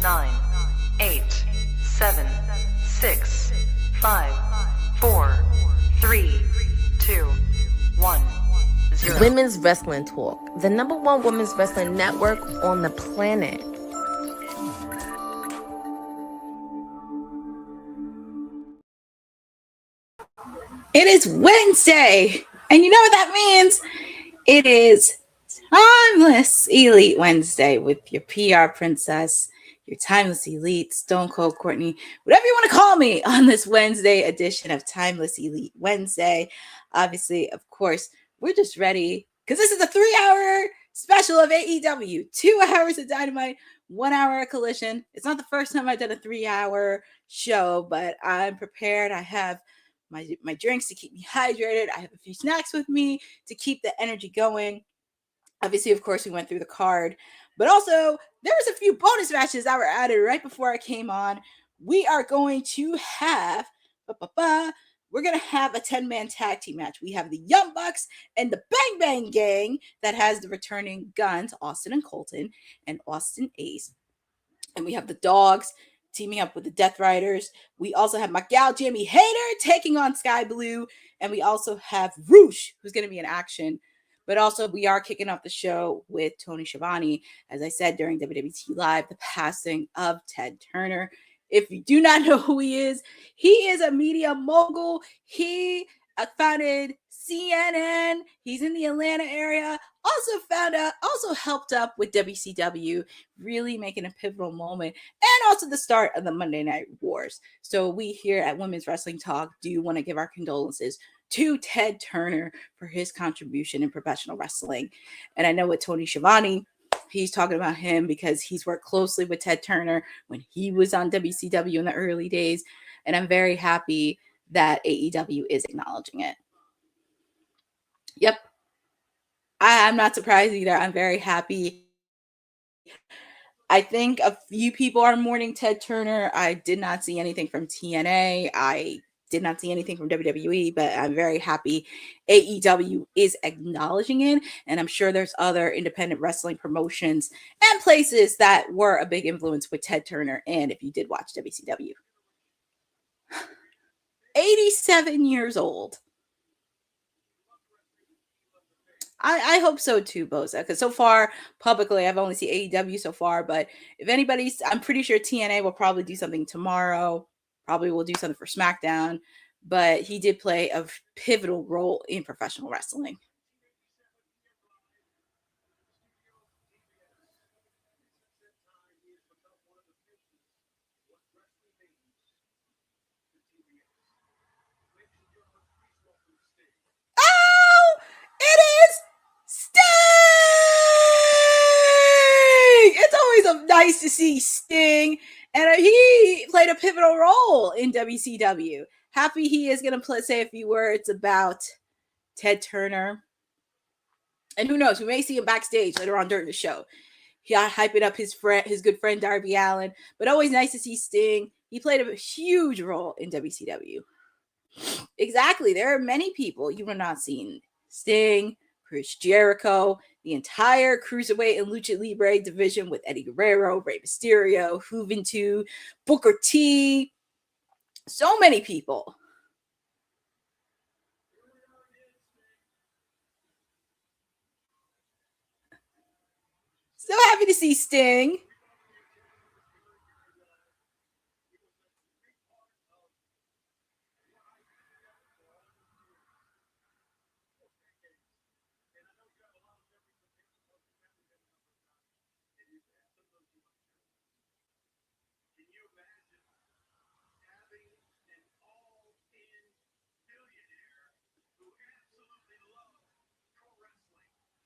9, 8, 7, 6, 5, 4, 3, 2, 1, 0. Women's Wrestling Talk, the #1 women's wrestling network on the planet. It is Wednesday, and you know what that means? It is Timeless Elite Wednesday with your PR princess, your Timeless Elite, Stone Cold Courtney, whatever you want to call me, on this Wednesday edition of Timeless Elite Wednesday. Obviously, of course, we're just ready because this is a 3-hour special of AEW, 2 hours of Dynamite, 1 hour of Collision. It's not the first time I've done a 3-hour show, but I'm prepared. I have my drinks to keep me hydrated. I have a few snacks with me to keep the energy going. Obviously, of course, we went through the card, but also there was a few bonus matches that were added right before I came on. We are going to have we're going to have a 10-man tag team match. We have the Young Bucks and the Bang Bang Gang that has the returning Guns, Austin and Colton, and Austin Ace. And we have the Dogs teaming up with the Death Riders. We also have my gal Jamie Hayter taking on Sky Blue. And we also have Roosh, who's going to be in action. But also, we are kicking off the show with Tony Schiavone, as I said during WWT Live, the passing of Ted Turner. If you do not know who he is a media mogul. He founded CNN. He's in the Atlanta area. Also helped up with WCW, really making a pivotal moment, and also the start of the Monday Night Wars. So we here at Women's Wrestling Talk do want to give our condolences to Ted Turner for his contribution in professional wrestling. And I know with Tony Schiavone, he's talking about him because he's worked closely with Ted Turner when he was on WCW in the early days. And I'm very happy that AEW is acknowledging it. Yep. I'm not surprised either. I'm very happy. I think a few people are mourning Ted Turner. I did not see anything from TNA. I did not see anything from WWE, but I'm very happy AEW is acknowledging it. And I'm sure there's other independent wrestling promotions and places that were a big influence with Ted Turner. And if you did watch WCW, 87 years old. I hope so too, Boza, because so far publicly I've only seen AEW so far, but if anybody's, I'm pretty sure TNA will probably do something tomorrow, probably will do something for SmackDown, but he did play a pivotal role in professional wrestling. Oh, it is Sting! It's always nice to see Sting, and he played a pivotal role in WCW. Happy he is going to say a few words about Ted Turner. And who knows, we may see him backstage later on during the show. He hyping up his good friend Darby Allin, but always nice to see Sting. He played a huge role in WCW. Exactly. There are many people you have not seen. Sting, Chris Jericho, the entire Cruiserweight and Lucha Libre division with Eddie Guerrero, Rey Mysterio, Juventud, Booker T. So many people. So happy to see Sting.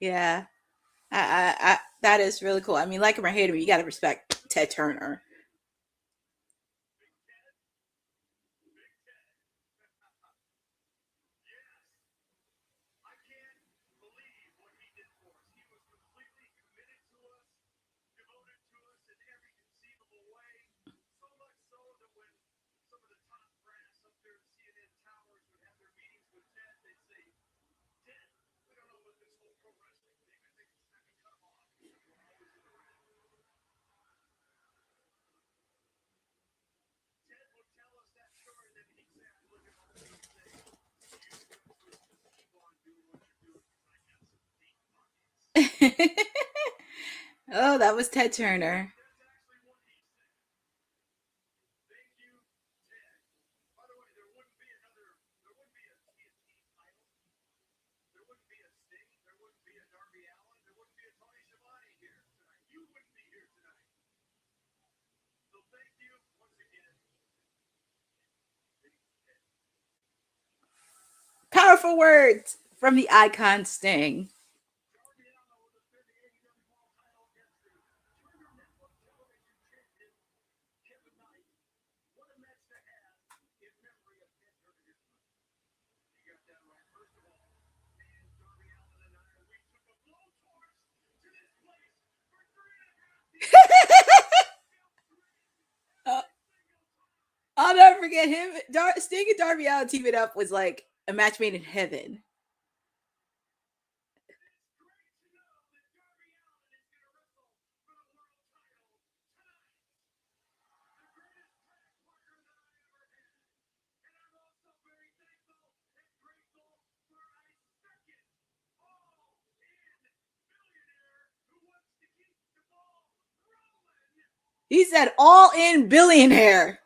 Yeah, I that is really cool. I mean, like him or hate him, you got to respect Ted Turner. Oh, that was Ted Turner. Powerful words from the icon Sting. I'll never forget him. Sting and Darby Allin teaming up was like a match made in heaven. He said, all in billionaire.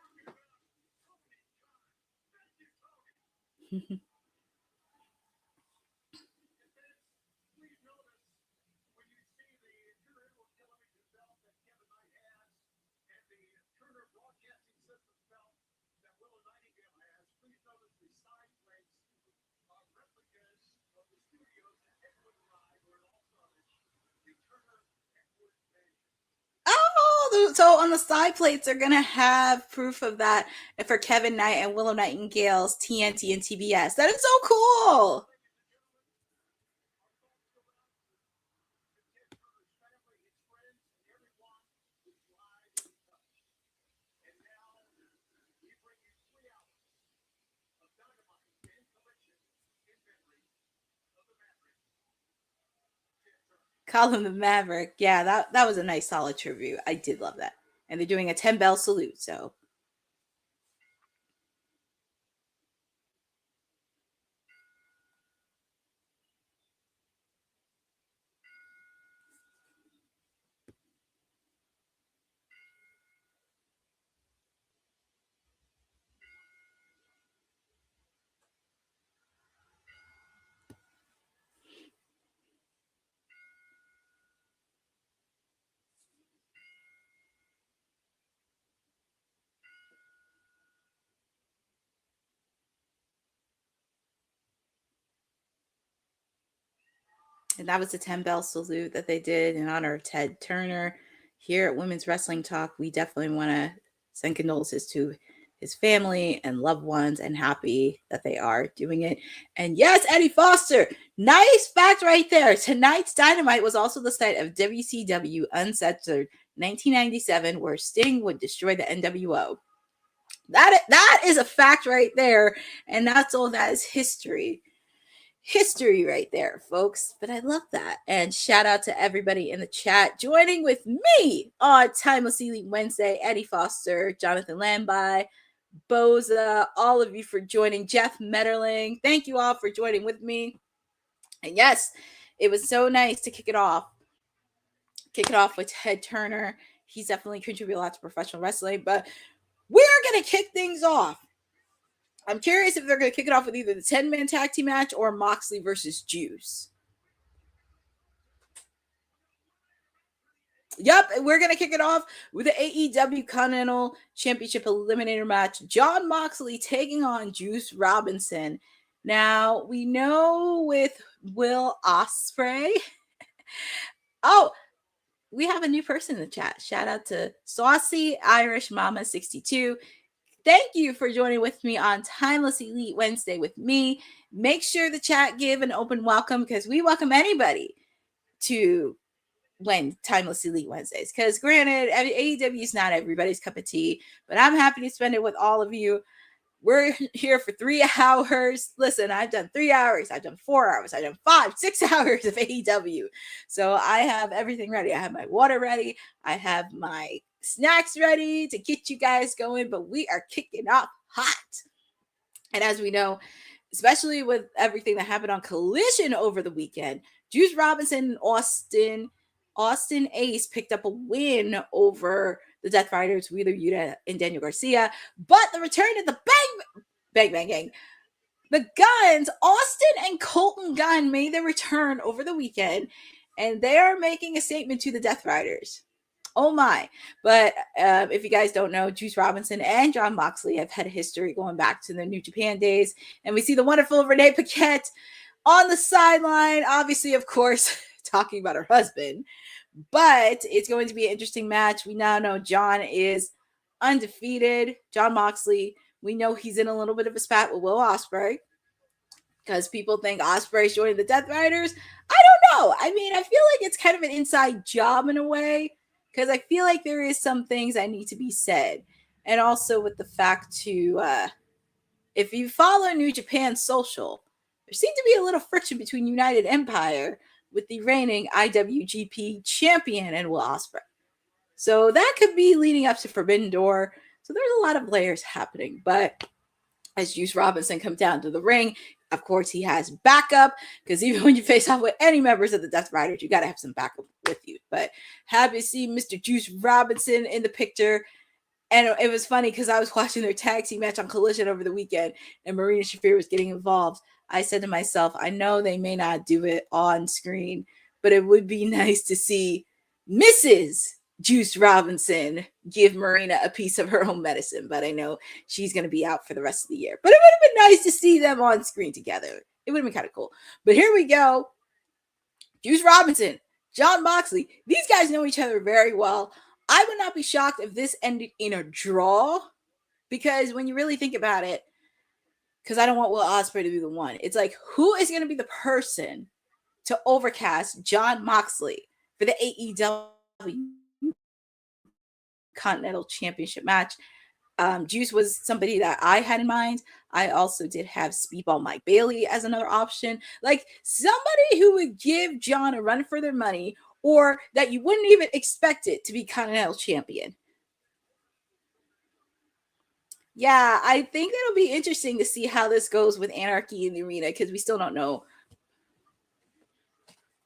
Oh, so on the side plates, they're going to have proof of that for Kevin Knight and Willow Nightingale's TNT and TBS. That is so cool. Call him the Maverick. Yeah, that was a nice solid tribute. I did love that. And they're doing a 10 bell salute, so and that was the 10 bell salute that they did in honor of Ted Turner. Here at Women's Wrestling Talk, we definitely want to send condolences to his family and loved ones, and happy that they are doing it. And yes, Eddie Foster, nice fact right there. Tonight's Dynamite was also the site of WCW Uncensored 1997, where Sting would destroy the NWO. That is a fact right there, and that's all. That is history right there, folks. But I love that. And shout out to everybody in the chat joining with me on Timeless Elite Wednesday. Eddie Foster, Jonathan Lamby, Boza, all of you for joining. Jeff Metterling, thank you all for joining with me. And yes, it was so nice to kick it off with Ted Turner. He's definitely contributed a lot to professional wrestling, but we're going to kick things off. I'm curious if they're going to kick it off with either the 10-man tag team match or Moxley versus Juice. Yep, we're going to kick it off with the AEW Continental Championship Eliminator match. Jon Moxley taking on Juice Robinson. Now, we know with Will Ospreay. Oh, we have a new person in the chat. Shout out to Saucy Irish Mama 62. Thank you for joining with me on Timeless Elite Wednesday with me. Make sure the chat give an open welcome, because we welcome anybody to win Timeless Elite Wednesdays. Because granted, AEW is not everybody's cup of tea, but I'm happy to spend it with all of you. We're here for 3 hours. Listen, I've done 3 hours. I've done 4 hours. I've done 5, 6 hours of AEW. So I have everything ready. I have my water ready. I have my snacks ready to get you guys going, but we are kicking off hot. And as we know, especially with everything that happened on Collision over the weekend, Juice Robinson and Austin Ace picked up a win over the Death Riders, Wheeler Yuta and Daniel Garcia. But the return of the Bang Bang Gang, the Guns, Austin and Colton Gunn made their return over the weekend, and they are making a statement to the Death Riders. Oh my. But if you guys don't know, Juice Robinson and Jon Moxley have had a history going back to the New Japan days. And we see the wonderful Renee Paquette on the sideline, obviously, of course, talking about her husband. But it's going to be an interesting match. We now know Jon is undefeated. Jon Moxley, we know he's in a little bit of a spat with Will Ospreay, because people think Ospreay's joining the Death Riders. I don't know. I mean, I feel like it's kind of an inside job in a way, because I feel like there is some things that need to be said. And also with the fact to, if you follow New Japan Social, there seemed to be a little friction between United Empire with the reigning IWGP champion and Will Ospreay. So that could be leading up to Forbidden Door. So there's a lot of layers happening. But as Juice Robinson comes down to the ring, of course, he has backup, because even when you face off with any members of the Death Riders, you got to have some backup with you. But happy to see Mr. Juice Robinson in the picture. And it was funny because I was watching their tag team match on Collision over the weekend, and Marina Shafir was getting involved. I said to myself, I know they may not do it on screen, but it would be nice to see Mrs. Juice Robinson give Marina a piece of her own medicine, but I know she's going to be out for the rest of the year. But it would have been nice to see them on screen together. It would have been kind of cool. But here we go. Juice Robinson, Jon Moxley. These guys know each other very well. I would not be shocked if this ended in a draw, because when you really think about it, because I don't want Will Ospreay to be the one. It's like, who is going to be the person to overcast Jon Moxley for the AEW Continental Championship match? Juice was somebody that I had in mind. I also did have Speedball Mike Bailey as another option. Like somebody who would give Jon a run for their money, or that you wouldn't even expect it to be Continental Champion. Yeah, I think it'll be interesting to see how this goes with Anarchy in the arena, because we still don't know.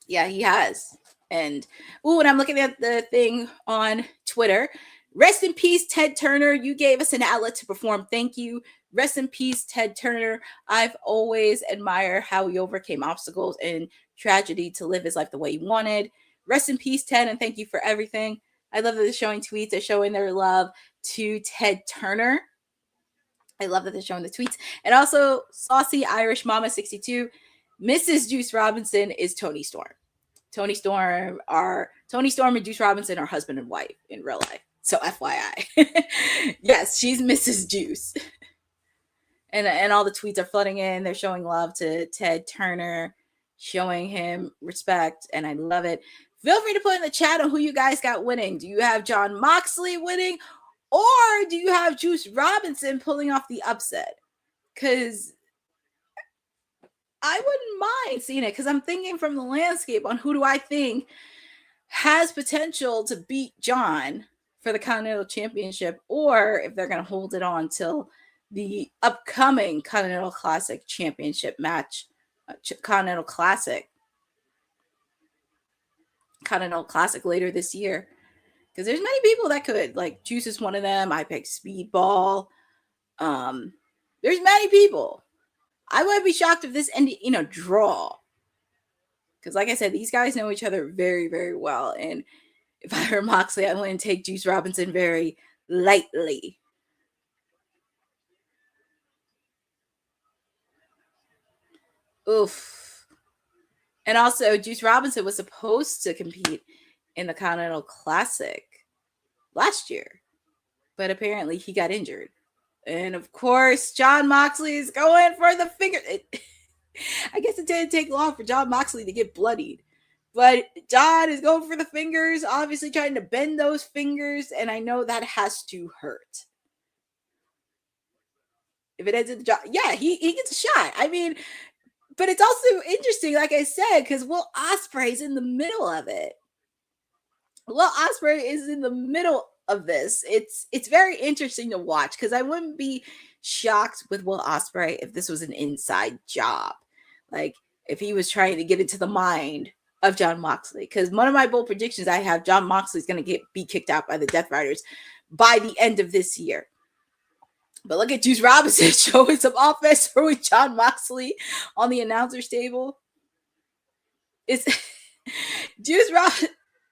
Yeah, he has. And I'm looking at the thing on Twitter. Rest in peace, Ted Turner. You gave us an outlet to perform. Thank you. Rest in peace, Ted Turner. I've always admired how he overcame obstacles and tragedy to live his life the way he wanted. Rest in peace, Ted, and thank you for everything. I love that they're showing tweets. They're showing their love to Ted Turner. I love that they're showing the tweets. And also, Saucy Irish Mama 62. Mrs. Juice Robinson is Toni Storm. Toni Storm and Juice Robinson are husband and wife in real life. So FYI. Yes, she's Mrs. Juice. And all the tweets are flooding in. They're showing love to Ted Turner, showing him respect, and I love it. Feel free to put in the chat on who you guys got winning. Do you have Jon Moxley winning? Or do you have Juice Robinson pulling off the upset? Because I wouldn't mind seeing it, because I'm thinking from the landscape on who do I think has potential to beat Jon for the Continental Championship, or if they're going to hold it on till the upcoming Continental Classic Championship match. Continental Classic later this year. Because there's many people that could, like Juice is one of them. I picked Speedball. There's many people. I would be shocked if this ended in a draw. Because like I said, these guys know each other very, very well. And if I were Moxley, I wouldn't take Juice Robinson very lightly. Oof. And also, Juice Robinson was supposed to compete in the Continental Classic last year, but apparently he got injured. And of course, Jon Moxley is going for the finger. I guess it didn't take long for Jon Moxley to get bloodied, but Jon is going for the fingers, obviously trying to bend those fingers, and I know that has to hurt. If it ends in the jaw, yeah, he gets a shot. I mean, but it's also interesting, like I said, because Will Ospreay is in the middle of it. Will Ospreay is in the middle of this. It's very interesting to watch, because I wouldn't be shocked with Will Ospreay if this was an inside job. Like, if he was trying to get into the mind of Jon Moxley. Because one of my bold predictions I have, Jon Moxley is going to be kicked out by the Death Riders by the end of this year. But look at Juice Robinson showing some offense, throwing Jon Moxley on the announcer's table. It's Juice Robinson.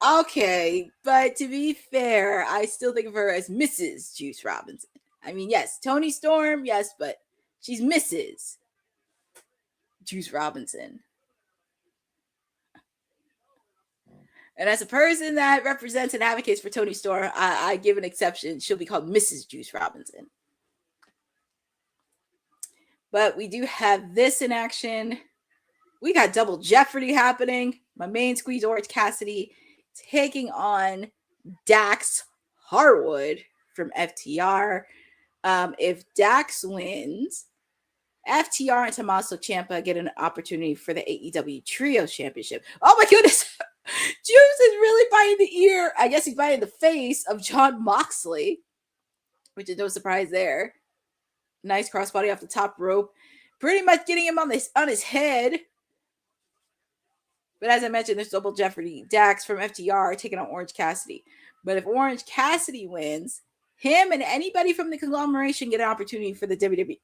Okay, but to be fair, I still think of her as Mrs. Juice Robinson. I mean, yes, Toni Storm, yes, but she's Mrs. Juice Robinson. And as a person that represents and advocates for Toni Storm, I give an exception. She'll be called Mrs. Juice Robinson. But we do have this in action. We got double Jeopardy happening. My main squeeze, Orange Cassidy, taking on Dax Harwood from FTR. If Dax wins, FTR and Tommaso Ciampa get an opportunity for the AEW Trios Championship. Oh my goodness. Juice is really biting the ear. I guess he's biting the face of Jon Moxley, which is no surprise there. Nice crossbody off the top rope. Pretty much getting him on his head. But as I mentioned, there's double Jeopardy. Dax from FTR taking on Orange Cassidy. But if Orange Cassidy wins, him and anybody from the conglomeration get an opportunity for the WWE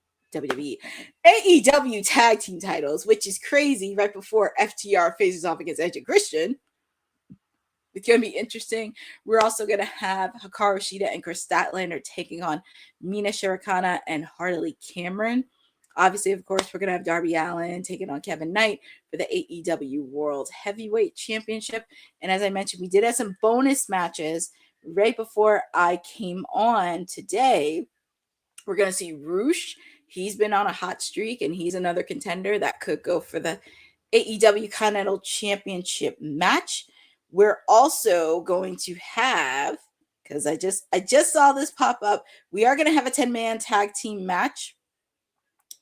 AEW tag team titles, which is crazy right before FTR faces off against Edge and Christian. It's going to be interesting. We're also going to have Hikaru, Shida, and Kris Statlander taking on Mina, Shirakawa, and Harley Cameron. Obviously, of course, we're going to have Darby Allin taking on Kevin Knight for the AEW World Heavyweight Championship. And as I mentioned, we did have some bonus matches right before I came on today. We're going to see Roosh. He's been on a hot streak, and he's another contender that could go for the AEW Continental Championship match. We're also going to have, because I just saw this pop up, we are going to have a 10-man tag team match.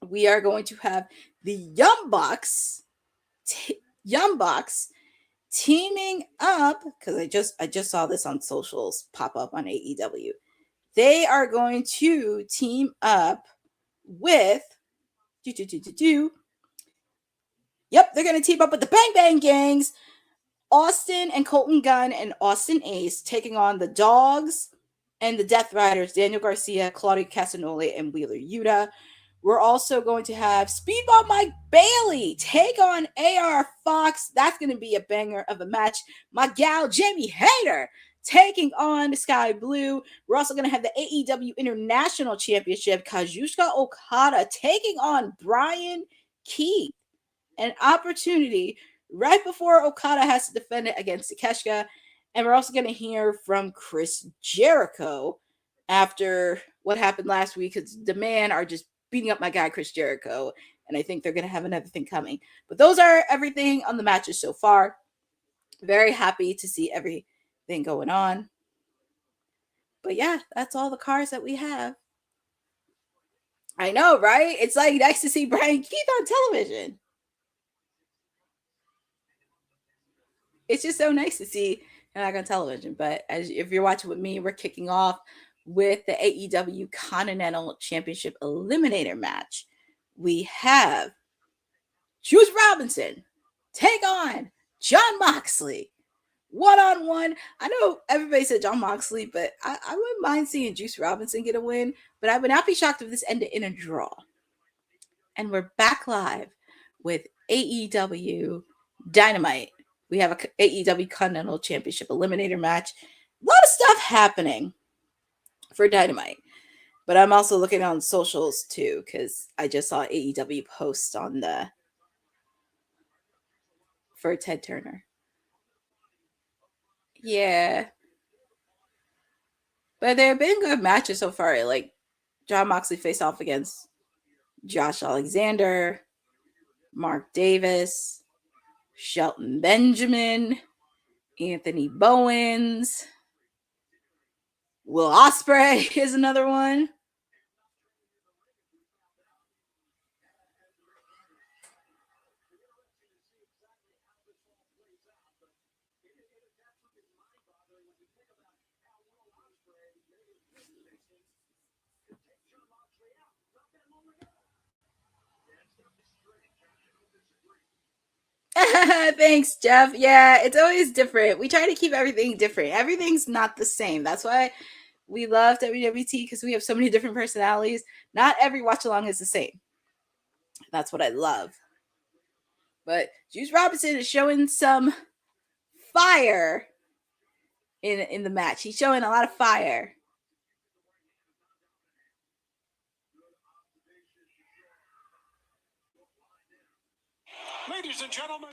We are going to have the Young Bucks teaming up, because I just saw this on socials pop up on AEW. They are going to team up with they're going to team up with the Bang Bang Gangs, Austin and Colton Gunn and Austin Ace taking on the Dogs and the Death Riders, Daniel Garcia, Claudio Castagnoli, and Wheeler Yuta. We're also going to have Speedball Mike Bailey take on AR Fox. That's going to be a banger of a match. My gal, Jamie Hayter, taking on Sky Blue. We're also going to have the AEW International Championship, Kazuchika Okada taking on Brian Keith. An opportunity right before Okada has to defend it against Takeshita. And we're also going to hear from Chris Jericho after what happened last week, because the man are just beating up my guy Chris Jericho, and I think they're going to have another thing coming. But those are everything on the matches so far. Very happy to see everything going on. But yeah, that's all the cards that we have. I know, right? It's like nice to see Brian Keith on television. It's just so nice to see him back on television. But if you're watching with me, we're kicking off with the AEW Continental Championship Eliminator match. We have Juice Robinson take on Jon Moxley. One-on-one. I know everybody said Jon Moxley, but I wouldn't mind seeing Juice Robinson get a win. But I would not be shocked if this ended in a draw. And we're back live with AEW Dynamite. We have a AEW Continental Championship Eliminator match. A lot of stuff happening for Dynamite. But I'm also looking on socials too, because I just saw AEW post on for Ted Turner. Yeah. But there have been good matches so far. Like Jon Moxley faced off against Josh Alexander, Mark Davis, Shelton Benjamin, Anthony Bowens, Will Ospreay is another one. Thanks, Jeff. Yeah, it's always different. We try to keep everything different. Everything's not the same. That's why we love WWT, because we have so many different personalities. Not every watch along is the same. That's what I love. But Juice Robinson is showing some fire in the match. He's showing a lot of fire. Ladies and gentlemen.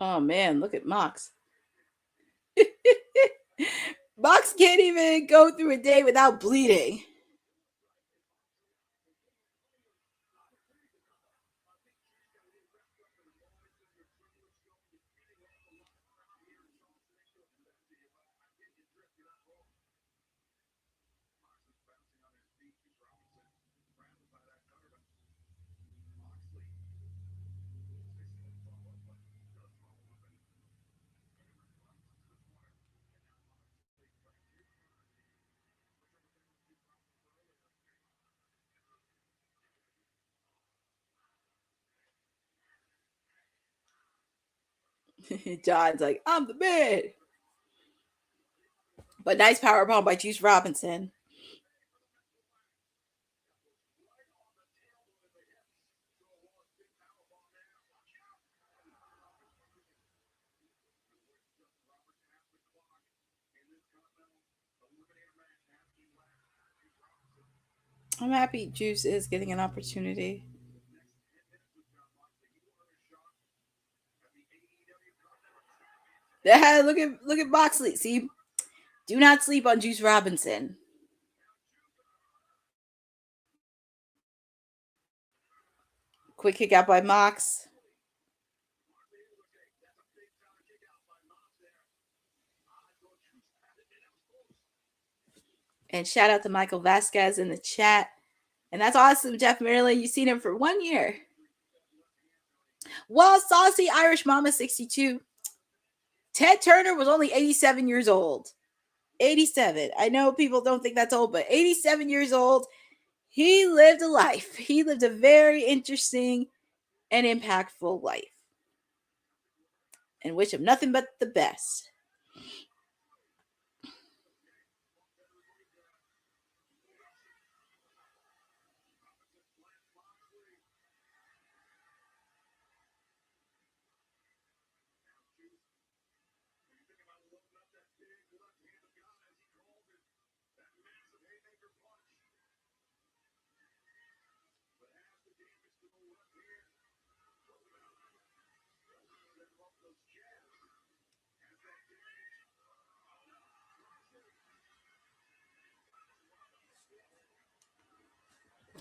Oh man, look at Mox. Mox can't even go through a day without bleeding. John's like, I'm the man. But nice power bomb by Juice Robinson. I'm happy Juice is getting an opportunity. Yeah, look at Moxley. See, do not sleep on Juice Robinson. Quick kick out by Mox. And shout out to Michael Vasquez in the chat. And that's awesome, Jeff Maryland. You've seen him for 1 year. Well, Saucy Irish Mama 62. Ted Turner was only 87 years old. 87. I know people don't think that's old, but 87 years old. He lived a life. He lived a very interesting and impactful life. And wish him nothing but the best.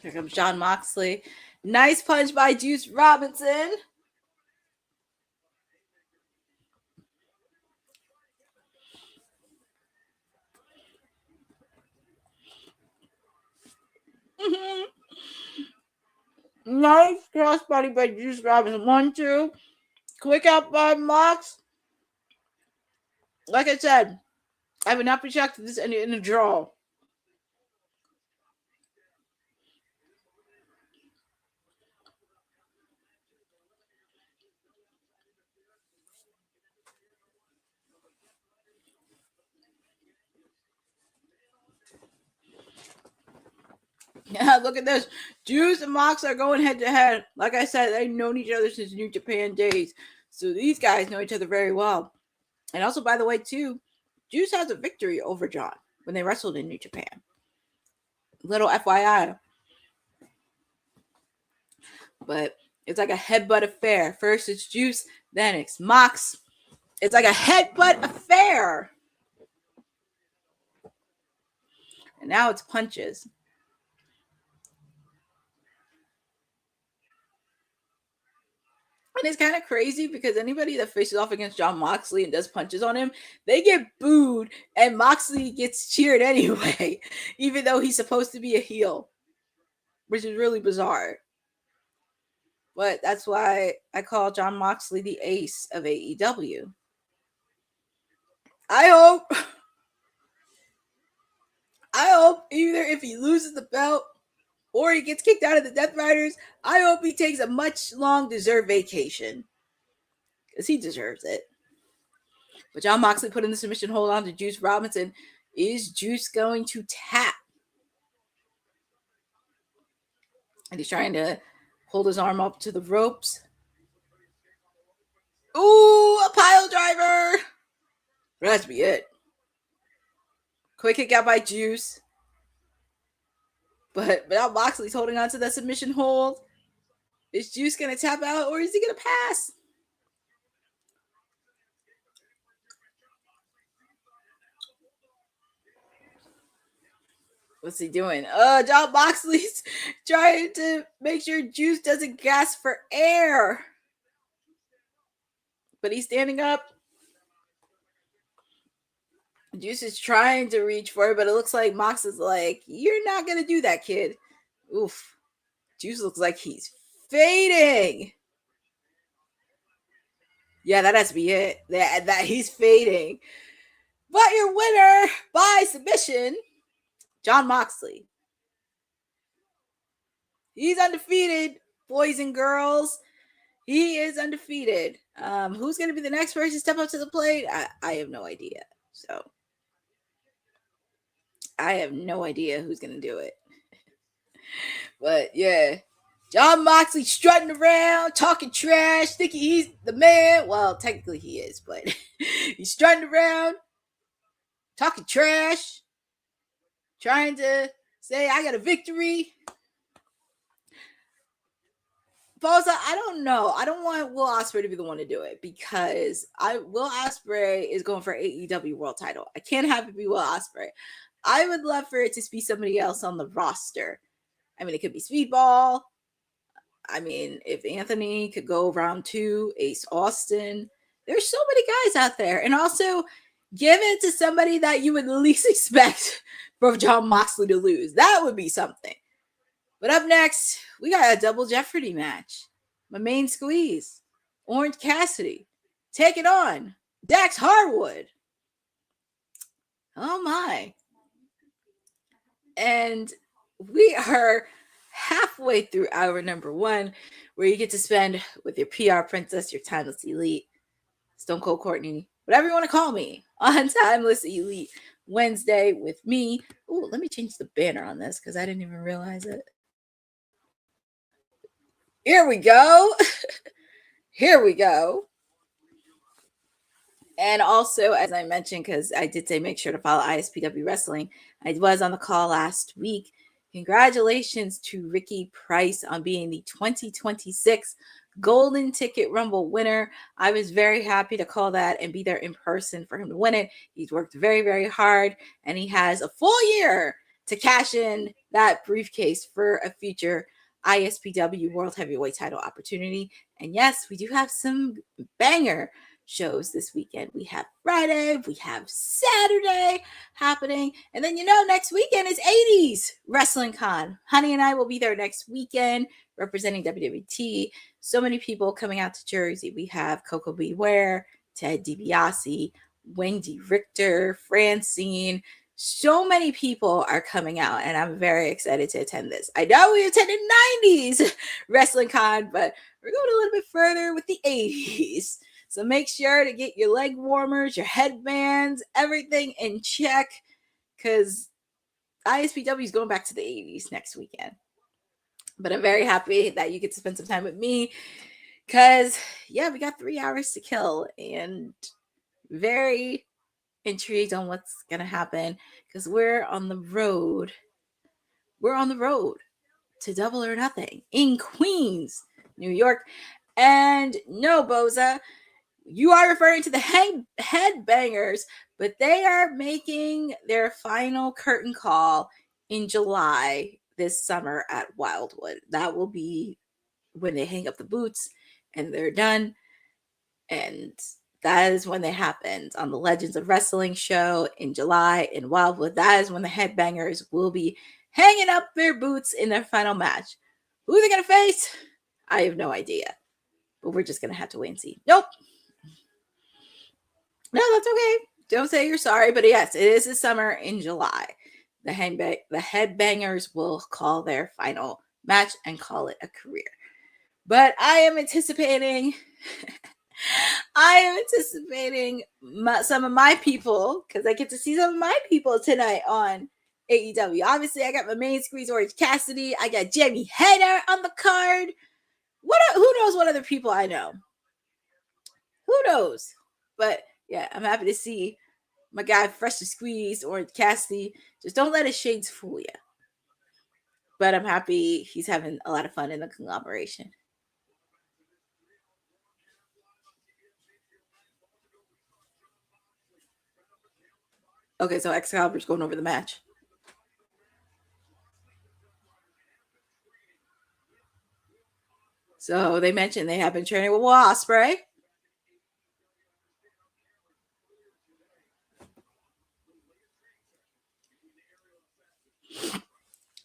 Here comes Jon Moxley. Nice punch by Juice Robinson. Nice crossbody by Juice Robinson. 1-2. Quick out by Mox. Like I said, I would not be shocked if this ended in a draw. Yeah, look at this. Juice and Mox are going head to head. Like I said, they've known each other since New Japan days. So these guys know each other very well. And also, by the way, too, Juice has a victory over John when they wrestled in New Japan. Little FYI. But it's like a headbutt affair. First it's Juice, then it's Mox. It's like a headbutt affair. And now it's punches. And it's kind of crazy because anybody that faces off against Jon Moxley and does punches on him, they get booed and Moxley gets cheered anyway, even though he's supposed to be a heel, which is really bizarre. But that's why I call Jon Moxley the ace of AEW. I hope I hope either if he loses the belt or he gets kicked out of the Death Riders, I hope he takes a much long deserved vacation. Because he deserves it. But Jon Moxley put in the submission hold on to Juice Robinson. Is Juice going to tap? And he's trying to hold his arm up to the ropes. Ooh, a pile driver. That has to be it. Quick kick out by Juice. But now Moxley's holding on to that submission hold. Is Juice going to tap out or is he going to pass? What's he doing? Jon Moxley's trying to make sure Juice doesn't gasp for air. But he's standing up. Juice is trying to reach for it, but it looks like Mox is like, you're not going to do that, kid. Oof. Juice looks like he's fading. Yeah, that has to be it. That he's fading. But your winner by submission, Jon Moxley. He's undefeated, boys and girls. He is undefeated. Who's going to be the next person to step up to the plate? I have no idea. So, I have no idea who's going to do it. But, yeah. Jon Moxley strutting around, talking trash, thinking he's the man. Well, technically he is, but he's strutting around, talking trash, trying to say, I got a victory. Boza, I don't know. I don't want Will Ospreay to be the one to do it because Will Ospreay is going for AEW World Title. I can't have it be Will Ospreay. I would love for it to be somebody else on the roster. I mean, it could be Speedball. I mean, if Anthony could go round 2, Ace Austin. There's so many guys out there. And also, give it to somebody that you would least expect for Jon Moxley to lose. That would be something. But up next, we got a double Jeopardy match. My main squeeze, Orange Cassidy, taking on Dax Harwood. Oh my. And we are halfway through hour number 1, where you get to spend with your PR princess, your timeless elite, Stone Cold Courtney, whatever you want to call me, on Timeless Elite Wednesday with me. Ooh, let me change the banner on this because I didn't even realize it. Here we go. Here we go. And also, as I mentioned, because I did say make sure to follow ISPW Wrestling, I was on the call last week. Congratulations to Ricky Price on being the 2026 Golden Ticket Rumble winner. I was very happy to call that and be there in person for him to win it. He's worked very, very hard, and he has a full year to cash in that briefcase for a future ISPW World Heavyweight title opportunity. And yes, we do have some banger shows this weekend. We have Friday, we have Saturday happening, and then next weekend is 80s Wrestling Con. Honey and I will be there next weekend representing WWT. So many people coming out to Jersey. We have Coco Beware, Ted DiBiase, Wendy Richter, Francine. So many people are coming out, and I'm very excited to attend this. I know we attended 90s Wrestling Con, but we're going a little bit further with the 80s. So make sure to get your leg warmers, your headbands, everything in check, because ISPW is going back to the 80s next weekend. But I'm very happy that you get to spend some time with me because, we got 3 hours to kill and very intrigued on what's going to happen because we're on the road. We're on the road to Double or Nothing in Queens, New York. And no, Boza, you are referring to the Headbangers, but they are making their final curtain call in July this summer at Wildwood. That will be when they hang up the boots and they're done. And that is when they happened on the Legends of Wrestling show in July in Wildwood. That is when the Headbangers will be hanging up their boots in their final match. Who are they going to face? I have no idea. But we're just going to have to wait and see. Nope. No, that's okay. Don't say you're sorry. But yes, it is this summer in July. the headbangers will call their final match and call it a career. But I am anticipating some of my people, because I get to see some of my people tonight on AEW. Obviously, I got my main squeeze Orange Cassidy. I got Jamie Hayter on the card. Who knows what other people I know? Who knows? But yeah, I'm happy to see my guy freshly squeezed Orange Cassidy. Just don't let his shades fool you. But I'm happy he's having a lot of fun in the conglomeration. Okay, so Excalibur's going over the match. So they mentioned they have been training with Will Ospreay.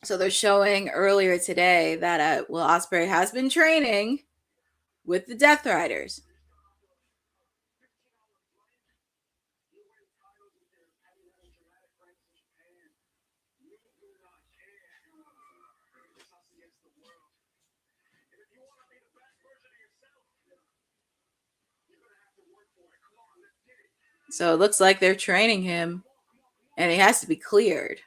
So they're showing earlier today that Will Ospreay has been training with the Death Riders. So it looks like they're training him, and he has to be cleared.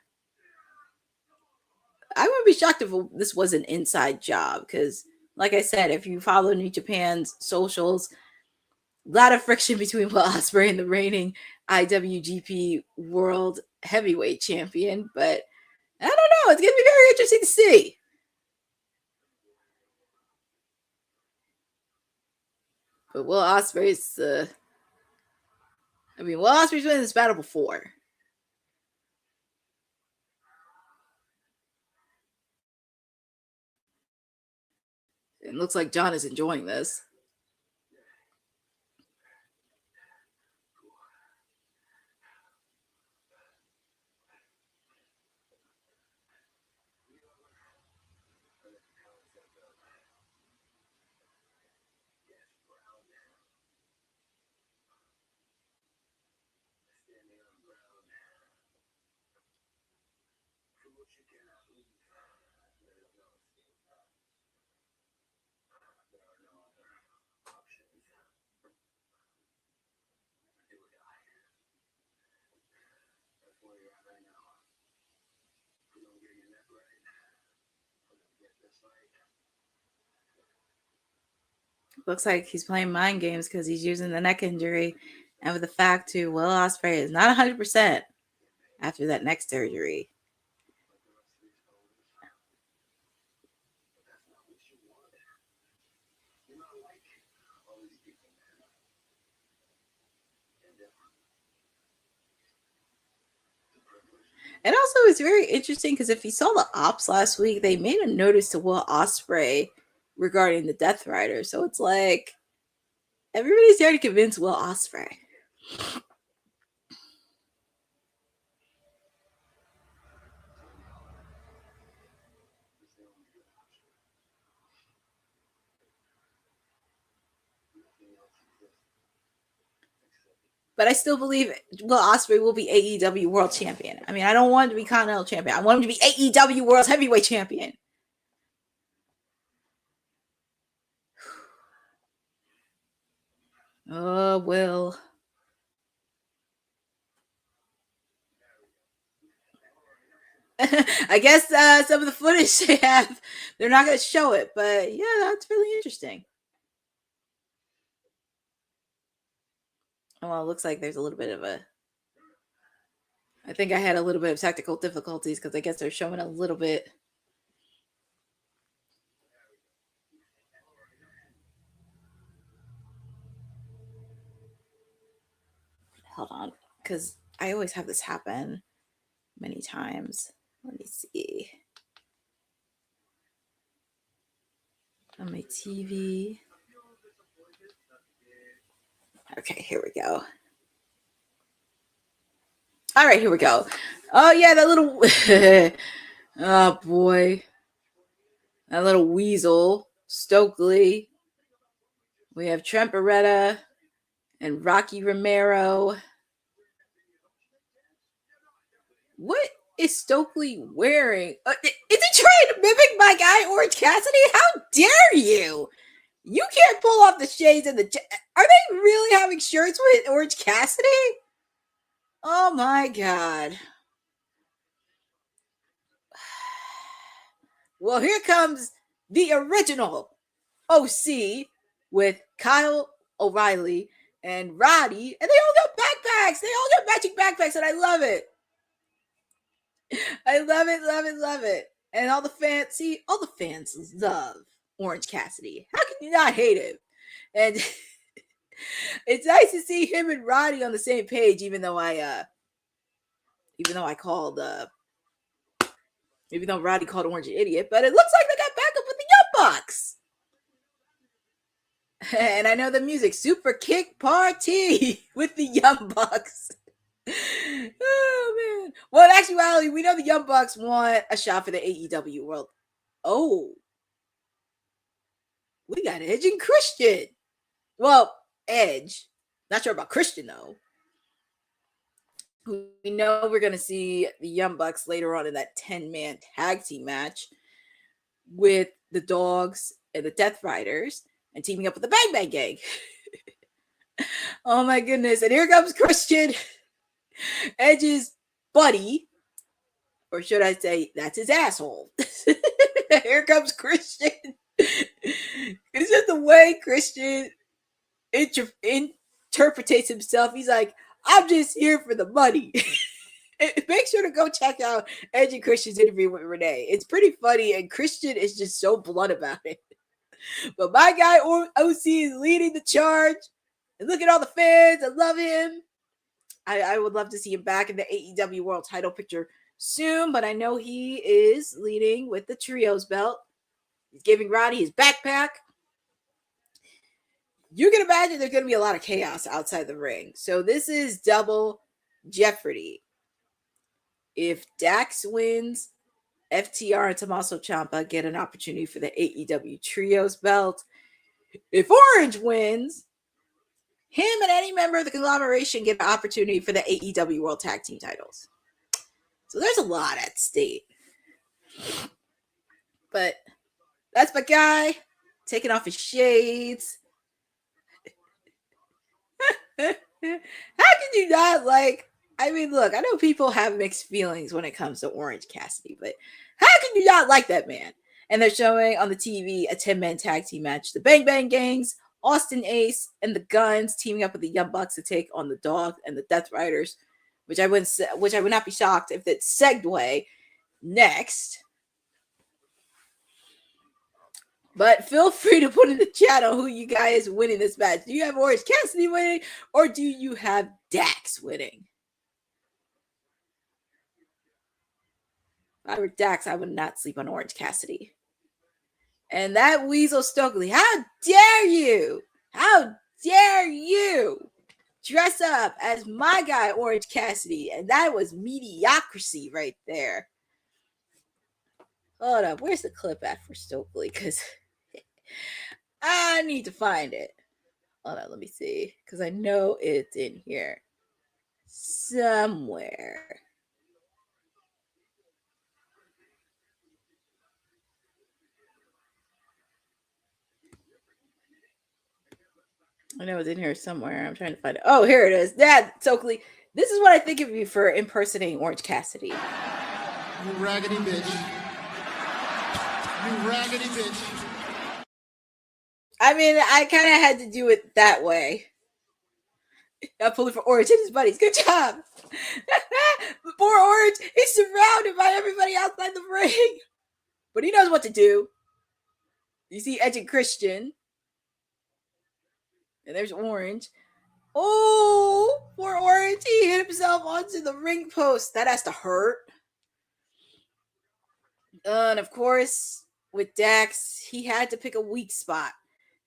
I wouldn't be shocked if this was an inside job, because, like I said, if you follow New Japan's socials, a lot of friction between Will Ospreay and the reigning IWGP World Heavyweight Champion. But I don't know. It's going to be very interesting to see. But Will Ospreay's Will Ospreay's been in this battle before. It looks like John is enjoying this. Looks like he's playing mind games because he's using the neck injury, and with the fact too, Will Ospreay is not 100% after that neck surgery. And also, it's very interesting because if you saw the ops last week, they made a notice to Will Ospreay regarding the Death Rider. So it's like everybody's there to convince Will Ospreay. But I still believe Will Ospreay will be AEW World Champion. I mean, I don't want him to be Continental Champion. I want him to be AEW World Heavyweight Champion. Oh, Will. I guess some of the footage they have, they're not going to show it. But yeah, that's really interesting. Well, it looks like there's a little bit of I think I had a little bit of technical difficulties because I guess they're showing a little bit. Hold on, because I always have this happen many times. Let me see. On my TV. Okay, here we go. All right, here we go. Oh, yeah, that little... oh, boy. That little weasel. Stokely. We have Trent Beretta and Rocky Romero. What is Stokely wearing? Is he trying to mimic my guy, Orange Cassidy? How dare you? You can't pull off the shades and the... Are they really having shirts with Orange Cassidy? Oh my God. Well, here comes the original OC with Kyle O'Reilly and Roddy, and they all got backpacks. They all got matching backpacks, and I love it. I love it, love it, love it. And all the fans love Orange Cassidy. How can you not hate him? And it's nice to see him and Roddy on the same page, even though Roddy called Orange an idiot, but it looks like they got backup with the Young Bucks. And I know the music, Super Kick Party with the Young Bucks. Oh man. Well, in actuality, we know the Young Bucks want a shot for the AEW World. Oh. We got Edge and Christian. Well, Edge. Not sure about Christian though. We know we're going to see the Young Bucks later on in that 10-man tag team match with the Dogs and the Death Riders and teaming up with the Bang Bang Gang. Oh my goodness. And here comes Christian, Edge's buddy, or should I say that's his asshole. Here comes Christian. It's just the way Christian interprets himself. He's like, I'm just here for the money. Make sure to go check out Edge and Christian's interview with Renee. It's pretty funny, and Christian is just so blunt about it. But my guy OC is leading the charge. And look at all the fans. I love him. I would love to see him back in the AEW World title picture soon, but I know he is leading with the Trios belt. He's giving Roddy his backpack. You can imagine there's going to be a lot of chaos outside the ring. So this is double Jeopardy. If Dax wins, FTR and Tommaso Ciampa get an opportunity for the AEW Trios belt. If Orange wins, him and any member of the conglomeration get an opportunity for the AEW World Tag Team titles. So there's a lot at stake. But that's my guy taking off his shades. How can you not like? I mean, look, I know people have mixed feelings when it comes to Orange Cassidy, but how can you not like that man? And they're showing on the TV a 10-man tag team match. The Bang Bang Gangs, Austin Ace, and the Guns teaming up with the Young Bucks to take on the Dog and the Death Riders, which I would not be shocked if that segue next. But feel free to put in the chat on who you guys winning this match. Do you have Orange Cassidy winning, or do you have Dax winning? If I were Dax, I would not sleep on Orange Cassidy. And that Weasel Stokely, how dare you? How dare you dress up as my guy, Orange Cassidy? And that was mediocrity right there. Hold up, where's the clip at for Stokely? Because I need to find it. Hold on, let me see. Because I know it's in here somewhere. I know it's in here somewhere. I'm trying to find it. Oh, here it is. Dad, Stokely. This is what I think of you for impersonating Orange Cassidy. You raggedy bitch. You raggedy bitch. I mean, I kind of had to do it that way. I'm pulling for Orange and his buddies. Good job. Poor Orange. He's surrounded by everybody outside the ring. But he knows what to do. You see Edge and Christian. And there's Orange. Oh, poor Orange. He hit himself onto the ring post. That has to hurt. And of course, with Dax, he had to pick a weak spot.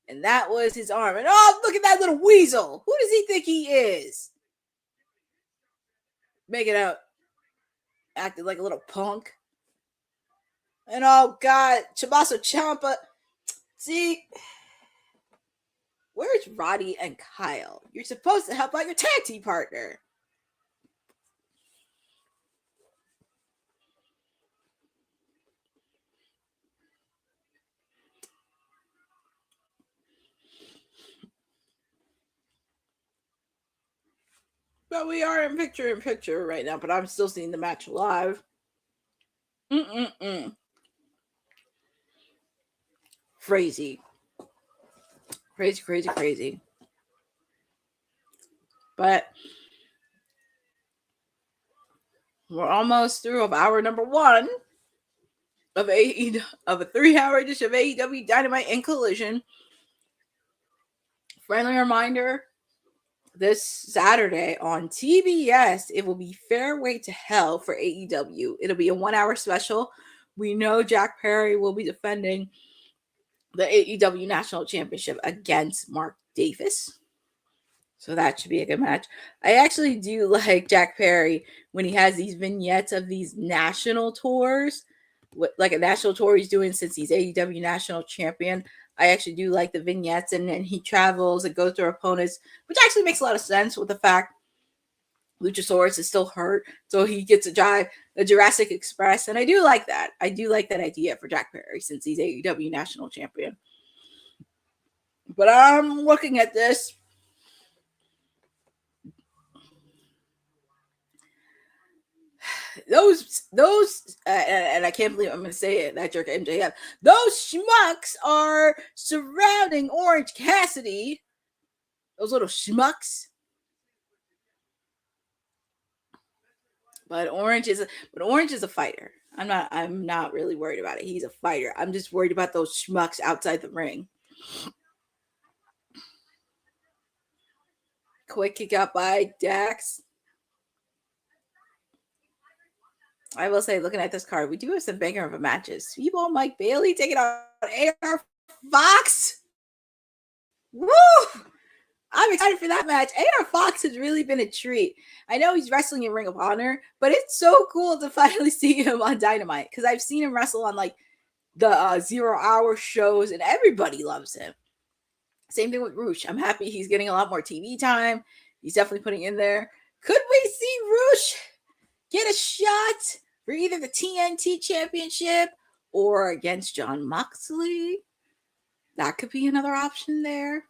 And that was his arm. And oh, look at that little weasel. Who does he think he is? Making out, acting like a little punk. And oh, God, Tommaso Ciampa. See, where's Roddy and Kyle? You're supposed to help out your tag team partner. But we are in picture right now, but I'm still seeing the match live. Crazy. Crazy. But we're almost through of hour number 1 of a 3-hour edition of AEW Dynamite and Collision. Friendly reminder, this Saturday on TBS, it will be Fairway to Hell for AEW. It'll be a 1-hour special. We know Jack Perry will be defending the AEW National Championship against Mark Davis. So that should be a good match. I actually do like Jack Perry when he has these vignettes of these national tours, like a national tour he's doing since he's AEW National Champion. I actually do like the vignettes, and then he travels and goes through opponents, which actually makes a lot of sense with the fact Luchasaurus is still hurt, so he gets to drive the Jurassic Express, and I do like that. I do like that idea for Jack Perry since he's AEW National Champion. But I'm looking at this. Those, and I can't believe I'm going to say it, that jerk MJF. Those schmucks are surrounding Orange Cassidy. Those little schmucks. But Orange is a fighter. I'm not really worried about it. He's a fighter. I'm just worried about those schmucks outside the ring. Quick kick out by Dax. I will say, looking at this card, we do have some banger of matches. Speedball Mike Bailey taking on AR Fox. Woo! I'm excited for that match. AR Fox has really been a treat. I know he's wrestling in Ring of Honor, but it's so cool to finally see him on Dynamite because I've seen him wrestle on like the 0 hour shows, and everybody loves him. Same thing with Roosh. I'm happy he's getting a lot more TV time. He's definitely putting in there. Could we see Roosh get a shot for either the TNT Championship or against Jon Moxley? That could be another option there.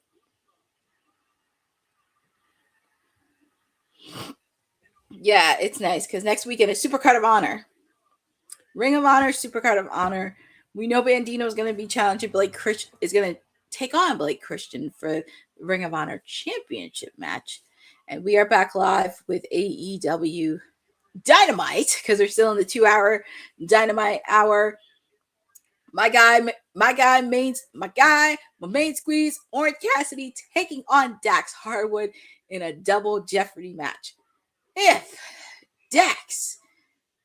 Yeah, it's nice because next weekend is Supercard of Honor. Ring of Honor, Supercard of Honor. We know Bandito is going to be challenging Blake Christian, is going to take on Blake Christian for the Ring of Honor Championship match. And we are back live with AEW Dynamite because we're still in the 2-hour Dynamite hour. My main squeeze, Orange Cassidy taking on Dax Harwood in a double Jeopardy match. If Dax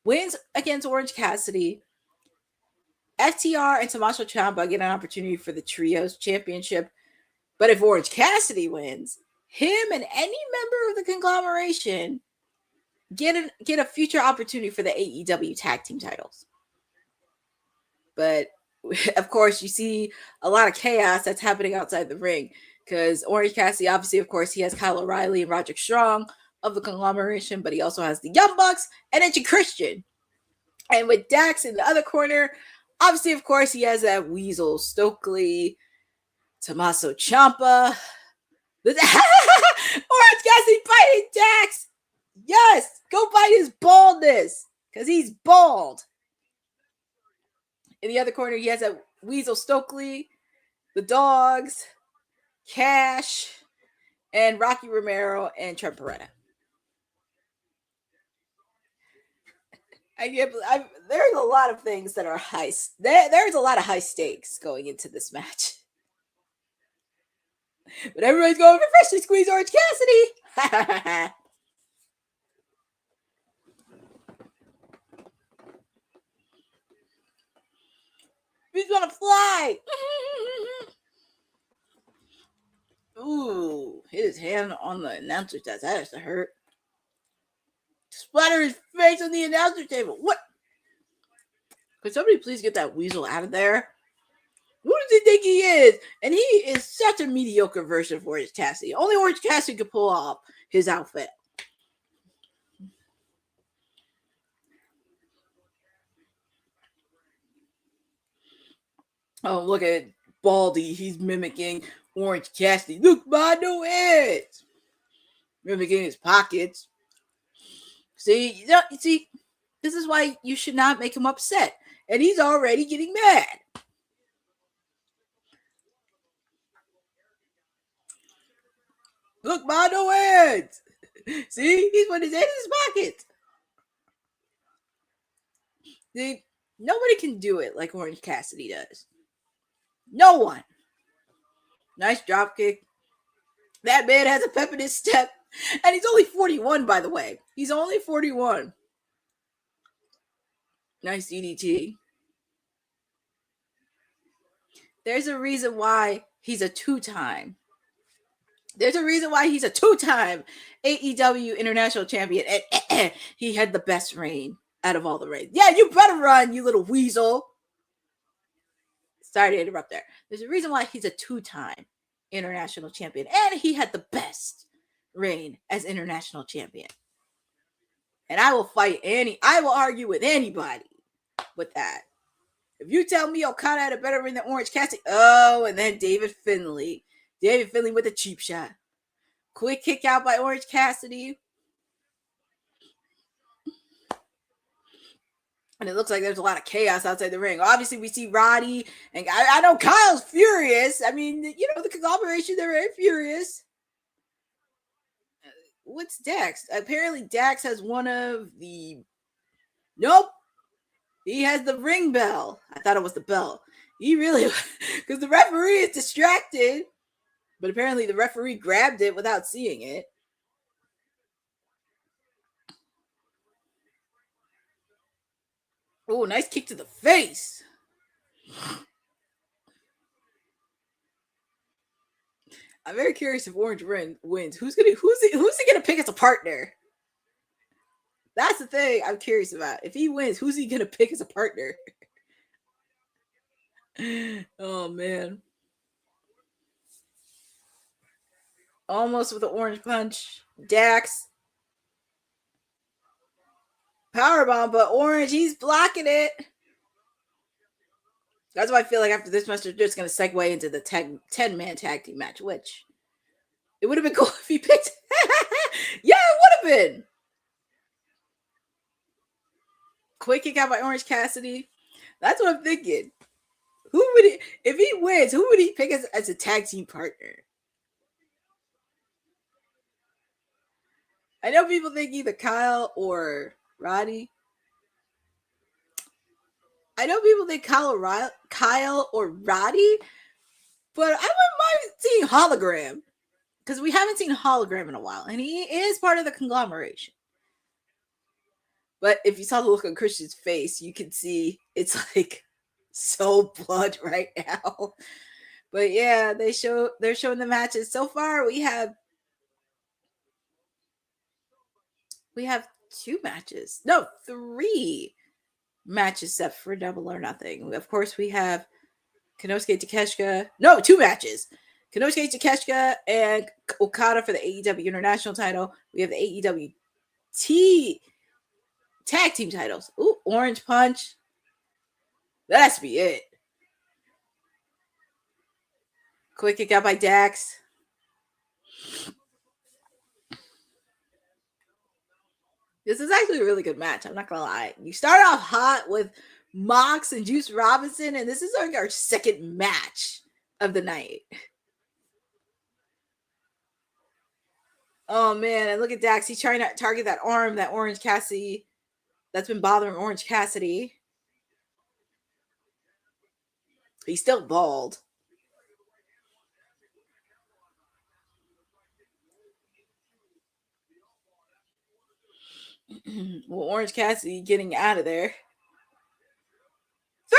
wins against Orange Cassidy, FTR and Tommaso Ciampa get an opportunity for the Trios Championship. But if Orange Cassidy wins, him and any member of the conglomeration get a future opportunity for the AEW tag team titles. But of course, you see a lot of chaos that's happening outside the ring because Orange Cassidy, obviously, of course, he has Kyle O'Reilly and Roderick Strong of the conglomeration, but he also has the Young Bucks and Edge and Christian. And with Dax in the other corner, obviously, of course, he has that Weasel Stokely, Tommaso Ciampa. Orange Cassidy biting Dax. Yes, go bite his baldness because he's bald. In the other corner, he has a Weasel Stokely, the Dogs, Cash, and Rocky Romero and Trent Beretta. There's a lot of things that are high. There's a lot of high stakes going into this match. But everybody's going for freshly squeezed Orange Cassidy. He's gonna fly. Ooh, hit his hand on the announcer's desk. That has to hurt. Splatter his face on the announcer table. What? Could somebody please get that Weasel out of there? Who does he think he is? And he is such a mediocre version of Orange Cassidy. Only Orange Cassidy could pull off his outfit. Oh, look at Baldy. He's mimicking Orange Cassidy. Look, my new head. mimicking his pockets. See, this is why you should not make him upset. And he's already getting mad. Look, Mondo wins. See, he's put his hand in his pocket. See, nobody can do it like Orange Cassidy does. No one. Nice drop kick. That man has a pep in his step. And he's only 41, by the way. He's only 41. Nice DDT. There's a reason why he's a two-time. There's a reason why he's a two-time AEW International Champion. And he had the best reign out of all the reigns. Yeah, you better run, you little weasel. Sorry to interrupt there. There's a reason why he's a two-time International Champion. And he had the best reign as International Champion. And I will argue with anybody with that. If you tell me Okada had a better reign than Orange Cassidy, and then David Finlay. David Finlay with a cheap shot. Quick kick out by Orange Cassidy. And it looks like there's a lot of chaos outside the ring. Obviously, we see Roddy. And I know Kyle's furious. I mean, the conglomeration, they're very furious. What's Dax? Apparently, Dax has one of the... Nope. He has the ring bell. I thought it was the bell. He really... Because the referee is distracted. But apparently the referee grabbed it without seeing it. Oh, nice kick to the face. I'm very curious if Orange wins. Who's he gonna pick as a partner? That's the thing I'm curious about. If he wins, who's he gonna pick as a partner? Oh man. Almost with an orange punch. Dax. Powerbomb, but Orange, he's blocking it. That's why I feel like after this match, they're just going to segue into the 10-man tag team match, which it would have been cool if he picked. Yeah, it would have been. Quick kick out by Orange Cassidy. That's what I'm thinking. If he wins, who would he pick as a tag team partner? I know people think either Kyle or Roddy. I know people think Kyle or Roddy, but I wouldn't mind seeing Hologram because we haven't seen Hologram in a while, and he is part of the conglomeration. But if you saw the look on Christian's face, you can see it's like so blood right now. But yeah, they're showing the matches. So far, we have 2 matches. No, 3 matches set for Double or Nothing. Of course, we have Konosuke Takeshita. No, 2 matches. Konosuke Takeshita and Okada for the AEW International title. We have the AEW tag team titles. Ooh, orange punch. That has to be it. Quick kick out by Dax. This is actually a really good match. I'm not going to lie. You start off hot with Mox and Juice Robinson, and this is like our second match of the night. Oh, man. And look at Dax. He's trying to target that arm, that Orange Cassidy, that's been bothering Orange Cassidy. He's still bald. Well, Orange Cassidy getting out of there. 3!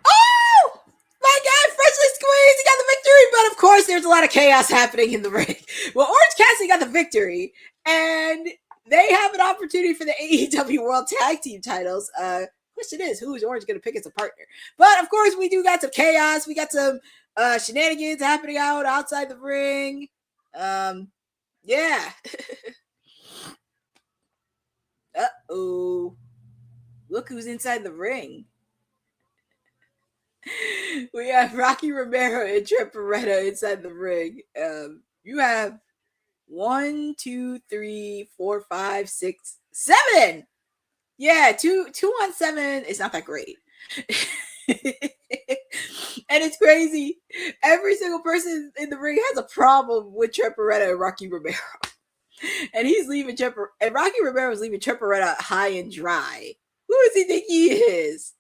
Oh! My God, freshly squeezed. He got the victory. But of course, there's a lot of chaos happening in the ring. Well, Orange Cassidy got the victory. And they have an opportunity for the AEW World Tag Team titles. Question is, who is Orange going to pick as a partner? But of course, we do got some chaos. We got some shenanigans happening outside the ring. Yeah. Uh-oh. Look who's inside the ring. We have Rocky Romero and Trent Beretta inside the ring. You have 1, 2, 3, 4, 5, 6, 7. Yeah, two on 7 is not that great. And it's crazy. Every single person in the ring has a problem with Trent Beretta and Rocky Romero. And he's leaving and Rocky Romero is leaving Trent Beretta high and dry. Who does he think he is?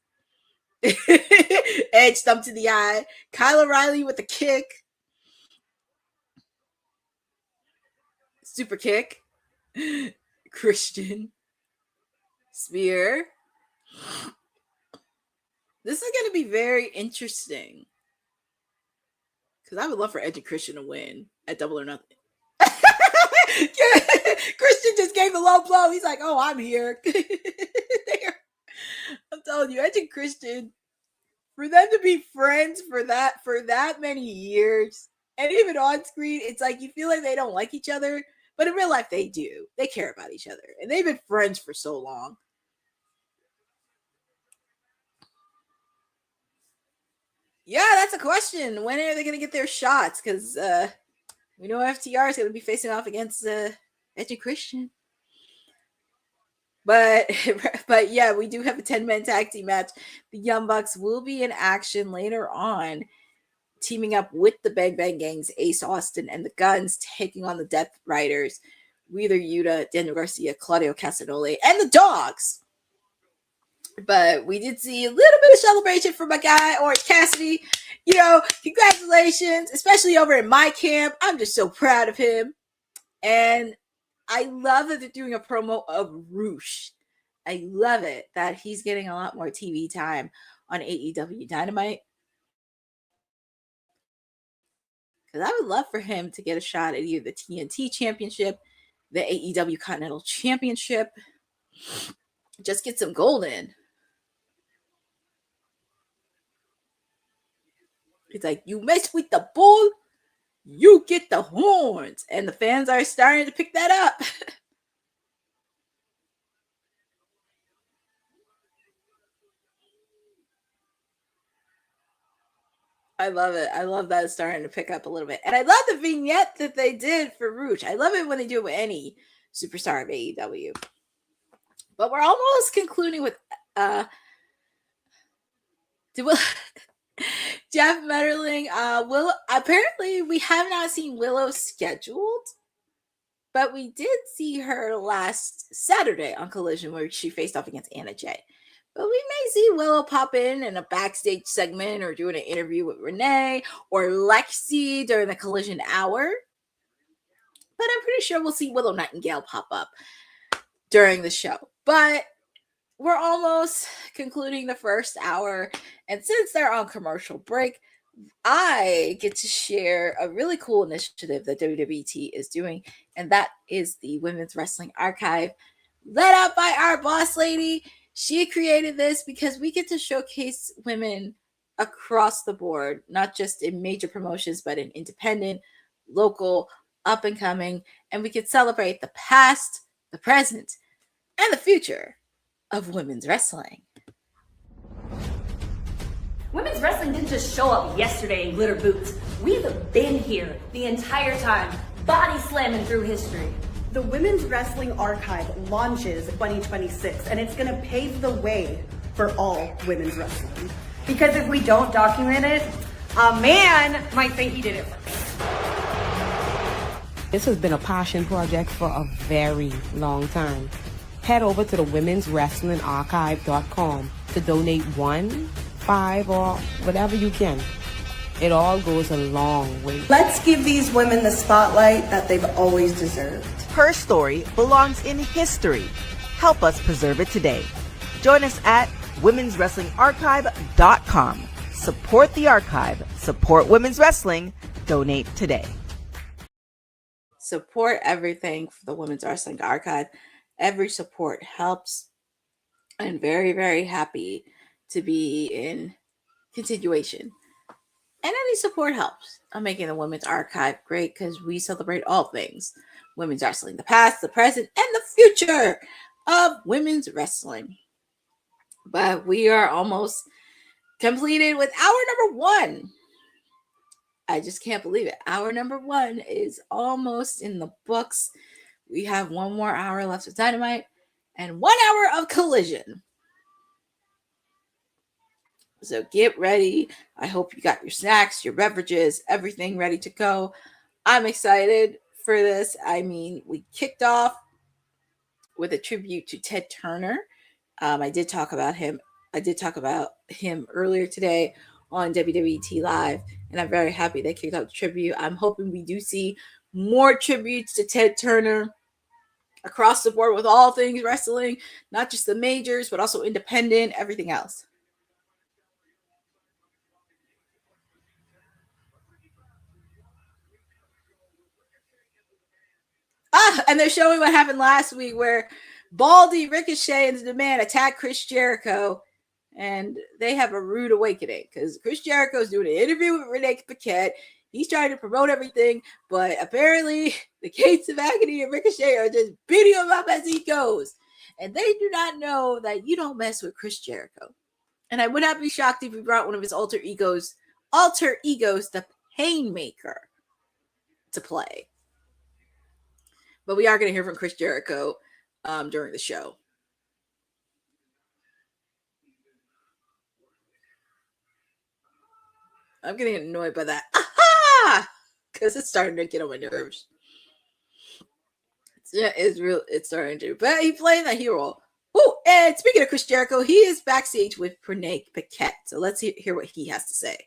Edge stump to the eye. Kyle O'Reilly with a kick. Super kick. Christian. Spear. This is going to be very interesting. Because I would love for Edge and Christian to win at Double or Nothing. Christian just gave the low blow. He's like, oh, I'm here. I'm telling you, Edge and Christian, for them to be friends for that many years, and even on screen, it's like you feel like they don't like each other, but in real life, they do. They care about each other, and they've been friends for so long. Yeah, that's a question. When are they going to get their shots? Because we know FTR is going to be facing off against Edge and Christian. But yeah, we do have a 10-man tag team match. The Young Bucks will be in action later on, teaming up with the Bang Bang Gangs, Ace Austin, and the Guns, taking on the Death Riders, Wheeler Yuta, Daniel Garcia, Claudio Castagnoli, and the Dogs. But we did see a little bit of celebration from my guy, Orange Cassidy. You know, congratulations, especially over in my camp. I'm just so proud of him. And I love that they're doing a promo of Roosh. I love it that he's getting a lot more TV time on AEW Dynamite. Because I would love for him to get a shot at either the TNT Championship, the AEW Continental Championship. Just get some gold in. It's like, you mess with the bull, you get the horns. And the fans are starting to pick that up. I love it. I love that it's starting to pick up a little bit. And I love the vignette that they did for Roosh. I love it when they do it with any superstar of AEW. But we're almost concluding with Jeff Metterling. Apparently we have not seen Willow scheduled, but we did see her last Saturday on Collision where she faced off against Anna Jay. But we may see Willow pop in a backstage segment or doing an interview with Renee or Lexi during the Collision hour. But I'm pretty sure we'll see Willow Nightingale pop up during the show. But we're almost concluding the first hour. And since they're on commercial break, I get to share a really cool initiative that WWT is doing. And that is the Women's Wrestling Archive, led out by our boss lady. She created this because we get to showcase women across the board, not just in major promotions, but in independent, local, up and coming. And we can celebrate the past, the present, and the future of women's wrestling. Women's wrestling didn't just show up yesterday in glitter boots. We've been here the entire time, body slamming through history. The Women's Wrestling Archive launches 2026, and it's going to pave the way for all women's wrestling. Because if we don't document it, a man might think he did it first. This has been a passion project for a very long time. Head over to the womenswrestlingarchive.com to donate 1, 5, or whatever you can. It all goes a long way. Let's give these women the spotlight that they've always deserved. Her story belongs in history. Help us preserve it today. Join us at womenswrestlingarchive.com. Support the archive. Support women's wrestling. Donate today. Support everything for the Women's Wrestling Archive. Every support helps. I'm very, very happy to be in continuation. And any support helps. I'm making the Women's Archive great because we celebrate all things women's wrestling, the past, the present, and the future of women's wrestling. But we are almost completed with hour number 1. I just can't believe it. Hour number 1 is almost in the books. We have 1 more hour left of Dynamite and 1 hour of Collision. So get ready. I hope you got your snacks, your beverages, everything ready to go. I'm excited for this. I mean, we kicked off with a tribute to Ted Turner. I did talk about him earlier today on WWT Live, and I'm very happy they kicked off the tribute. I'm hoping we do see more tributes to Ted Turner across the board with all things wrestling, not just the majors, but also independent, everything else. And they're showing what happened last week where Baldy, Ricochet, and the Man attacked Chris Jericho, and they have a rude awakening because Chris Jericho is doing an interview with Renee Paquette. He's trying to promote everything, but apparently the Gates of Agony and Ricochet are just beating him up as he goes. And they do not know that you don't mess with Chris Jericho. And I would not be shocked if he brought one of his alter egos, the Painmaker, to play. But we are going to hear from Chris Jericho during the show. I'm getting annoyed by that. Aha! Because it's starting to get on my nerves. Yeah, it's starting to. But he played that hero. Oh, and speaking of Chris Jericho, he is backstage with Renee Paquette. So let's hear what he has to say.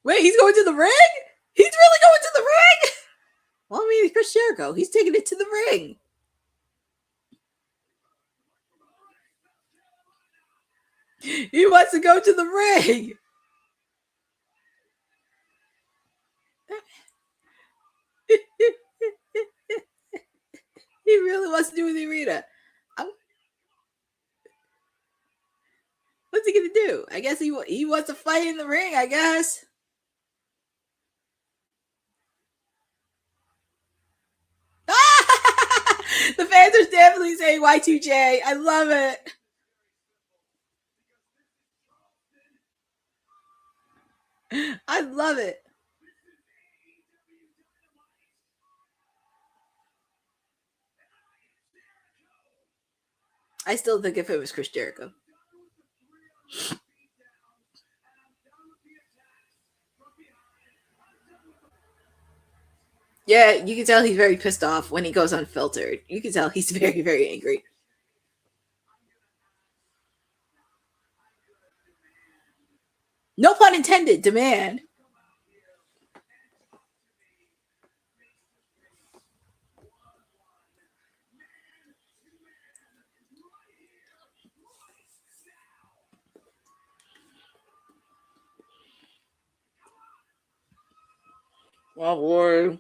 Wait, he's going to the ring? He's really going to the ring? Well, I mean, Chris Jericho, he's taking it to the ring. He wants to go to the ring. He really wants to do with the arena. What's he going to do? I guess he wants to fight in the ring, I guess. The fans are definitely saying Y2J. I love it. I love it. I still think if it was Chris Jericho. Yeah, you can tell he's very pissed off when he goes unfiltered. You can tell he's very, very angry. No pun intended, demand. Oh, boy.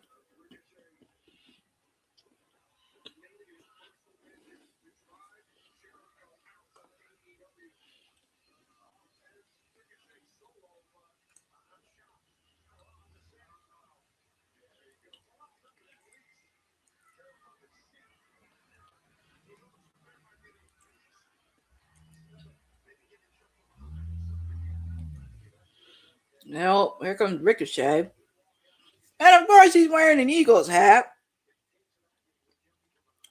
Now, here comes Ricochet. And of course, he's wearing an Eagles hat.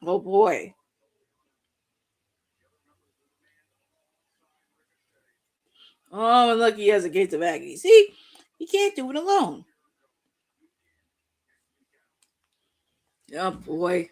Oh, boy. Oh, and look, he has a Gates of Agony. See? He can't do it alone. Oh, boy.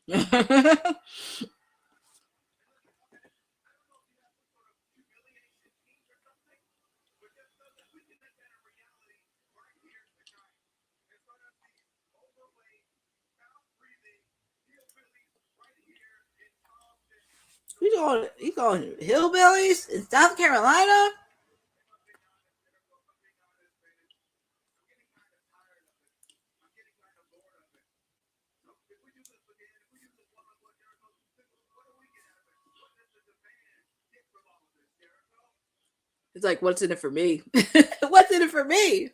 He's going hillbillies in South Carolina. It's like, what's in it for me? What's in it for me?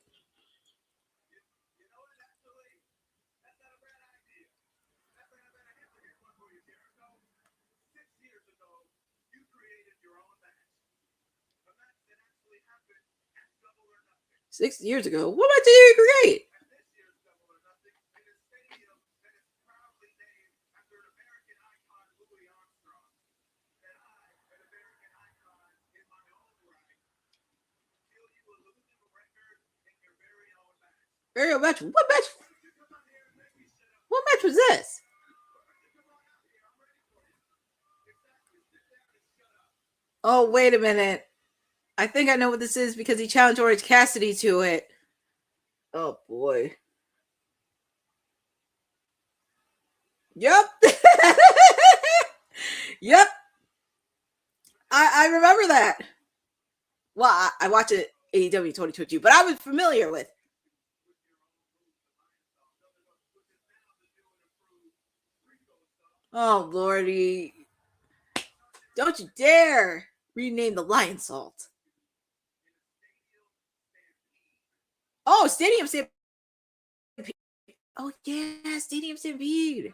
Six years ago, what match did you create? Very old match. What match? What match was this? Oh, wait a minute. I think I know what this is because he challenged Orange Cassidy to it. Oh, boy. Yep. Yep. I remember that. Well, I watched it AEW 2022, but I was familiar with. Oh, Lordy. Don't you dare rename the Lion Salt. Oh, Stadium Stampede. Oh, yeah, Stadium Stampede.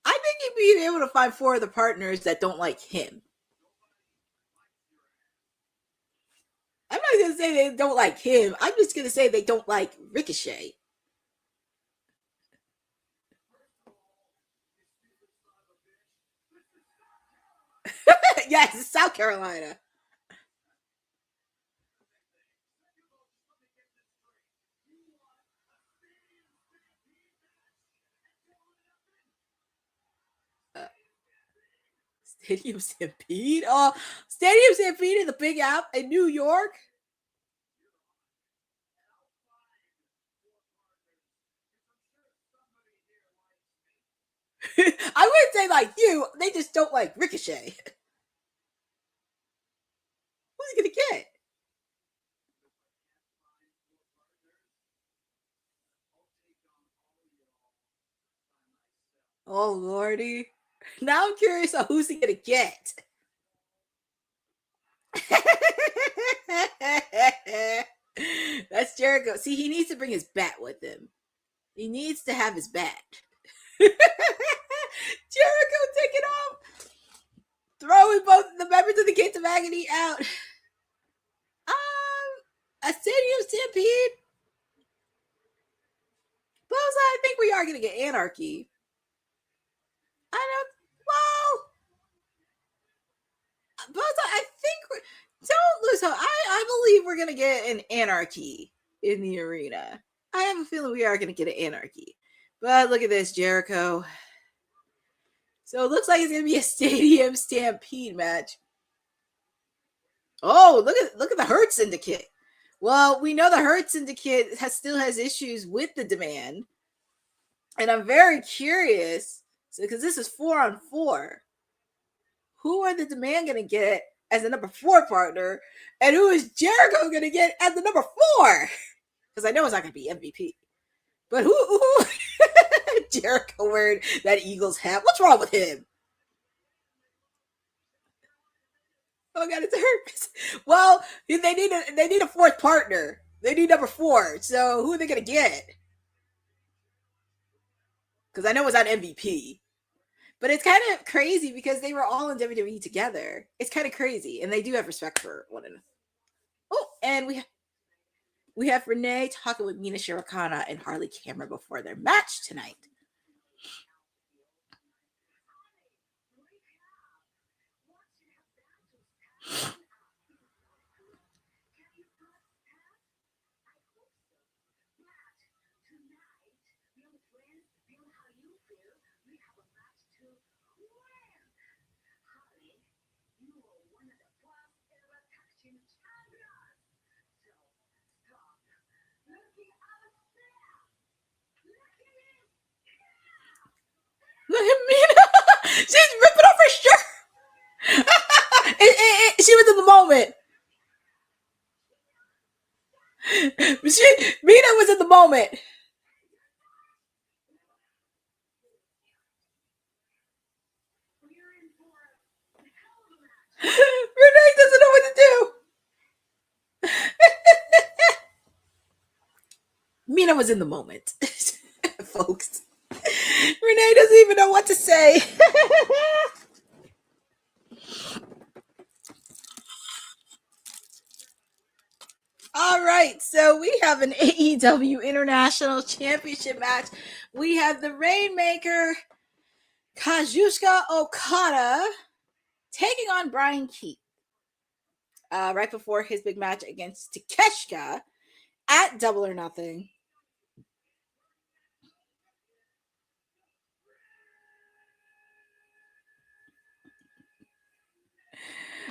I think he'd be able to find 4 of the partners that don't like him. I'm not going to say they don't like him. I'm just going to say they don't like Ricochet. Yes, it's South Carolina. Stadium Stampede? Oh, Stadium Stampede in the Big Apple in New York? I wouldn't say like you. They just don't like Ricochet. Who's he going to get? Oh, Lordy. Now I'm curious on who's he going to get. That's Jericho. See, he needs to bring his bat with him. He needs to have his bat. Jericho taking off. Throwing both the members of the Gates of Agony out. A Stadium Stampede. Boza, I think we are going to get Anarchy. Boza, I think don't lose hope. I believe we're going to get an Anarchy in the arena. I have a feeling we are going to get an Anarchy. But look at this, Jericho. So it looks like it's going to be a Stadium Stampede match. Oh, look at the Hurt Syndicate. Well, we know the Hurt Syndicate still has issues with the Demand. And I'm very curious, because this is 4-on-4. Who are the Demand going to get as the number 4 partner? And who is Jericho going to get as the number 4? Because I know it's not going to be MVP. But who Jericho wearing that Eagles hat. What's wrong with him? Oh God, it's hurt. Well, they need a 4th partner. They need number 4. So who are they gonna get? Because I know it's not MVP. But it's kind of crazy because they were all in WWE together. It's kind of crazy, and they do have respect for one another. Oh, and we have Renee talking with Mina Shirakawa and Harley Cameron before their match tonight. Look at Mina. She's ripping off her shirt. She was in the moment. Mina was in the moment. Renee doesn't know what to do. Mina was in the moment, folks. Renee doesn't even know what to say. All right, so we have an AEW International Championship match. We have the Rainmaker, Kazuchika Okada, taking on Brian Keith. Right before his big match against Takeshita at Double or Nothing.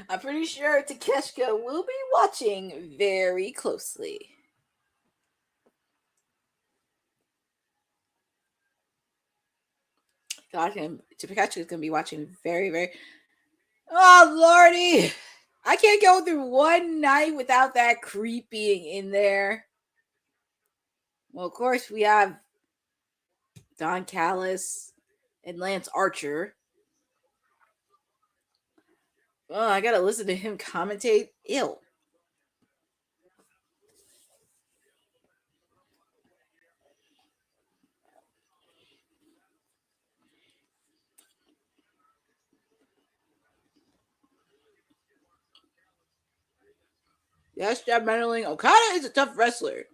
I'm pretty sure Takeshita will be watching very closely. God, Takeshita is going to be watching very, very... Oh, Lordy! I can't go through one night without that creep being in there. Well, of course, we have Don Callis and Lance Archer. Oh, I gotta listen to him commentate. Ew. Yes, Jeff Mendeling. Okada is a tough wrestler,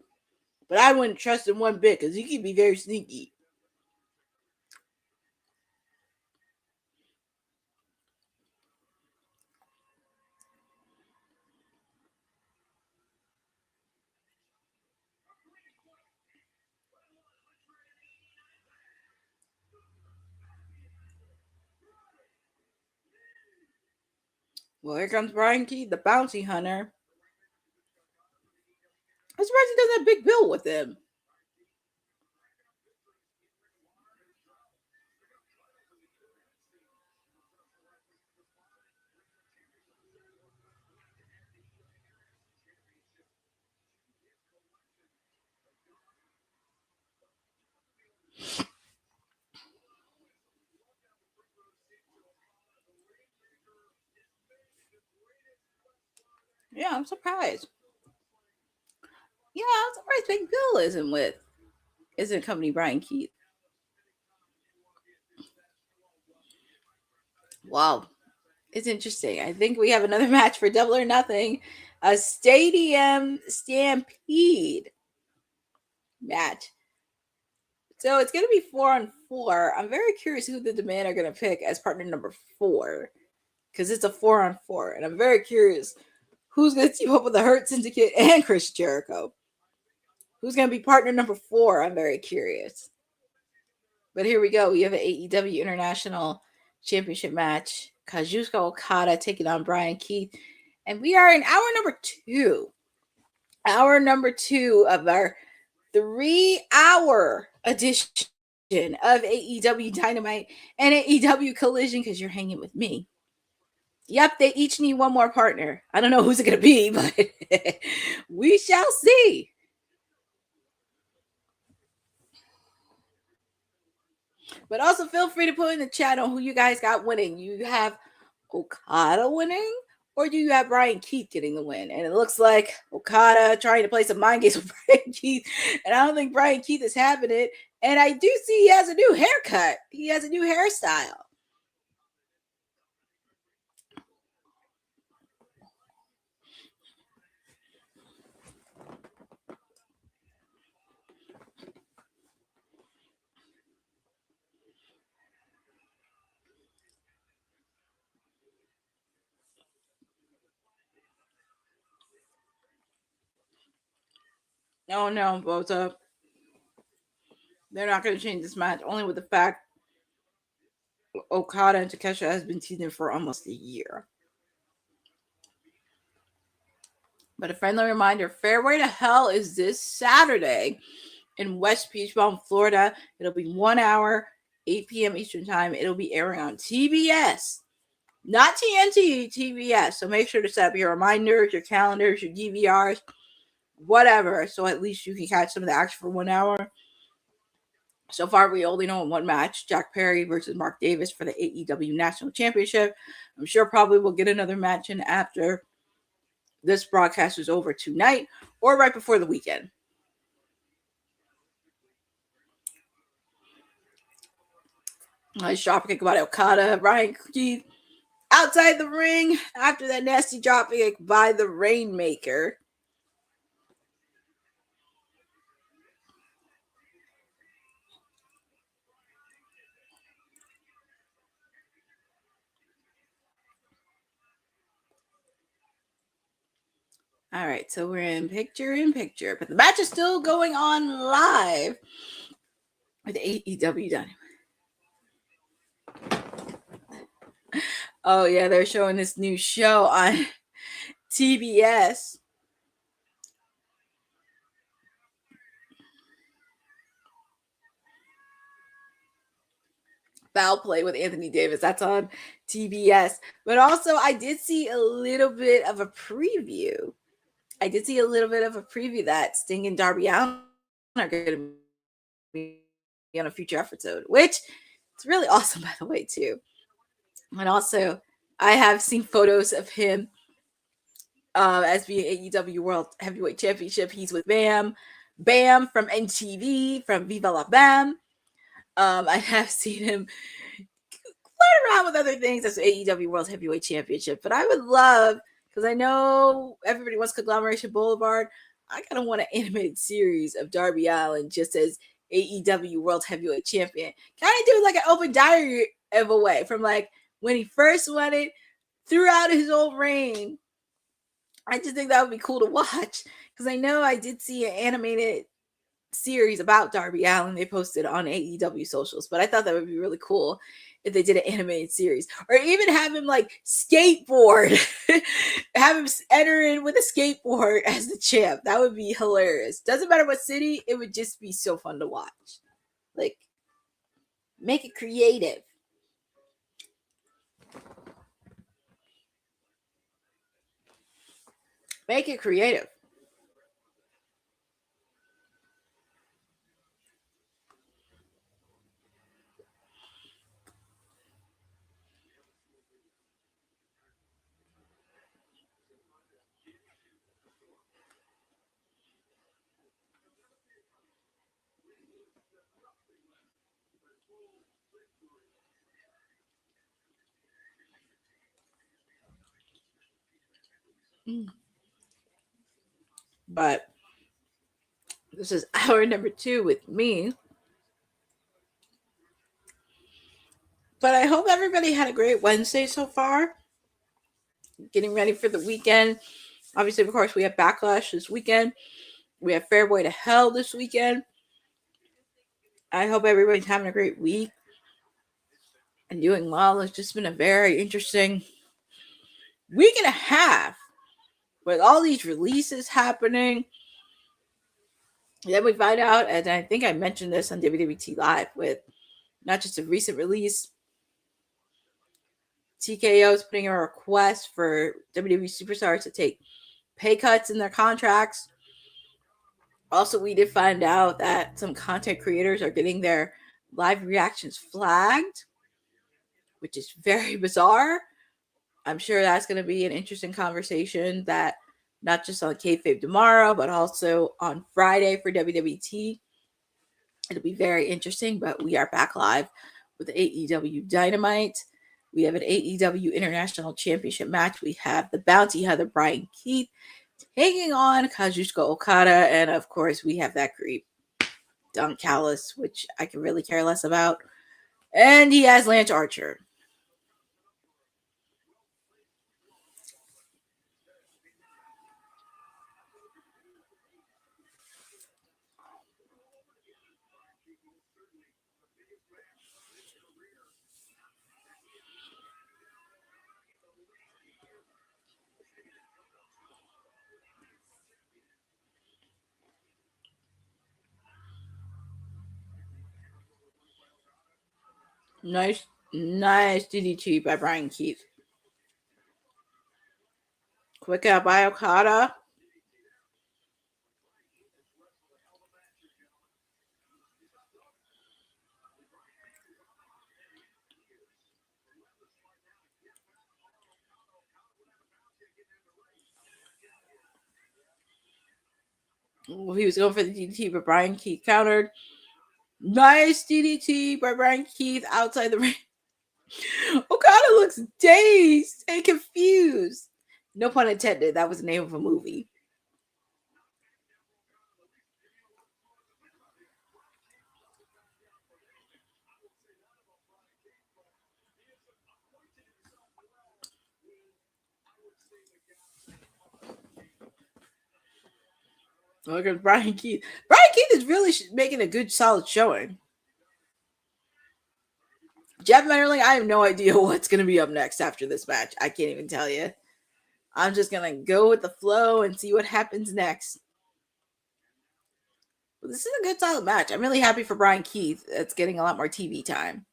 but I wouldn't trust him one bit because he can be very sneaky. Well, here comes Brian Keith, the bounty hunter. I'm surprised he doesn't have Big Bill with him. Yeah, I'm surprised. Yeah, I'm surprised Big Bill isn't accompanying Brian Keith. Wow. It's interesting. I think we have another match for Double or Nothing. A Stadium Stampede match. So it's going to be 4-on-4. I'm very curious who the Demand are going to pick as partner number 4. Because it's a 4-on-4. And I'm very curious who's going to team up with the Hurt Syndicate and Chris Jericho. Who's going to be partner number 4? I'm very curious. But here we go. We have an AEW International Championship match. Kazuchika Okada taking on Brian Keith. And we are in hour number 2. Hour number 2 of our 3-hour edition of AEW Dynamite and AEW Collision, because you're hanging with me. Yep, they each need one more partner. I don't know who's it going to be, but we shall see. But also feel free to put in the chat on who you guys got winning. You have Okada winning, or do you have Brian Keith getting the win? And it looks like Okada trying to play some mind games with Brian Keith. And I don't think Brian Keith is having it. And I do see he has a new haircut. He has a new hairstyle. Oh no, Bota. They're not going to change this match, only with the fact Okada and Takeshita has been teasing for almost a year. But a friendly reminder, Fairway to Hell is this Saturday in West Beach Bum, Florida. It'll be 1 hour, 8 p.m. Eastern Time. It'll be airing on TBS. Not TNT, TBS. So make sure to set up your reminders, your calendars, your DVRs, whatever. So at least you can catch some of the action for 1 hour. So far, we only know one match, Jack Perry versus Mark Davis for the AEW National Championship. I'm sure probably we'll get another match in after this broadcast is over tonight or right before the weekend. Nice drop kick by Okada. Ryan Keith outside the ring after that nasty drop kick by the Rainmaker. All right, so we're in picture, but the match is still going on live with AEW Dynamite. Oh yeah, they're showing this new show on TBS. Foul Play with Anthony Davis. That's on TBS. But also, I did see a little bit of a preview. That Sting and Darby Allin are going to be on a future episode, which it's really awesome, by the way, too. And also, I have seen photos of him as being AEW World Heavyweight Championship. He's with Bam from NTV, from Viva La Bam. I have seen him flirt around with other things as AEW World Heavyweight Championship. But I would love, because I know everybody wants Conglomeration Boulevard, I kind of want an animated series of Darby Allin just as AEW World Heavyweight Champion. Kind of do like an open diary of a way from like when he first won it throughout his whole reign. I just think that would be cool to watch because I know I did see an animated series about Darby Allin they posted on AEW socials, but I thought that would be really cool if they did an animated series or even have him like skateboard, have him enter in with a skateboard as the champ. That would be hilarious. Doesn't matter what city, it would just be so fun to watch. Like, make it creative. Make it creative. But this is hour number 2 with me. But I hope everybody had a great Wednesday so far. Getting ready for the weekend. Obviously, of course, we have Backlash this weekend. We have Fairway to Hell this weekend. I hope everybody's having a great week and doing well. It's just been a very interesting week and a half with all these releases happening. Then we find out, and I think I mentioned this on WWT Live, with not just a recent release. TKO is putting a request for WWE superstars to take pay cuts in their contracts. Also, we did find out that some content creators are getting their live reactions flagged, which is very bizarre. I'm sure that's going to be an interesting conversation that not just on Kayfabe tomorrow, but also on Friday for WWT. It'll be very interesting, but we are back live with AEW Dynamite. We have an AEW International Championship match. We have the Bounty Hunter Brian Keith taking on Kazuchika Okada. And of course, we have that creep, Don Callis, which I can really care less about. And he has Lance Archer. Nice DDT by Brian Keith. Quick out by Okada. Ooh, he was going for the DDT, but Brian Keith countered. Nice DDT by Brian Keith outside the ring. Okada looks dazed and confused. No pun intended. That was the name of a movie. Look at Brian Keith. Brian Keith is really making a good, solid showing. Jeff Mannerling, I have no idea what's going to be up next after this match. I can't even tell you. I'm just going to go with the flow and see what happens next. But this is a good, solid match. I'm really happy for Brian Keith. It's getting a lot more TV time.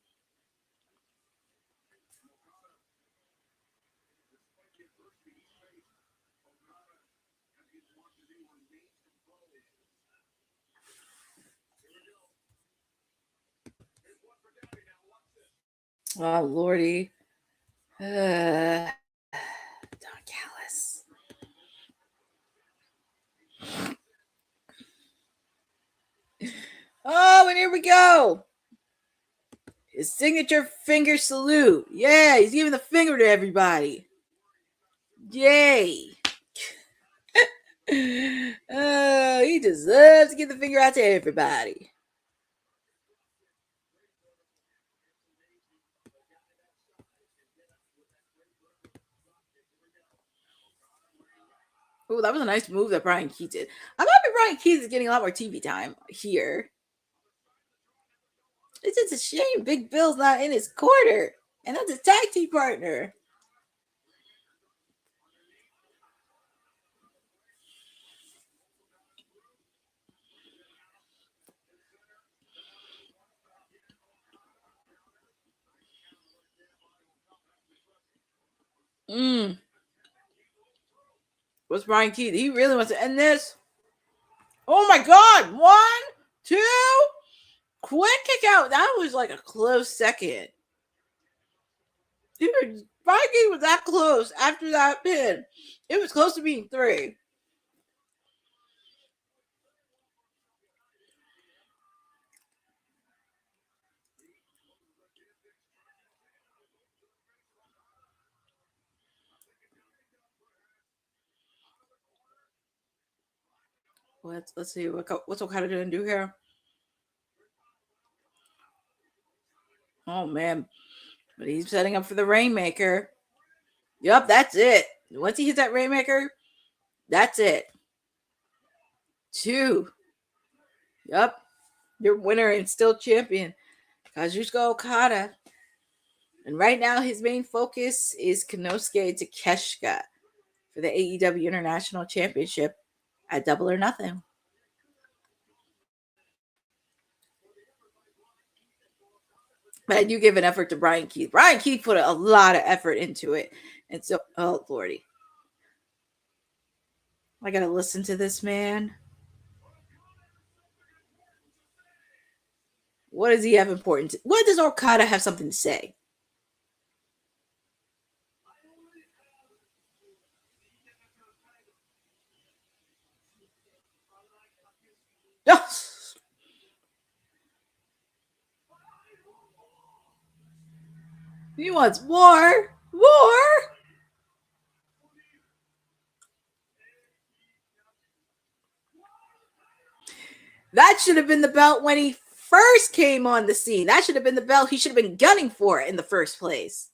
Oh, Lordy. Don Callis. Oh, and here we go. His signature finger salute. Yeah, he's giving the finger to everybody. Yay. Oh, he deserves to give the finger out to everybody. Oh, that was a nice move that Brian Keith did. I'm happy Brian Keith is getting a lot more TV time here. It's just a shame Big Bill's not in his corner. And that's his tag team partner. What's Brian Keith? He really wants to end this. Oh my God. 1, 2. Quick kick out. That was like a close second. Dude, Brian Keith was that close after that pin. It was close to being 3. Let's see what's Okada gonna do here. Oh man, but he's setting up for the Rainmaker. Yep, that's it. Once he hits that Rainmaker, that's it. 2. Yep, your winner and still champion, Kazuchika Okada. And right now, his main focus is Konosuke Takeshita for the AEW International Championship at Double or Nothing. But I do give an effort to Brian Keith. Brian Keith put a lot of effort into it. And so, oh, Lordy. I got to listen to this man. What does he have important? What does Okada have something to say? He wants more. More. That should have been the belt when he first came on the scene. That should have been the belt he should have been gunning for in the first place.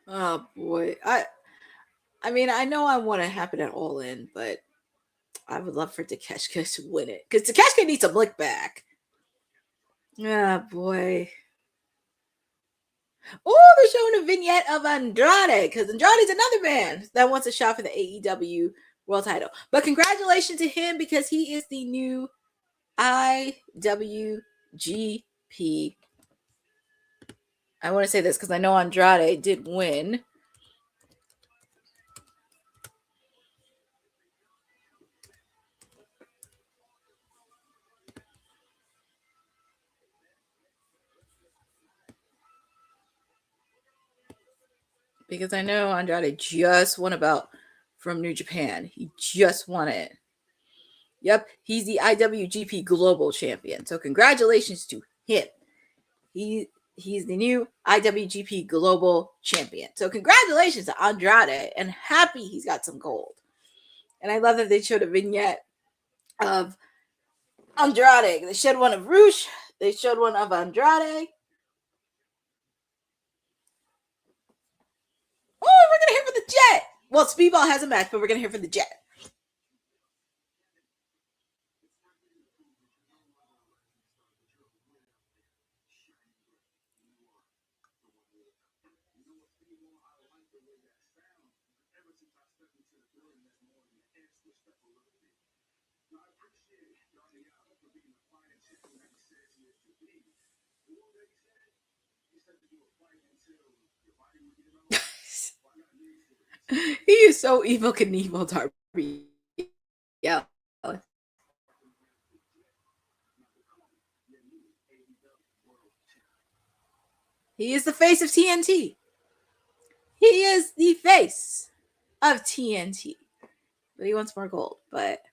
Oh boy. I mean, I know I want to happen at All In, but I would love for Takeshita to win it because Takeshita needs a lick back. Ah, boy. Oh, they're showing a vignette of Andrade because Andrade's another man that wants a shot for the AEW world title. But congratulations to him because he is the new IWGP. I want to say this because I know Andrade did win. Because I know Andrade just won a belt from New Japan. He just won it. Yep, he's the IWGP Global Champion. So congratulations to him. He's the new IWGP Global Champion. So congratulations to Andrade, and happy he's got some gold. And I love that they showed a vignette of Andrade. They showed one of Rush. They showed one of Andrade. Oh, we're going to hear from the Jet. Well, Speedball has a match, but we're going to hear from the Jet. He is so evil, Knievel, Darby. Yeah. He is the face of TNT. He is the face of TNT. But he wants more gold. But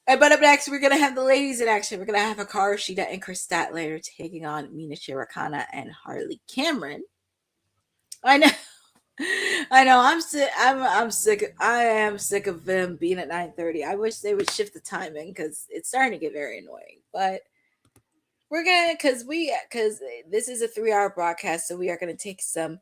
up next, we're going to have the ladies in action. We're going to have Hikaru, Shida, and Kris Statlander taking on Mina, Shirakawa, and Harley Cameron. I know. I'm sick. I'm sick. I am sick of them being at 9:30. I wish they would shift the timing because it's starting to get very annoying. But we're gonna because this is a 3-hour broadcast, so we are gonna take some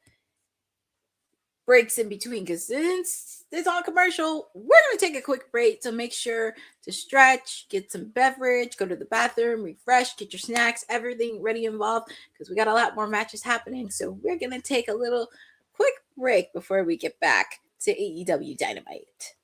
breaks in between because since it's on commercial, we're gonna take a quick break to make sure to stretch, get some beverage, go to the bathroom, refresh, get your snacks, everything ready involved because we got a lot more matches happening. So we're gonna take a little quick break before we get back to AEW Dynamite.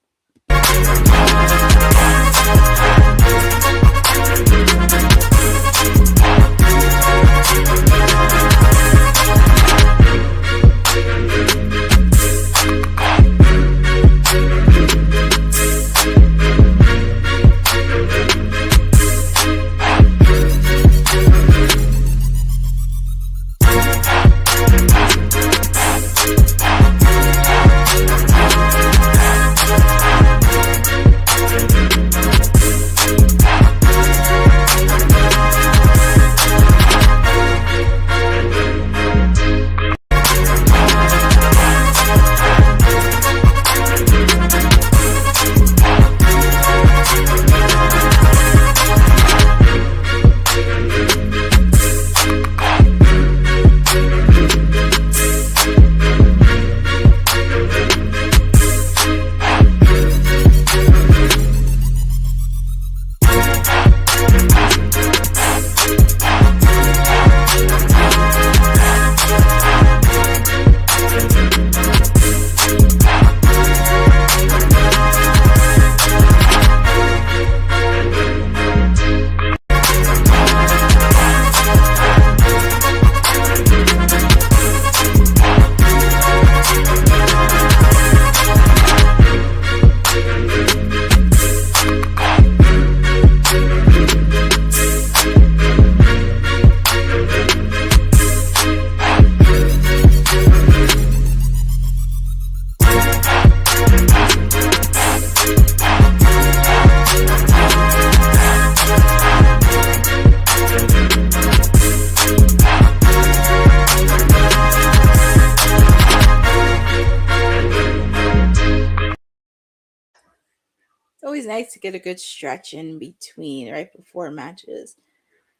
Always nice to get a good stretch in between right before matches.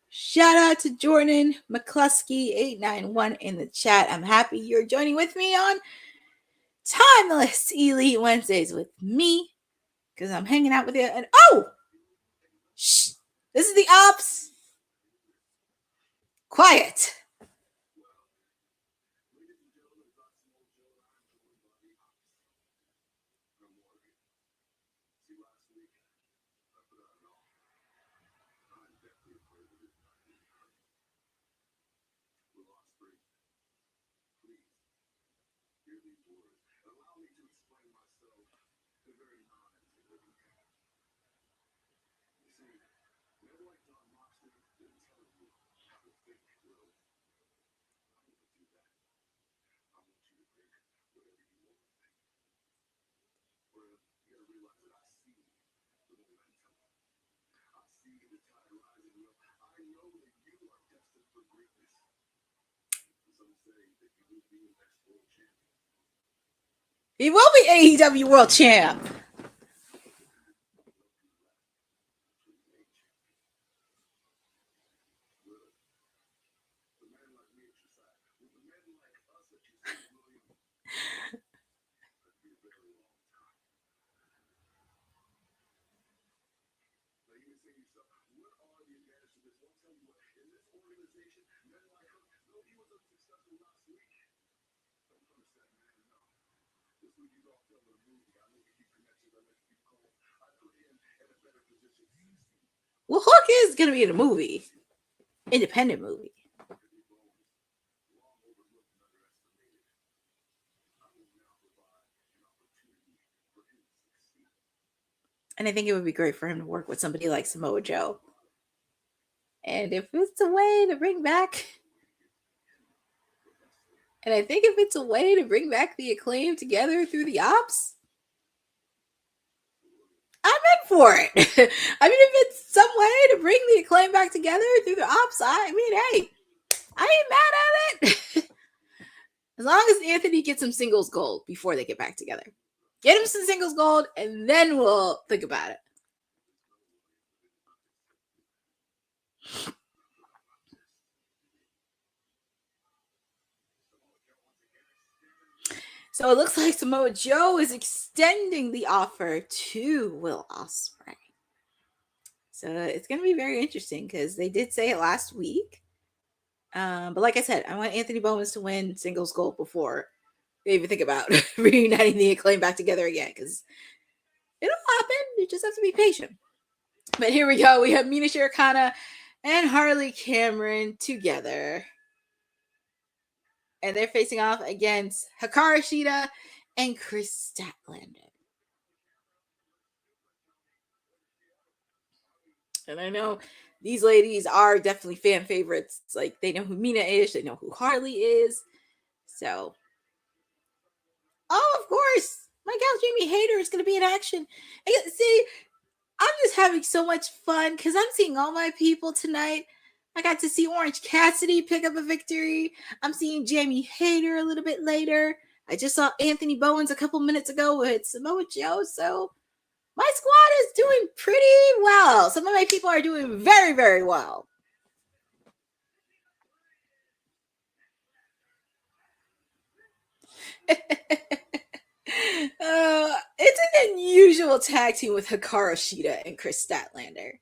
Shout out to Jordan McCluskey891 in the chat. I'm happy you're joining with me on Timeless Elite Wednesdays with me, because I'm hanging out with you. And oh, shh, this is the ops. Quiet. He will be AEW World Champ. Well, Hook is going to be in a movie. Independent movie. And I think it would be great for him to work with somebody like Samoa Joe. And if it's a way to bring back... And I think if it's a way to bring back the Acclaim together through the ops, I'm in for it. I mean, if it's some way to bring the Acclaim back together through the ops, I mean, hey, I ain't mad at it. As long as Anthony gets some singles gold before they get back together. Get him some singles gold, and then we'll think about it. So it looks like Samoa Joe is extending the offer to Will Ospreay. So it's going to be very interesting because they did say it last week. But like I said, I want Anthony Bowens to win singles gold before they even think about reuniting the Acclaim back together again, because it'll happen. You just have to be patient. But here we go. We have Mina Shirakawa and Harley Cameron together. And they're facing off against Hikaru, Shida, and Kris Statlander. And I know these ladies are definitely fan favorites. It's like, they know who Mina is. They know who Harley is. So, oh, of course, my gal Jamie Hayter is going to be in action. See, I'm just having so much fun because I'm seeing all my people tonight. I got to see Orange Cassidy pick up a victory. I'm seeing Jamie Hayter a little bit later. I just saw Anthony Bowens a couple minutes ago with Samoa Joe. So my squad is doing pretty well. Some of my people are doing very, very well. It's an unusual tag team with Hikaru Shida and Kris Statlander.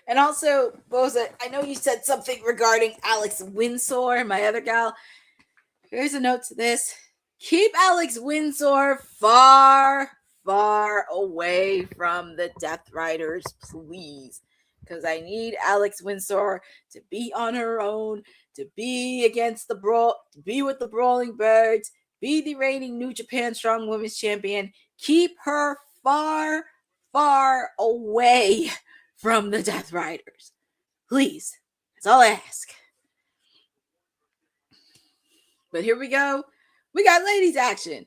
And also, Boza, I know you said something regarding Alex Windsor, my other gal. Here's a note to this. Keep Alex Windsor far, far away from the Death Riders, please. Because I need Alex Windsor to be on her own, to be against the brawl, to be with the Brawling Birds, be the reigning New Japan Strong Women's Champion. Keep her far, far away from the Death Riders. Please. That's all I ask. But here we go. We got ladies action.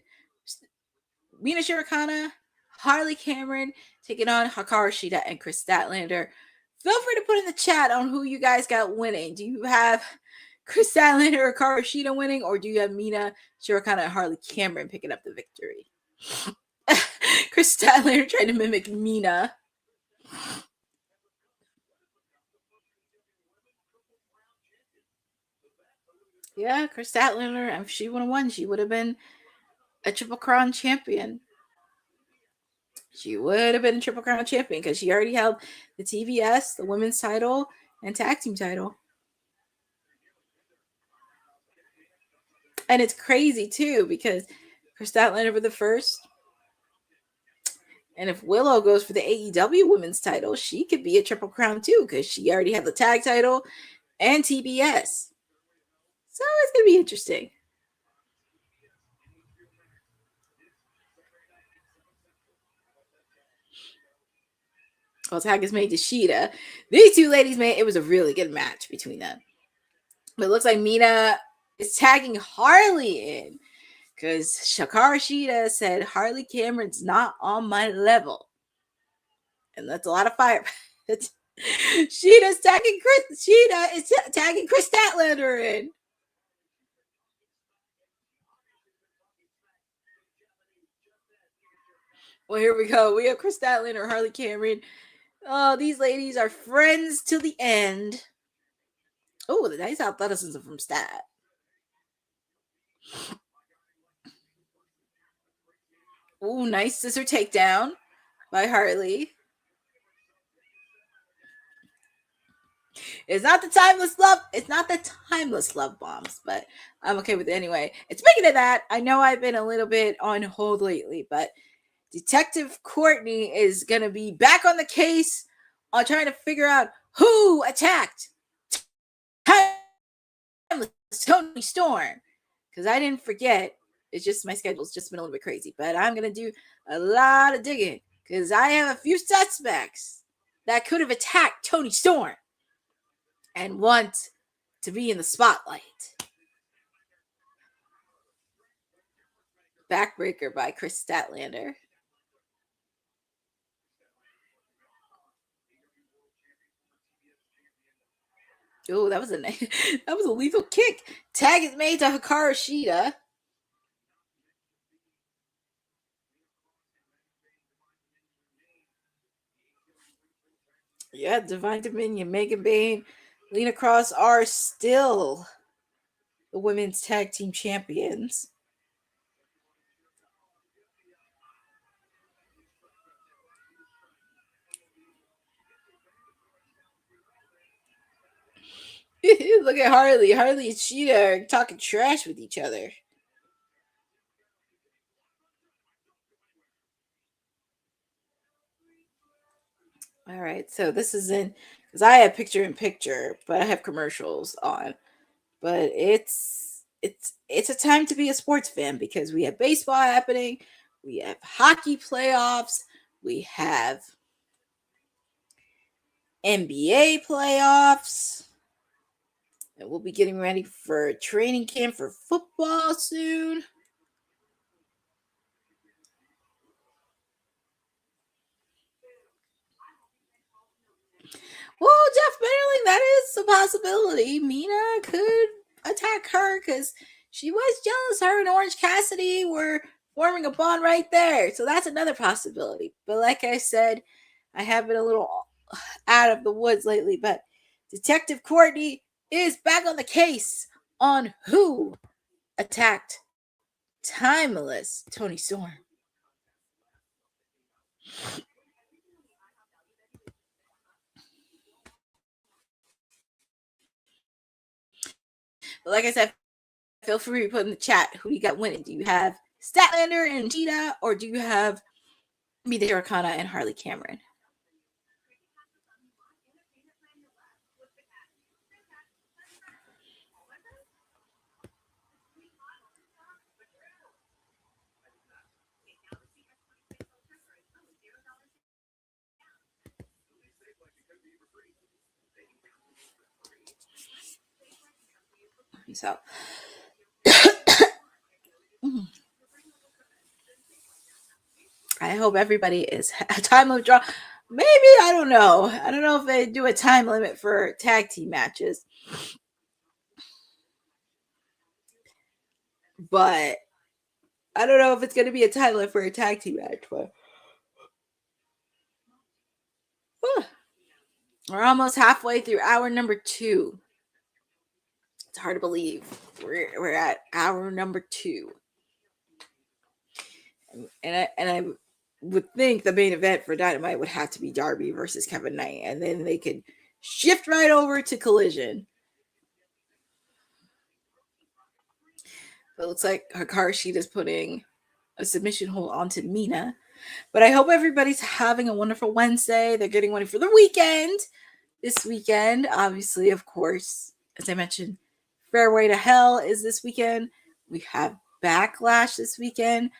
Mina Shirakawa, Harley Cameron taking on Hikaru Shida and Kris Statlander. Feel free to put in the chat on who you guys got winning. Do you have Kris Statlander or Hikaru Shida winning, or do you have Mina Shirakawa and Harley Cameron picking up the victory? Kris Statlander trying to mimic Mina. Yeah, Kris Statlander, if she would have won, she would have been a Triple Crown champion. She would have been a Triple Crown champion because she already held the TBS, the women's title, and tag team title. And it's crazy, too, because Kris Statlander for the first. And if Willow goes for the AEW women's title, she could be a Triple Crown, too, because she already had the tag title and TBS. So it's going to be interesting. Well, tag is made to Shida. These two ladies it was a really good match between them. But it looks like Mina is tagging Harley in because Hikaru Shida said Harley Cameron's not on my level. And that's a lot of fire. Sheeta's tagging Kris. Shida is tagging Kris Statlander in. Well, here we go. We have Kris Statlander, Harley Cameron. Oh, these ladies are friends till the end. Oh, the nice athleticism from Stat. Oh, nice scissor takedown by Harley. It's not the timeless love. It's not the timeless love bombs, but I'm okay with it anyway. And speaking of that, I know I've been a little bit on hold lately, but Detective Courtney is going to be back on the case on trying to figure out who attacked timeless Toni Storm. Because I didn't forget. It's just my schedule's just been a little bit crazy, but I'm going to do a lot of digging because I have a few suspects that could have attacked Toni Storm and want to be in the spotlight. Backbreaker by Kris Statlander. Oh, that was a lethal kick. Tag is made to Hikaru Shida. Yeah, Divine Dominion, Megan Bayne, Lena Cross are still the women's tag team champions. Look at Harley. Harley and Shida are talking trash with each other. All right, so this is in because I have picture in picture, but I have commercials on. But it's a time to be a sports fan because we have baseball happening, we have hockey playoffs, we have NBA playoffs. And we'll be getting ready for training camp for football soon. Well, Jeff Bennerling, that is a possibility. Mina could attack her because she was jealous. Her and Orange Cassidy were forming a bond right there. So that's another possibility. But like I said, I have been a little out of the woods lately. But Detective Courtney is back on the case on who attacked timeless Toni Storm. But like I said, feel free to put in the chat who you got winning. Do you have Statlander and Shida, or do you have Mina Shirakawa and Harley Cameron? So I hope everybody is a time limit draw. Maybe, I don't know. I don't know if they do a time limit for tag team matches. But I don't know if it's going to be a time limit for a tag team match. But we're almost halfway through hour number 2. It's hard to believe. We're at hour number 2. And I would think the main event for Dynamite would have to be Darby versus Kevin Knight. And then they could shift right over to Collision. But it looks like Hikaru Shida's putting a submission hold onto Mina. But I hope everybody's having a wonderful Wednesday. They're getting ready for the weekend. This weekend, obviously, of course, as I mentioned, Fairway to Hell is this weekend. We have Backlash this weekend.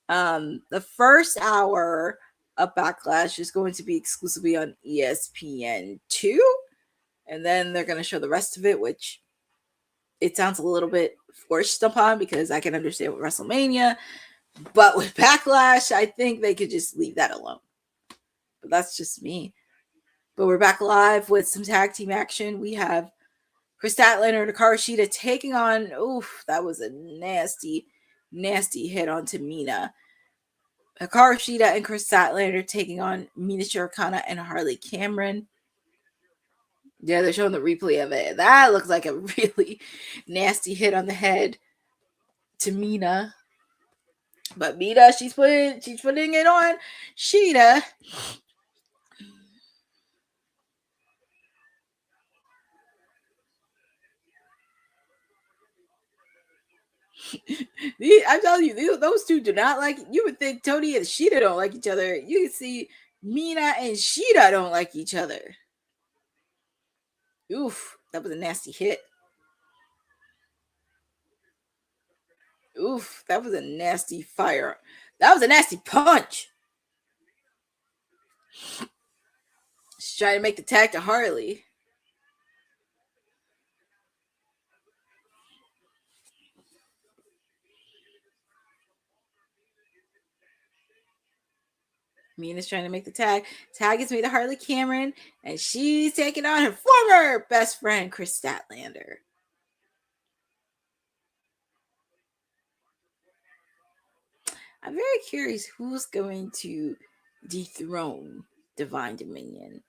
The first hour of Backlash is going to be exclusively on ESPN2. And then they're going to show the rest of it, which it sounds a little bit forced upon because I can understand with WrestleMania. But with Backlash, I think they could just leave that alone. But that's just me. But we're back live with some tag team action. We have Kris Statlander and Hikaru Shida taking on, that was a nasty, nasty hit onto Mina. Hikaru Shida and Kris Statlander taking on Mina Shirakawa and Harley Cameron. Yeah, they're showing the replay of it. That looks like a really nasty hit on the head to Mina. But Mina, she's putting it on Shida. I'm telling you, those two do not like. You would think Tony and Shida don't like each other. You can see Mina and Shida don't like each other. Oof, that was a nasty hit. Oof, that was a nasty fire. That was a nasty punch. She's trying to make the tag to Harley. Mina's trying to make the tag. Tag is made to Harley Cameron, and she's taking on her former best friend, Kris Statlander. I'm very curious who's going to dethrone Divine Dominion.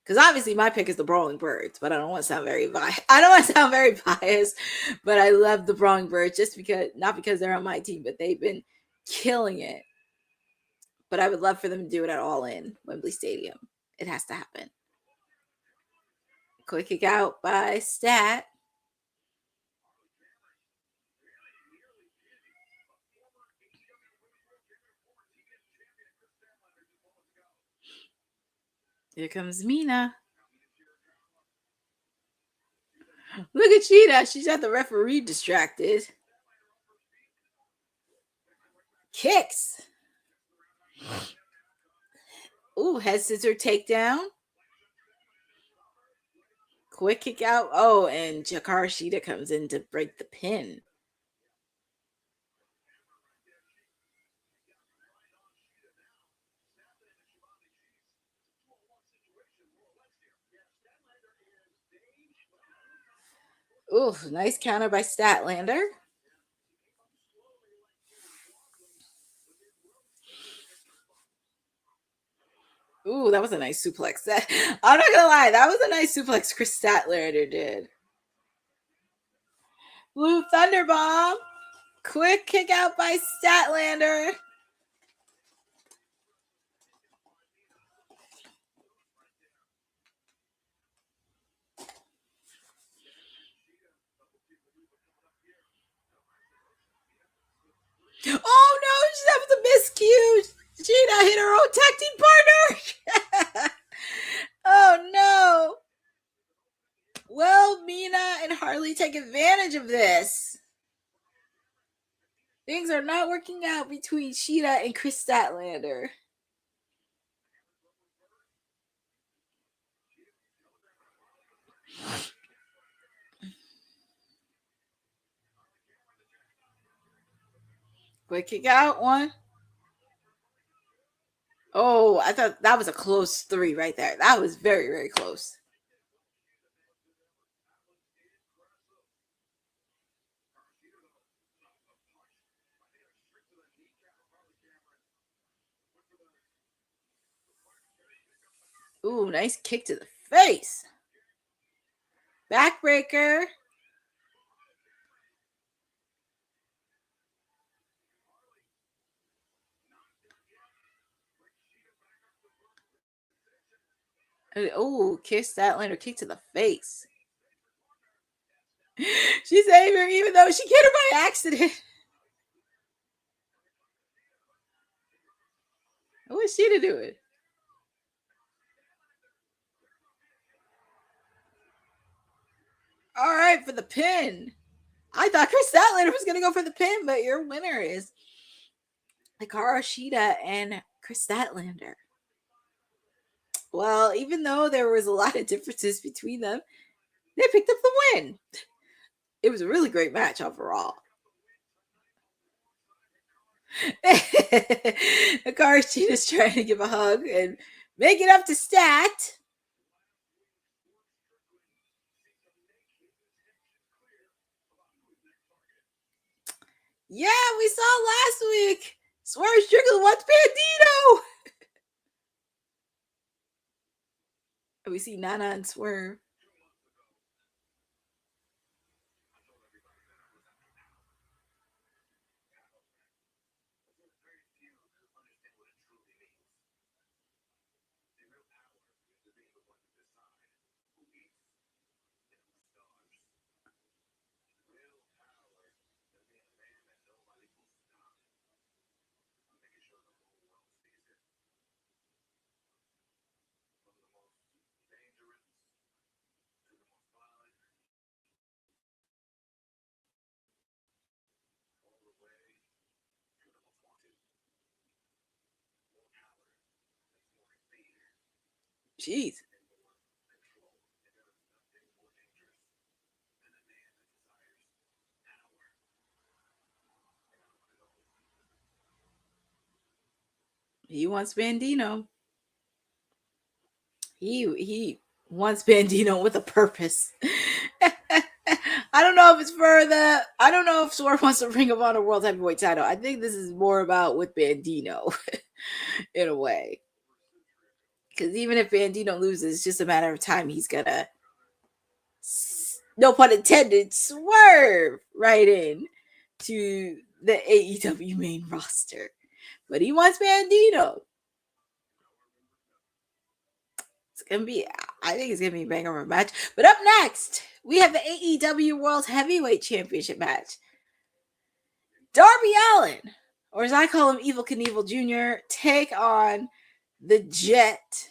Because obviously my pick is the Brawling Birds, but I don't want to sound very biased. But I love the Brawling Birds just because, not because they're on my team, but they've been killing it. But I would love for them to do it at Allin, Wembley Stadium. It has to happen. Quick kick out by Stat. Here comes Mina. Look at Shida. She's got the referee distracted. Kicks. Ooh, head scissor takedown. Quick kick out. Oh, and Hikaru Shida comes in to break the pin. Ooh, nice counter by Statlander. Ooh, that was a nice suplex. I'm not gonna lie, that was a nice suplex Kris Statlander did. Blue Thunder Bomb. Quick kick out by Statlander. Oh no, that was a miscue. Shida hit her own tag team partner. Oh no. Will Mina and Harley take advantage of this? Things are not working out between Shida and Kris Statlander. Quick kick out one. Oh, I thought that was a close 3 right there. That was very, very close. Ooh, nice kick to the face. Backbreaker. Oh, kiss Statlander, kick to the face. She's angry even though she hit her by accident. What's Shida doing? All right, for the pin. I thought Kris Statlander was going to go for the pin, but your winner is Hikaru, Shida, and Kris Statlander. Well, even though there was a lot of differences between them, they picked up the win. It was a really great match overall. Hikaru Shida's trying to give a hug and make it up to Stat. Yeah, we saw last week. Swerve Strickland wants Bandito. We see Nana and Swerve. Jeez. He wants Bandito. He wants Bandito with a purpose. I don't know if it's for the. I don't know if Swerve wants to Ring of Honor World Heavyweight title. I think this is more about with Bandito, in a way. Because even if Bandito loses, it's just a matter of time. He's gonna, no pun intended, swerve right in to the AEW main roster. But he wants Bandito. It's gonna be, I think it's gonna be a bang of a match. But up next, we have the AEW World Heavyweight Championship match. Darby Allin, or as I call him, Evil Knievel Jr., take on the Jet,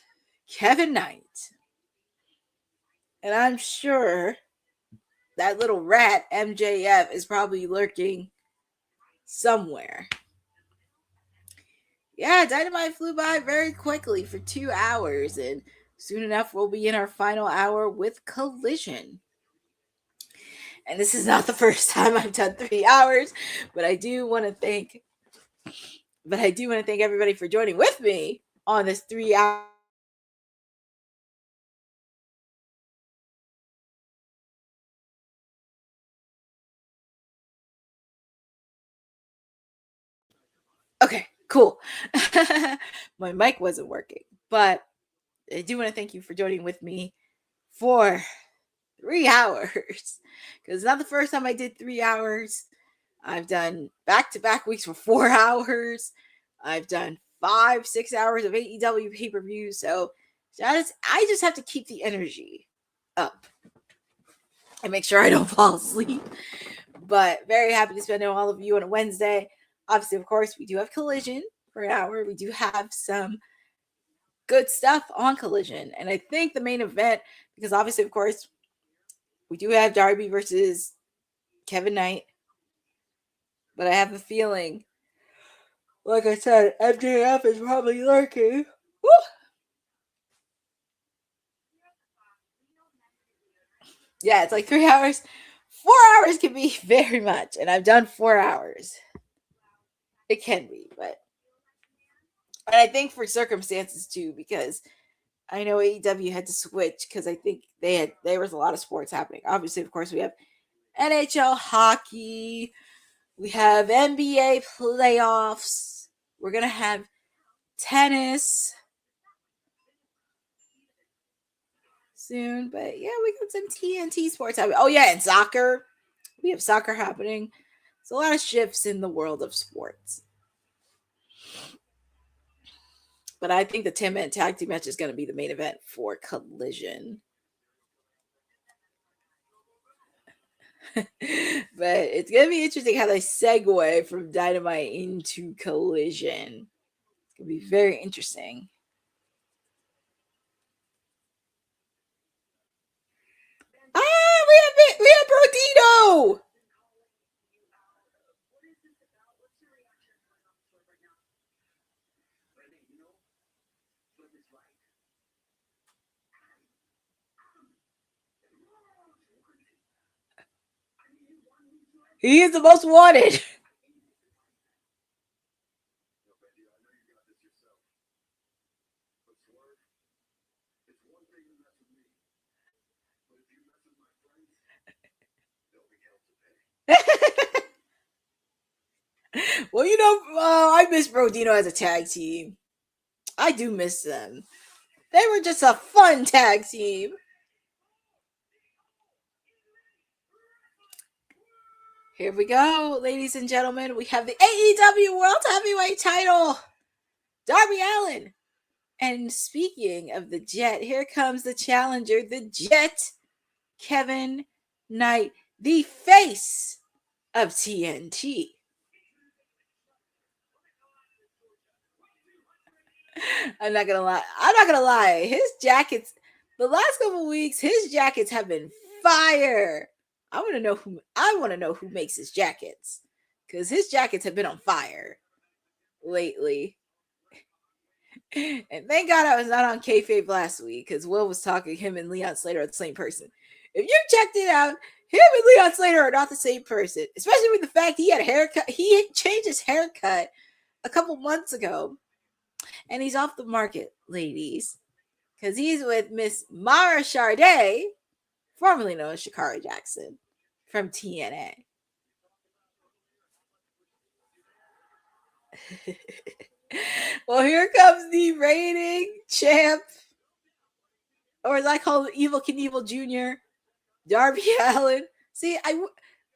Kevin Knight. And I'm sure that little rat, MJF, is probably lurking somewhere. Yeah, Dynamite flew by very quickly for 2 hours, and soon enough we'll be in our final hour with Collision. And this is not the first time I've done 3 hours, but I do want to thank everybody for joining with me on this 3 hour. Okay, cool. My mic wasn't working, but I do want to thank you for joining with me for 3 hours, because it's not the first time I did 3 hours. I've done back-to-back weeks for 4 hours. I've done 5-6 hours of AEW pay-per-view. So I just have to keep the energy up and make sure I don't fall asleep. But very happy to spend all of you on a Wednesday. Obviously, of course, we do have Collision for an hour. We do have some good stuff on Collision. And I think the main event, because obviously, of course, we do have Darby versus Kevin Knight. But I have a feeling, like I said, MJF is probably lurking. Woo! Yeah, it's like 3 hours. 4 hours can be very much. And I've done 4 hours. It can be, but. And I think for circumstances too, because I know AEW had to switch because I think there was a lot of sports happening. Obviously, of course, we have NHL hockey. We have NBA playoffs. We're going to have tennis soon. But yeah, we got some TNT sports happening. Oh yeah, and soccer. We have soccer happening. There's a lot of shifts in the world of sports. But I think the 10-man tag team match is going to be the main event for Collision. But it's going to be interesting how they segue from Dynamite into Collision. It's going to be very interesting. We have Brodino! He is the most wanted. Well, I miss Brodino as a tag team. I do miss them. They were just a fun tag team. Here we go, ladies and gentlemen. We have the AEW World Heavyweight title. Darby Allin. And speaking of the Jet, here comes the challenger, the Jet, Kevin Knight, the face of TNT. I'm not gonna lie. His jackets, the last couple weeks, his jackets have been fire. I want to know who makes his jackets, because his jackets have been on fire lately. And thank God I was not on kayfabe last week, because Will was talking him and Leon Slater are the same person. If you checked it out, him and Leon Slater are not the same person, especially with the fact he had a haircut. He changed his haircut a couple months ago, and he's off the market, ladies, because he's with Miss Mara Sharday, formerly known as Shakara Jackson, from TNA. Well, here comes the reigning champ, or as I call him, Evil Knievel Jr., Darby Allin. See, I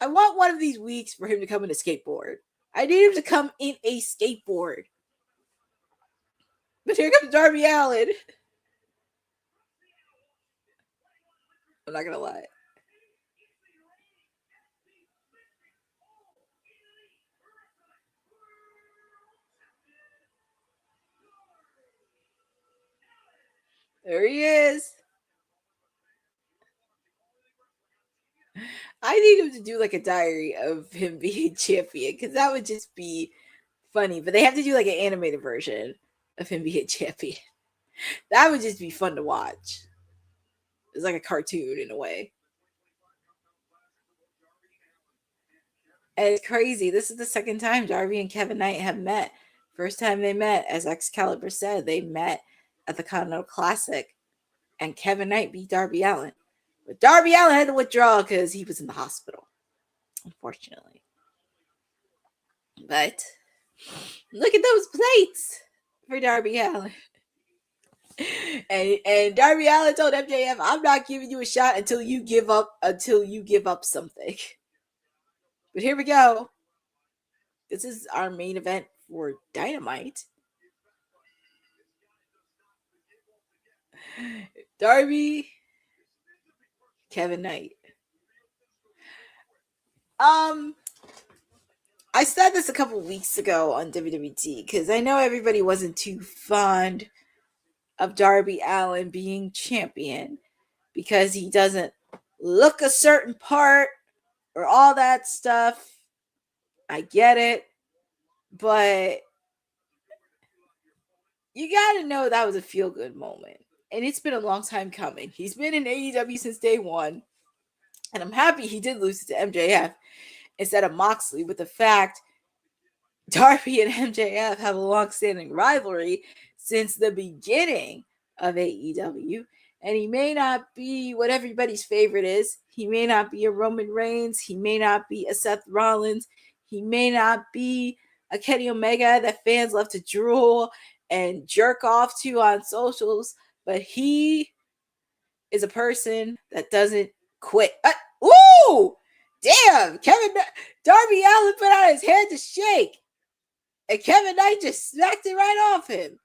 want one of these weeks for him to come in a skateboard. I need him to come in a skateboard. But here comes Darby Allin. I'm not gonna lie. There he is. I need him to do like a diary of him being champion, because that would just be funny. But they have to do like an animated version of him being champion. That would just be fun to watch. It's like a cartoon in a way. And it's crazy. This is the second time Darby and Kevin Knight have met. First time they met, as Excalibur said, they met at the Continental Classic, and Kevin Knight beat Darby Allin. But Darby Allin had to withdraw because he was in the hospital, unfortunately. But look at those plates for Darby Allin. And Darby Allin told MJF, "I'm not giving you a shot until you give up something." But here we go. This is our main event for Dynamite. Darby, Kevin Knight. I said this a couple weeks ago on WWT, because I know everybody wasn't too fond of Darby Allin being champion because he doesn't look a certain part or all that stuff. I get it, but you got to know that was a feel-good moment. And it's been a long time coming. He's been in AEW since day one. And I'm happy he did lose it to MJF instead of Moxley, with the fact Darby and MJF have a long-standing rivalry since the beginning of AEW. And he may not be what everybody's favorite is. He may not be a Roman Reigns. He may not be a Seth Rollins. He may not be a Kenny Omega that fans love to drool and jerk off to on socials. But he is a person that doesn't quit. Ooh! Damn! Darby Allin put out his hand to shake. And Kevin Knight just smacked it right off him.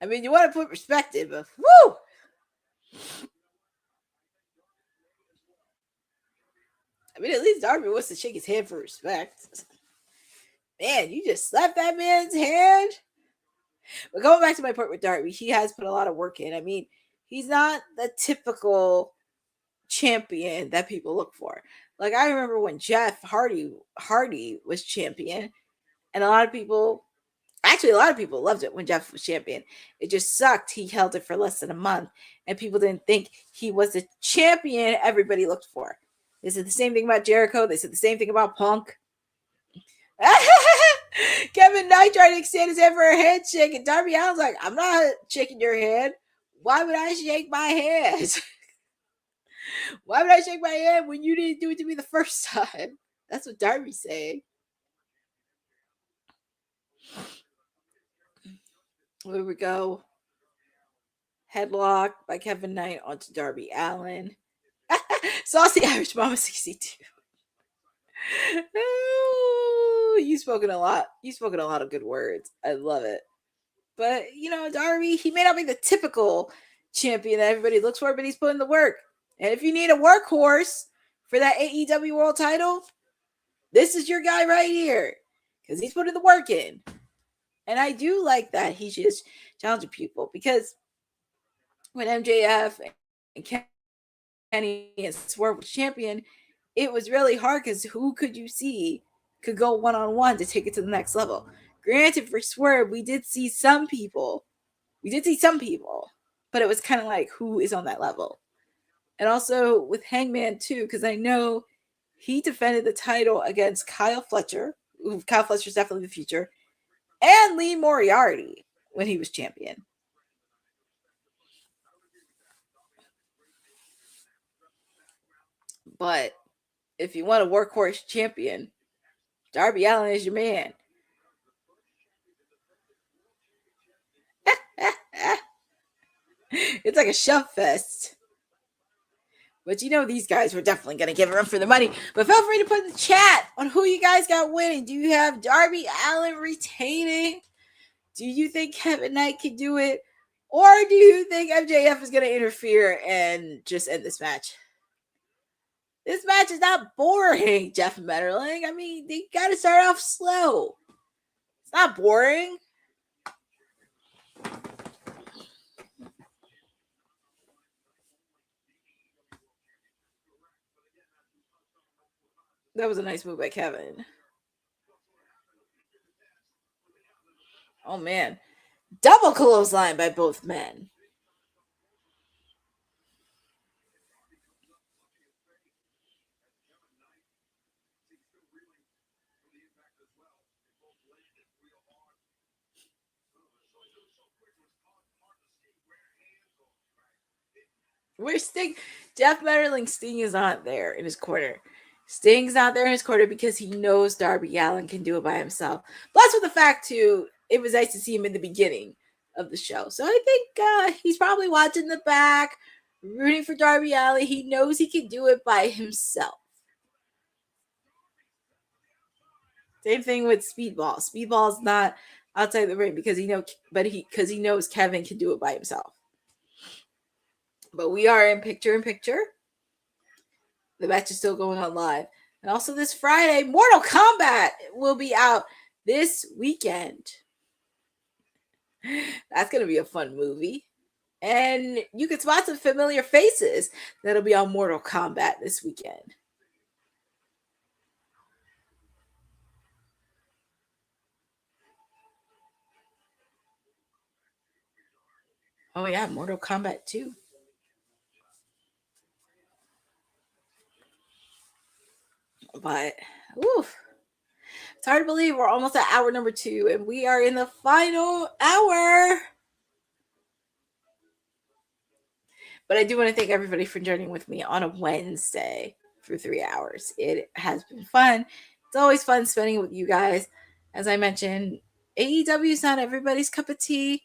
I mean, you want to put perspective, but woo! I mean, at least Darby wants to shake his hand for respect. Man, you just slapped that man's hand. But going back to my point with Darby, he has put a lot of work in. I mean, he's not the typical champion that people look for. Like, I remember when Jeff Hardy was champion, and a lot of people loved it when Jeff was champion. It just sucked he held it for less than a month, and people didn't think he was the champion everybody looked for. They said the same thing about Jericho. They said the same thing about Punk. Kevin Knight tried to extend his hand for a handshake, and Darby Allin's like, I'm not shaking your hand. Why would I shake my hand? Why would I shake my hand when you didn't do it to me the first time? That's what Darby's saying. Here we go. Headlock by Kevin Knight onto Darby Allin. Saucy Irish Mama 62. Oh, you've spoken a lot. You've spoken a lot of good words. I love it. But, Darby, he may not be the typical champion that everybody looks for, but he's putting the work. And if you need a workhorse for that AEW World title, this is your guy right here. Because he's putting the work in. And I do like that he's just challenging people. Because when MJF and Kenny and Swerve was champion, it was really hard because who could you see could go one-on-one to take it to the next level? Granted, for Swerve, we did see some people. But it was kind of like, who is on that level? And also with Hangman, too, because I know he defended the title against Kyle Fletcher. Kyle Fletcher's definitely the future. And Lee Moriarty when he was champion. But if you want a workhorse champion, Darby Allin is your man. It's like a shove fest. But these guys were definitely going to give a run for the money. But feel free to put in the chat on who you guys got winning. Do you have Darby Allin retaining? Do you think Kevin Knight can do it? Or do you think MJF is going to interfere and just end this match? This match is not boring, Jeff Metterling. I mean, they got to start off slow. It's not boring. That was a nice move by Kevin. Oh, man. Double clothesline by both men. Where's Sting? Jeff Metterling, Sting is not there in his corner. Sting's not there in his corner because he knows Darby Allin can do it by himself. Plus, with the fact, too, it was nice to see him in the beginning of the show. So I think he's probably watching the back, rooting for Darby Allin. He knows he can do it by himself. Same thing with Speedball. Speedball's not outside the ring because he knows Kevin can do it by himself. But we are in picture. The match is still going on live. And also this Friday, Mortal Kombat will be out this weekend. That's going to be a fun movie. And you can spot some familiar faces that'll be on Mortal Kombat this weekend. Oh yeah, Mortal Kombat 2. But, oof. It's hard to believe we're almost at hour number 2, and we are in the final hour. But I do want to thank everybody for joining with me on a Wednesday for 3 hours. It has been fun. It's always fun spending it with you guys. As I mentioned, AEW is not everybody's cup of tea,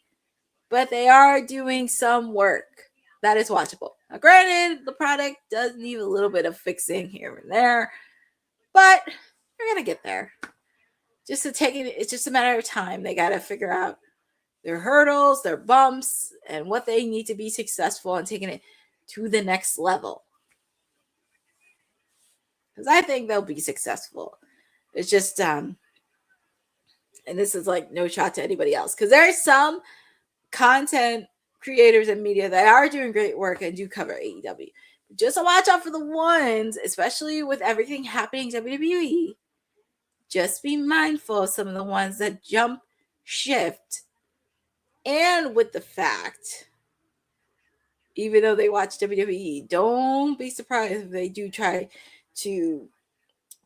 but they are doing some work that is watchable. Now, granted, the product does need a little bit of fixing here and there, but you're going to get there. just to take it. It's just a matter of time. They got to figure out their hurdles, their bumps, and what they need to be successful in taking it to the next level. Because I think they'll be successful. It's just, and this is like no shot to anybody else, because there are some content creators and media that are doing great work and do cover AEW. Just watch out for the ones, especially with everything happening in WWE. Just be mindful of some of the ones that jump shift. And with the fact, even though they watch WWE, don't be surprised if they do try to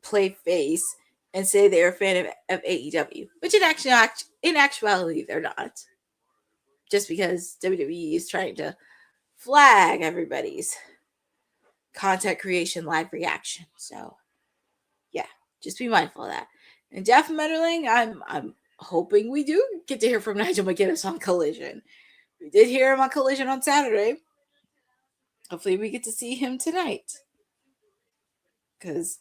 play face and say they're a fan of AEW, which in actuality they're not. Just because WWE is trying to flag everybody's content creation live reaction. So yeah, just be mindful of that. And Jeff Metterling, I'm hoping we do get to hear from Nigel McGuinness on Collision. We did hear him on Collision on Saturday. Hopefully we get to see him tonight. Because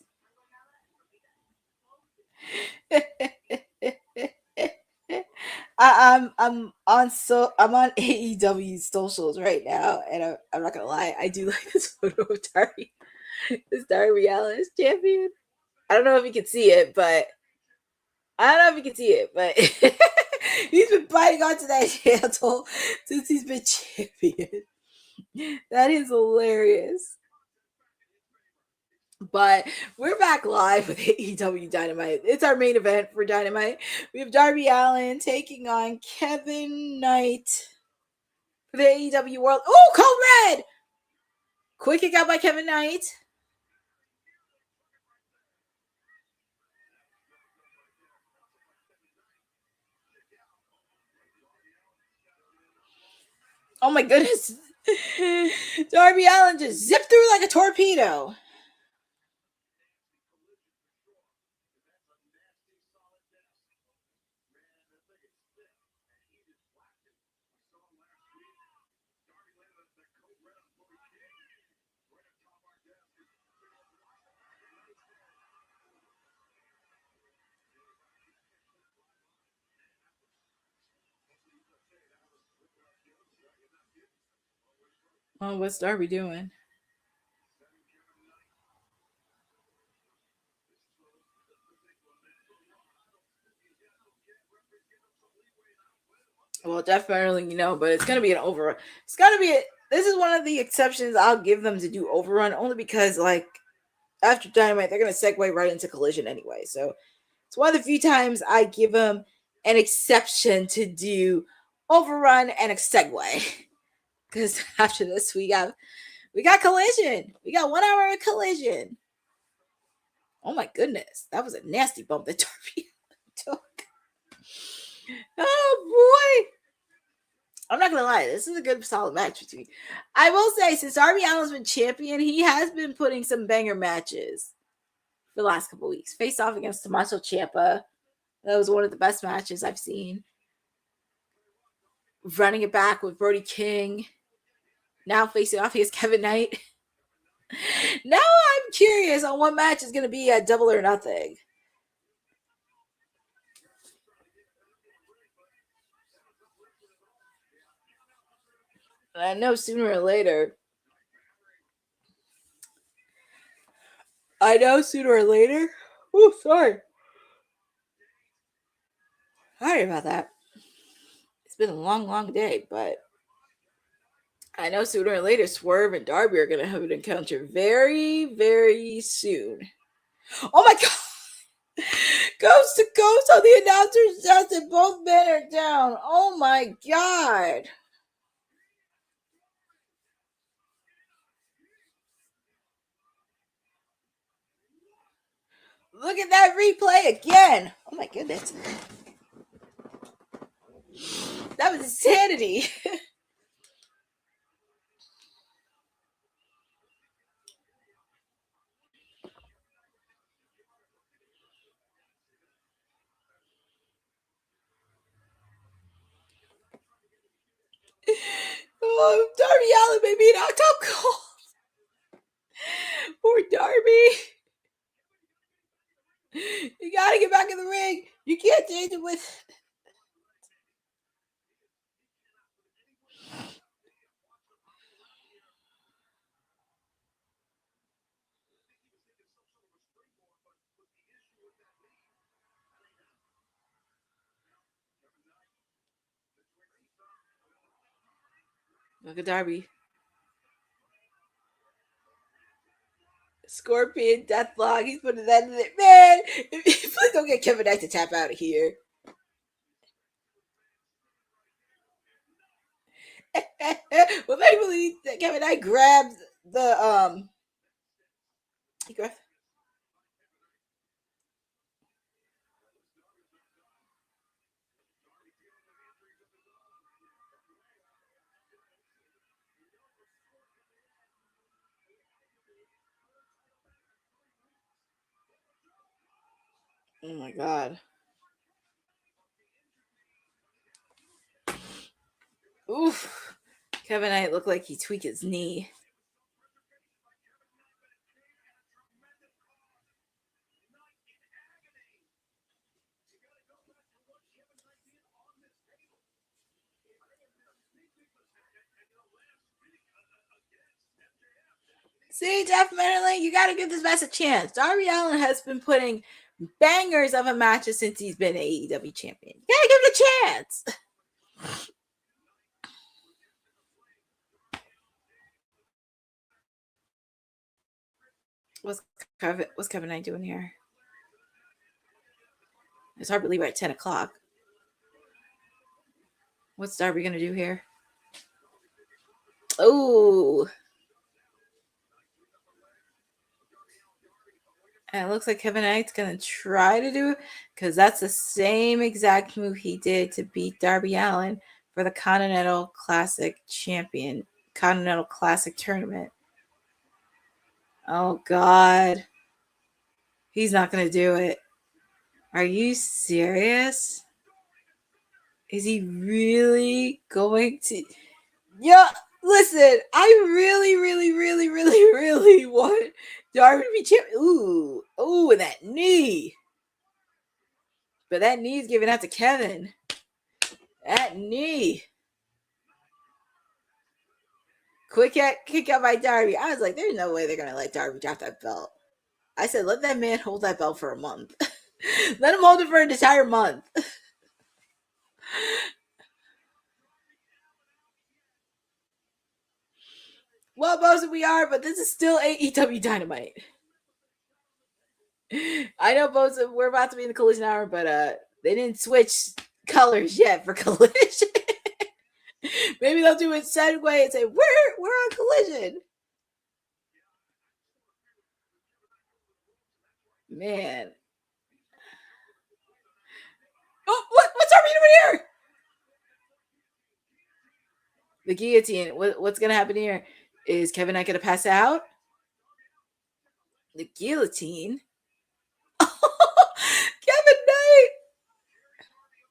I'm on AEW's socials right now, and I'm not gonna lie, I do like this photo of Darby. This Darby Allin is champion. I don't know if you can see it, but he's been biting onto that handle since he's been champion. That is hilarious. But we're back live with AEW Dynamite. It's our main event for Dynamite. We have Darby Allin taking on Kevin Knight for the AEW World. Oh, Cold Red! Quick kick out by Kevin Knight. Oh my goodness. Darby Allin just zipped through like a torpedo. Oh, what's Darby doing? Well, definitely, but it's going to be an overrun. It's going to be this is one of the exceptions I'll give them to do overrun, only because, like, after Dynamite, they're going to segue right into Collision anyway. So it's one of the few times I give them an exception to do overrun and a segue. Because after this, we got Collision. We got 1 hour of Collision. Oh my goodness, that was a nasty bump that Darby took. Oh boy. I'm not gonna lie, this is a good solid match between. I will say, since Darby Allin's been champion, he has been putting some banger matches for the last couple weeks. Face off against Tommaso Ciampa. That was one of the best matches I've seen. Running it back with Brody King. Now facing off against Kevin Knight. Now I'm curious on what match is going to be at Double or Nothing. And I know sooner or later. Oh, sorry. Sorry about that. It's been a long, long day, but I know sooner or later Swerve and Darby are going to have an encounter very, very soon. Oh my God! Coast to coast on the announcer's desk and both men are down. Oh my God! Look at that replay again. Oh my goodness. That was insanity. Oh, Darby Allin may be knocked out cold. Poor Darby. He You gotta get back in the ring. You can't change it with. Look at Darby. Scorpion Deathlock. He's putting that in it. Man, please don't get Kevin Knight to tap out of here. Well, thankfully, Kevin Knight grabbed the he grabbed. Oh my god. Oof. Kevin Knight looked like he tweaked his knee. See, definitely, you got to give this match a chance. Darby Allin has been putting bangers of a matches since he's been AEW champion. You got to give it a chance. What's Kevin Knight doing here? It's hard to believe we're at 10 o'clock. What's Darby going to do here? Oh. And it looks like Kevin Knight's going to try to do it because that's the same exact move he did to beat Darby Allin for the Continental Classic Tournament. Oh, God. He's not going to do it. Are you serious? Is he really going to? Yeah, listen, I really want Darby to be champion. Ooh, and that knee. But that knee's giving out to Kevin. That knee. Quick kick out by Darby. I was like, there's no way they're going to let Darby drop that belt. I said, let that man hold that belt for a month. Let him hold it for an entire month. Well, most of we are, but this is still AEW Dynamite. I know both of we're about to be in the Collision Hour, but they didn't switch colors yet for Collision. Maybe they'll do it segue and say, we're on Collision. Man. Oh, what's Darby doing here? The guillotine. What's going to happen here? Is Kevin Knight going to pass out? The guillotine? Kevin Knight!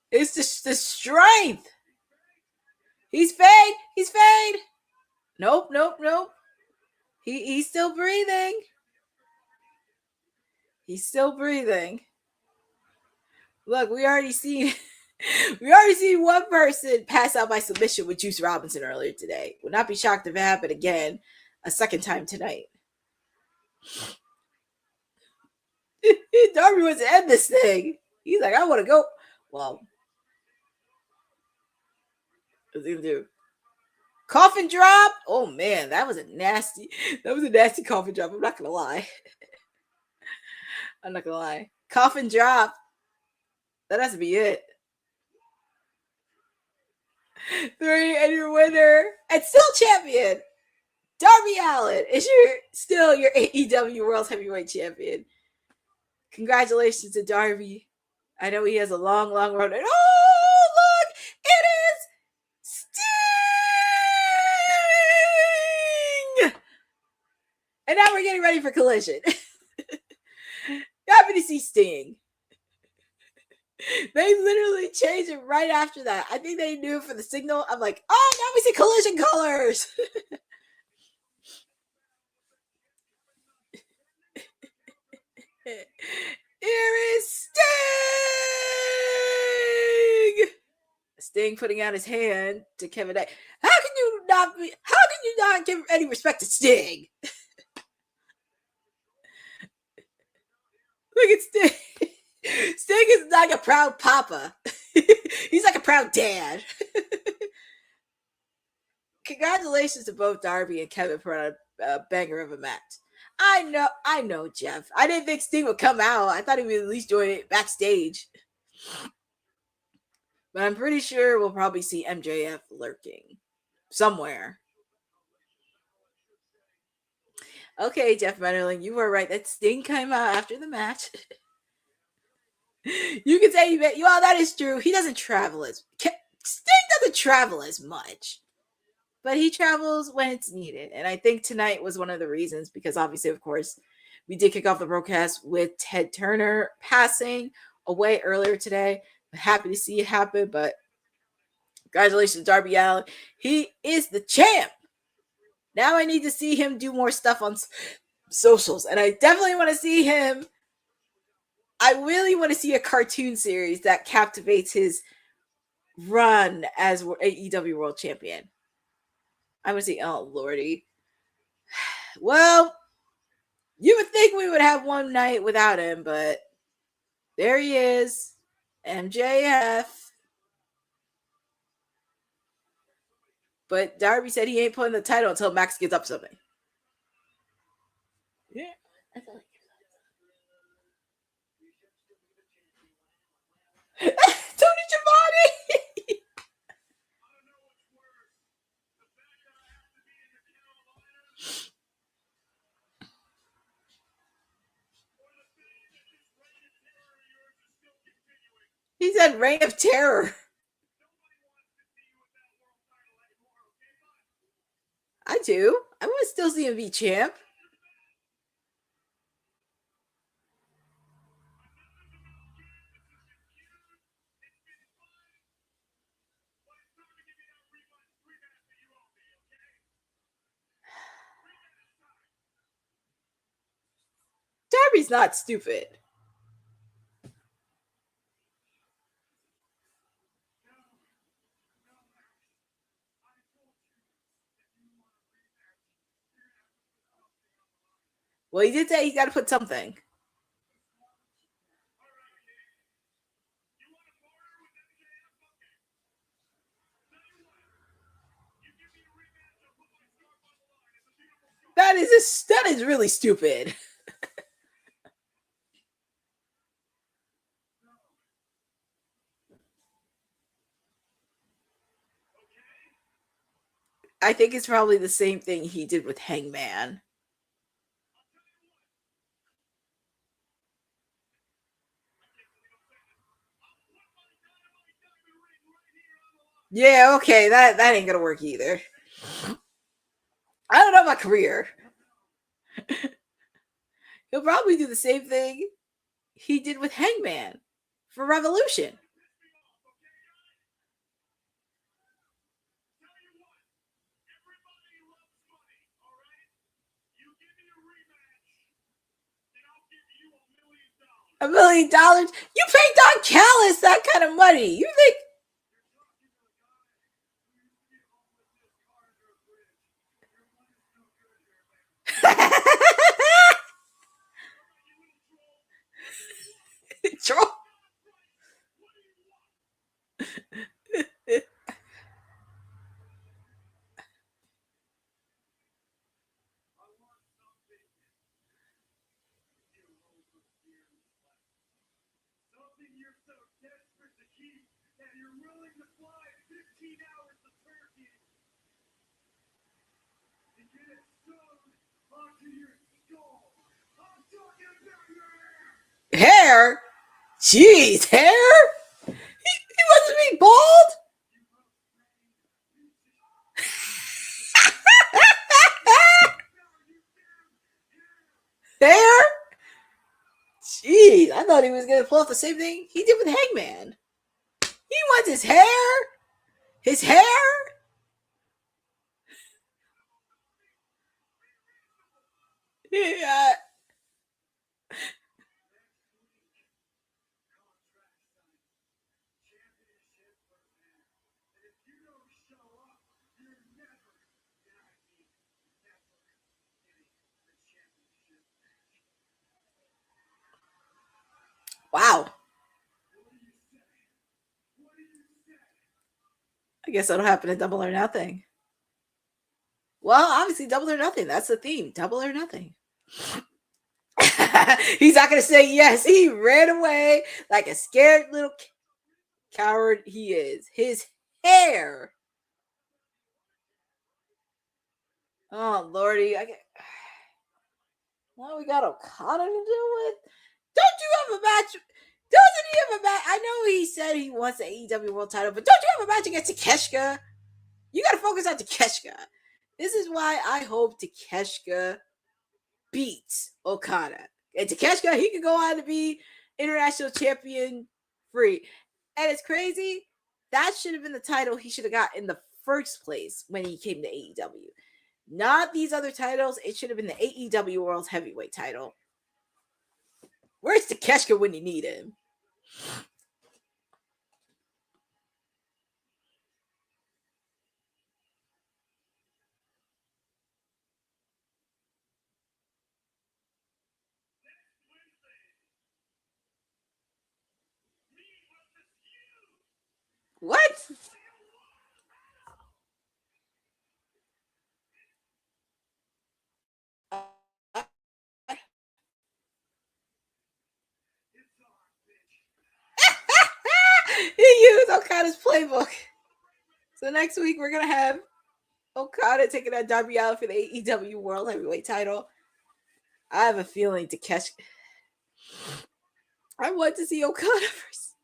It's the strength. He's fade. Nope. He's still breathing. He's still breathing. Look, we already seen one person pass out by submission with Juice Robinson earlier today. Would not be shocked if it happened again a second time tonight. Darby wants to end this thing. He's like, I want to go. Well, what's he gonna do? Coffin drop? Oh man, that was a nasty coffin drop. I'm not gonna lie. Coffin drop. That has to be it. 3, and your winner and still champion, Darby Allin, is still your AEW World Heavyweight Champion. Congratulations to Darby. I know he has a long road. And oh, look, it is Sting! And now we're getting ready for Collision. Happy to see Sting. They literally changed it right after that. I think they knew for the signal. I'm like, oh, now we see Collision colors. Here is Sting! Sting putting out his hand to Kevin A. How can you not give any respect to Sting? Look at Sting. Sting is like a proud papa. He's like a proud dad. Congratulations to both Darby and Kevin for a banger of a match. I know, Jeff. I didn't think Sting would come out. I thought he would at least join it backstage. But I'm pretty sure we'll probably see MJF lurking somewhere. Okay, Jeff Menderling, you were right. That Sting came out after the match. You can say, well, that is true. He doesn't travel Sting doesn't travel as much. But he travels when it's needed. And I think tonight was one of the reasons, because obviously, of course, we did kick off the broadcast with Ted Turner passing away earlier today. I'm happy to see it happen, but congratulations, Darby Allin. He is the champ. Now I need to see him do more stuff on socials. And I definitely want to see him. I really want to see a cartoon series that captivates his run as AEW World Champion. I would say, oh, Lordy. Well, you would think we would have one night without him, but there he is. MJF. But Darby said he ain't putting the title until Max gets up something. Yeah. Tony Giovanni! He said Reign of Terror. I do. I want to still see him be champ. Darby's not stupid. Well, he did say he's got to put something. That is really stupid. I think it's probably the same thing he did with Hangman. Yeah, okay, that ain't gonna work either. I don't know my career. He'll probably do the same thing he did with Hangman for Revolution. $1 million? You paid Don Callis that kind of money. You think? Troll. Hair? Jeez, hair? He wasn't being bald? Hair? Jeez, I thought he was going to pull off the same thing he did with Hangman. He wants his hair? His hair? Yeah. I guess that'll happen at Double or Nothing. Well, obviously, Double or Nothing. That's the theme. Double or Nothing. He's not going to say yes. He ran away like a scared little coward he is. His hair. Oh, Lordy. Well, we got Okada to deal with. Don't you have a match? Doesn't he have a match? I know he said he wants the AEW World title, but don't you have a match against Takeshita? You got to focus on Takeshita. This is why I hope Takeshita beats Okada. And Takeshita, he could go on to be international champion free. And it's crazy. That should have been the title he should have got in the first place when he came to AEW. Not these other titles. It should have been the AEW World Heavyweight title. Where's Takeshita when you need him? What? He used Okada's playbook. So next week we're gonna have Okada taking on Darby Allin for the AEW World Heavyweight title. I have a feeling I want to see Okada first.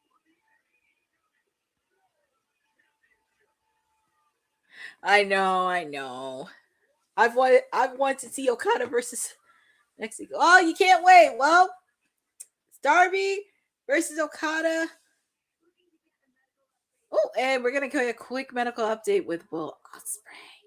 I know. I've wanted to see Okada versus next week. Oh, you can't wait. Well, it's Darby versus Okada. Oh, and we're gonna get a quick medical update with Will Ospreay.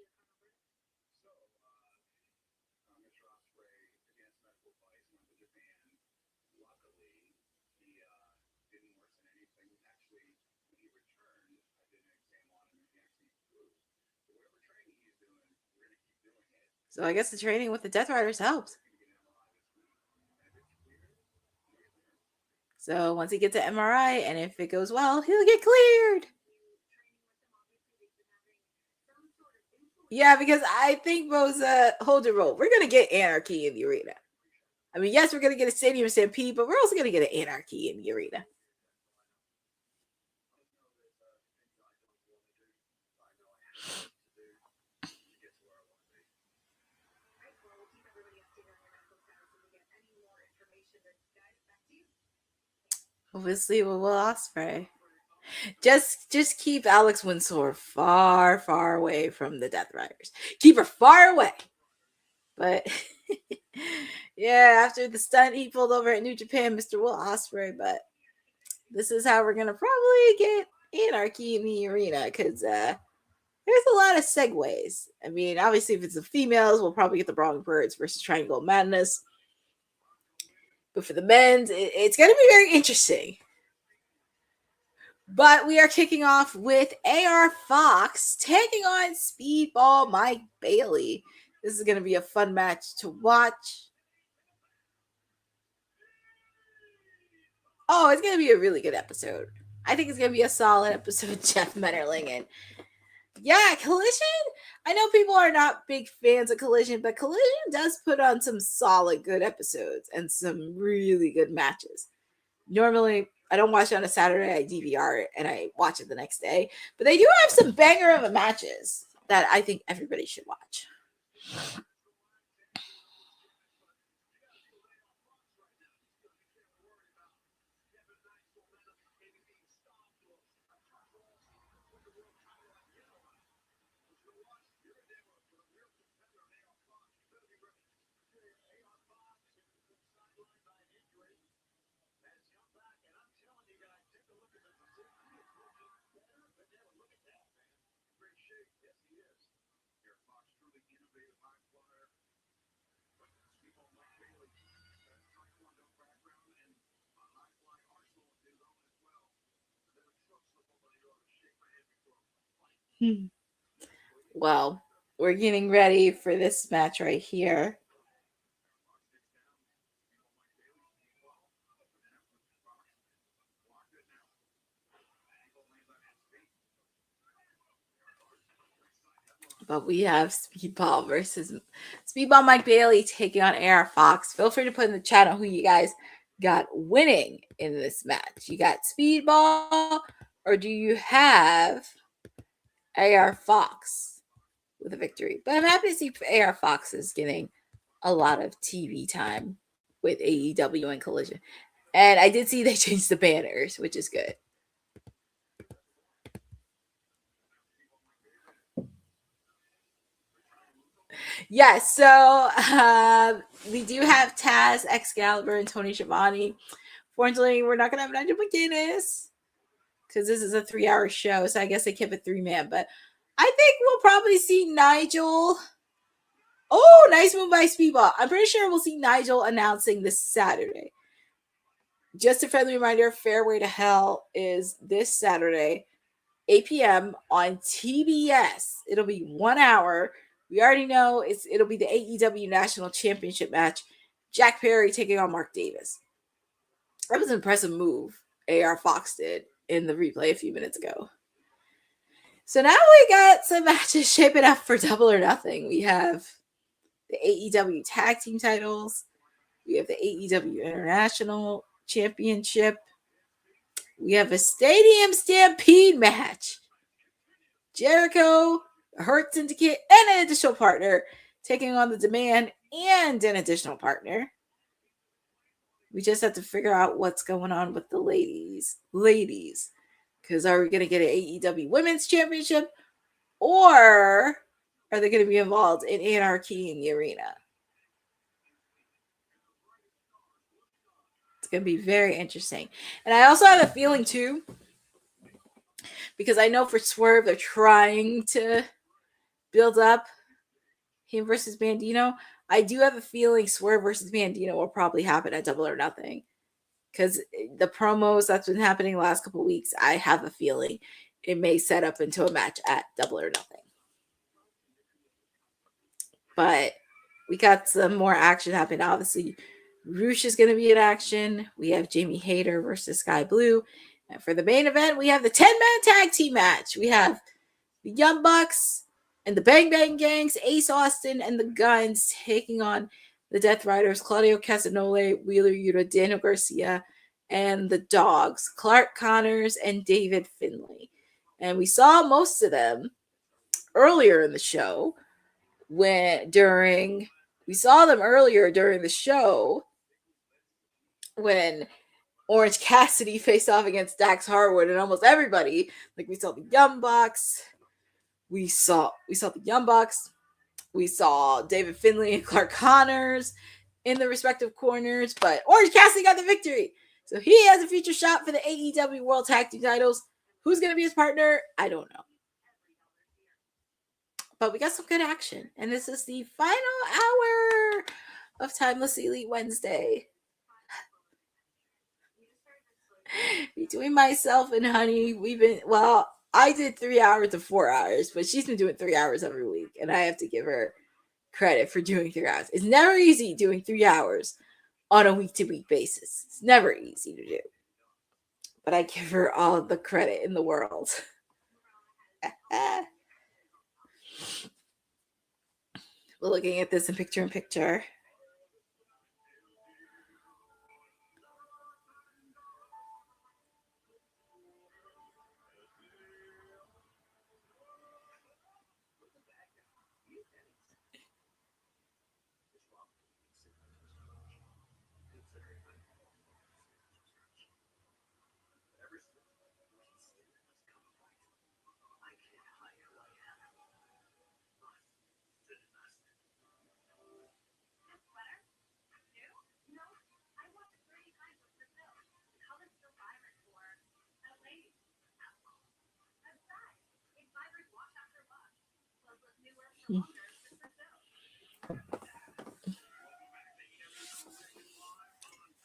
So I guess the training with the Death Riders helps. So once he gets an MRI, and if it goes well, he'll get cleared. Yeah, because I think Rosa, hold your roll. We're going to get anarchy in the arena. I mean, yes, we're going to get a stadium stampede, but we're also going to get an anarchy in the arena. Obviously, with Will Ospreay. Just keep Alex Windsor far, far away from the Death Riders. Keep her far away. But yeah, after the stunt he pulled over at New Japan, Mr. Will Ospreay. But this is how we're gonna probably get anarchy in the arena, because there's a lot of segues. I mean, obviously, if it's the females, we'll probably get the Brawling Birds versus Triangle Madness. But for the men's, it's going to be very interesting. But we are kicking off with AR Fox taking on Speedball Mike Bailey. This is going to be a fun match to watch. Oh, it's going to be a really good episode. I think it's going to be a solid episode, Jeff Metterling. And yeah, Collision. I know people are not big fans of Collision, but Collision does put on some solid, good episodes and some really good matches. Normally, I don't watch it on a Saturday. I DVR it and I watch it the next day. But they do have some banger of matches that I think everybody should watch. Well, we're getting ready for this match right here. But we have Speedball Mike Bailey taking on AR Fox. Feel free to put in the chat on who you guys got winning in this match. You got Speedball, or do you have AR Fox with a victory? But I'm happy to see AR Fox is getting a lot of TV time with AEW and Collision. And I did see they changed the banners, which is good. Yes, so we do have Taz, Excalibur, and Tony Schiavone. Fortunately, we're not going to have Nigel McGuinness because this is a 3-hour show, so I guess they kept it 3-man. But I think we'll probably see Nigel. Oh, nice move by Speedball. I'm pretty sure we'll see Nigel announcing this Saturday. Just a friendly reminder, Fairway to Hell is this Saturday, 8 p.m. on TBS. It'll be 1 hour. We already know it'll be the AEW National Championship match. Jack Perry taking on Mark Davis. That was an impressive move AR Fox did in the replay a few minutes ago. So now we got some matches shaping up for Double or Nothing. We have the AEW Tag Team titles. We have the AEW International Championship. We have a Stadium Stampede match. Jericho, Hurt Syndicate, and an additional partner taking on the Demand and an additional partner. We just have to figure out what's going on with the ladies. Because are we going to get an AEW Women's Championship, or are they going to be involved in Anarchy in the Arena? It's going to be very interesting. And I also have a feeling too, because I know for Swerve they're trying to build up him versus Bandito. I do have a feeling Swerve versus Bandito will probably happen at Double or Nothing. Because the promos that's been happening the last couple of weeks, I have a feeling it may set up into a match at Double or Nothing. But we got some more action happening. Obviously, Roosh is going to be in action. We have Jamie Hayter versus Sky Blue. And for the main event, we have the 10-man tag team match. We have the Young Bucks and the Bang Bang Gangs, Ace Austin and the Guns taking on the Death Riders, Claudio Castagnoli, Wheeler Yuta, Daniel Garcia, and the Dogs, Clark Connors and David Finlay. And we saw most of them earlier in the show when Orange Cassidy faced off against Dax Harwood and almost everybody. Like we saw the Young Bucks. We saw the Young Bucks. We saw David Finlay and Clark Connors in the respective corners, but Orange Cassidy got the victory. So he has a future shot for the AEW World Tag Team titles. Who's going to be his partner? I don't know. But we got some good action. And this is the final hour of Timeless Elite Wednesday. Between myself and Honey, I did 3 hours to 4 hours, but she's been doing 3 hours every week, and I have to give her credit for doing 3 hours. It's never easy doing 3 hours on a week-to-week basis. It's never easy to do. But I give her all the credit in the world. We're looking at this in picture-in-picture.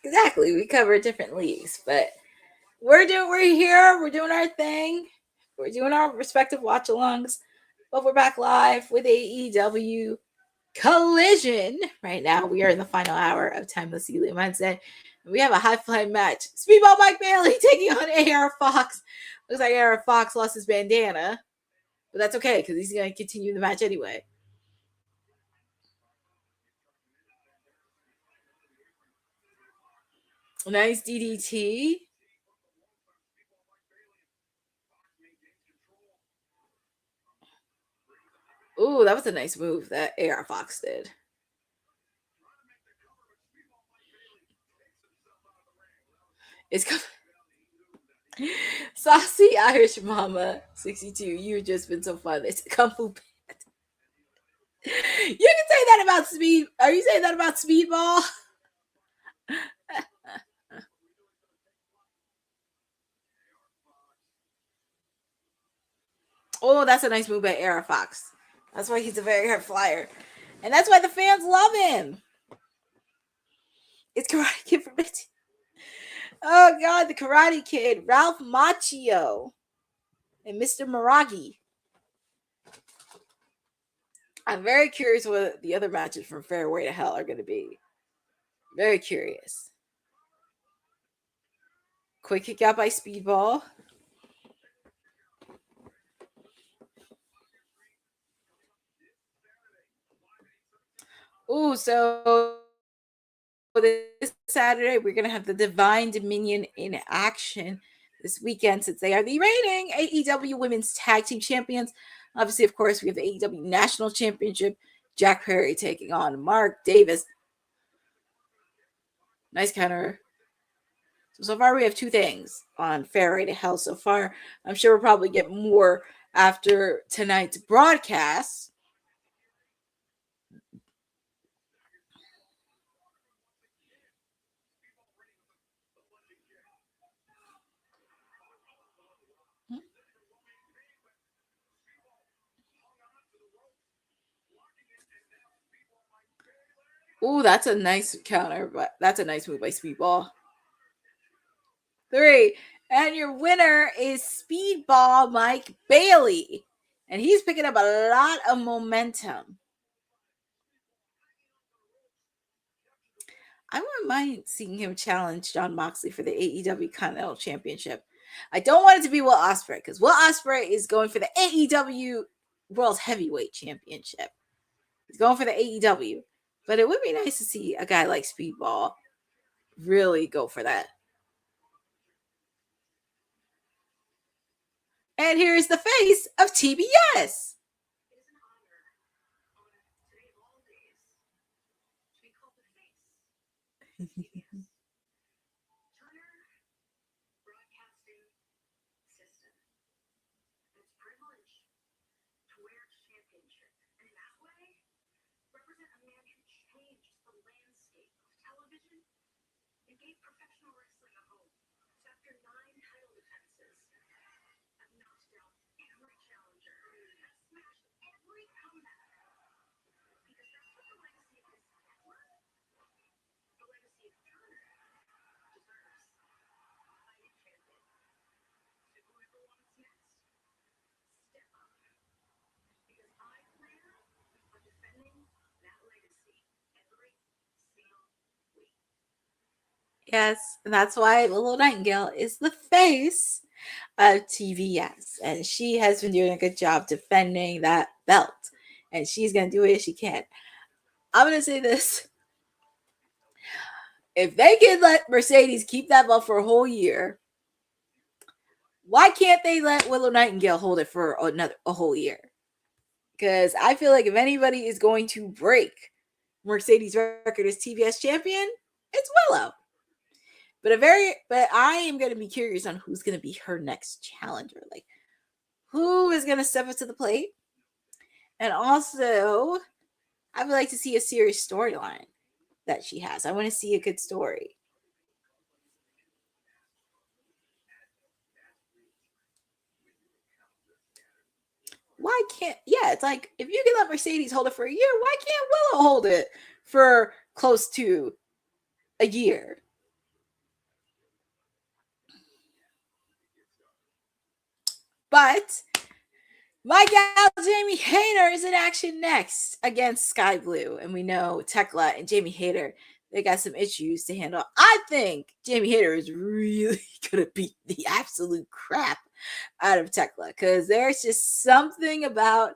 Exactly. We cover different leagues, but we're here. We're doing our thing. We're doing our respective watch-alongs, but we're back live with AEW Collision. Right now, we are in the final hour of Timeless Elite Wednesday. We have a high-flying match. Speedball Mike Bailey taking on AR Fox. Looks like AR Fox lost his bandana, But that's okay because he's going to continue the match anyway. Nice DDT. Ooh, that was a nice move that AR Fox did. It's Saucy Irish Mama 62. You've just been so fun. It's a Kung Fu Panda. You can say that about Speed. Are you saying that about Speedball? Oh, that's a nice move by AR Fox. That's why he's a very hard flyer. And that's why the fans love him. It's Karate Kid from it. Oh, God, the Karate Kid. Ralph Macchio. And Mr. Miragi. I'm very curious what the other matches from Fairway to Hell are going to be. Very curious. Quick kick out by Speedball. Ooh, so this Saturday, we're going to have the Divine Dominion in action this weekend since they are the reigning AEW Women's Tag Team Champions. Obviously, of course, we have the AEW National Championship. Jack Perry taking on Mark Davis. Nice counter. So far, we have two things on Fairway to Hell so far. I'm sure we'll probably get more after tonight's broadcast. Ooh, that's a nice counter, but that's a nice move by Speedball. 3. And your winner is Speedball Mike Bailey. And he's picking up a lot of momentum. I wouldn't mind seeing him challenge Jon Moxley for the AEW Continental Championship. I don't want it to be Will Ospreay because Will Ospreay is going for the AEW World Heavyweight Championship. He's going for the AEW. But it would be nice to see a guy like Speedball really go for that. And here's the face of TBS. Yes, that's why Willow Nightingale is the face of TVS. And she has been doing a good job defending that belt. And she's going to do it if she can. I'm going to say this. If they can let Mercedes keep that belt for a whole year, why can't they let Willow Nightingale hold it for a whole year? Because I feel like if anybody is going to break Mercedes' record as TBS champion, it's Willow. But I am going to be curious on who's going to be her next challenger. Like, who is going to step up to the plate? And also, I would like to see a serious storyline that she has. I want to see a good story. Why can't, it's like, if you can let Mercedes hold it for a year, why can't Willow hold it for close to a year? But my gal Jamie Hayter is in action next against Sky Blue. And we know Tekla and Jamie Hayter, they got some issues to handle. I think Jamie Hayter is really going to beat the absolute crap out of Tekla, because there's just something about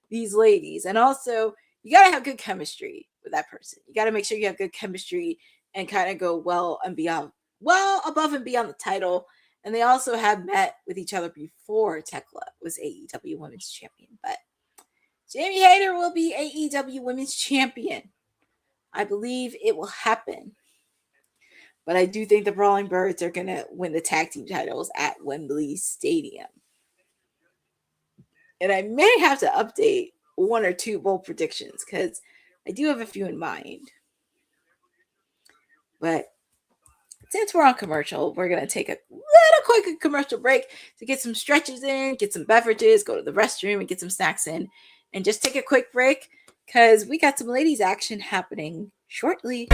these ladies. And also, you got to have good chemistry with that person. You got to make sure you have good chemistry and kind of go well above and beyond the title. And they also have met with each other before Tekla was AEW Women's Champion. But Jamie Hayter will be AEW Women's Champion. I believe it will happen. But I do think the Brawling Birds are going to win the tag team titles at Wembley Stadium. And I may have to update one or two bold predictions because I do have a few in mind. But since we're on commercial, we're going to take a little quick commercial break to get some stretches in, get some beverages, go to the restroom and get some snacks in, and just take a quick break because we got some ladies action happening shortly.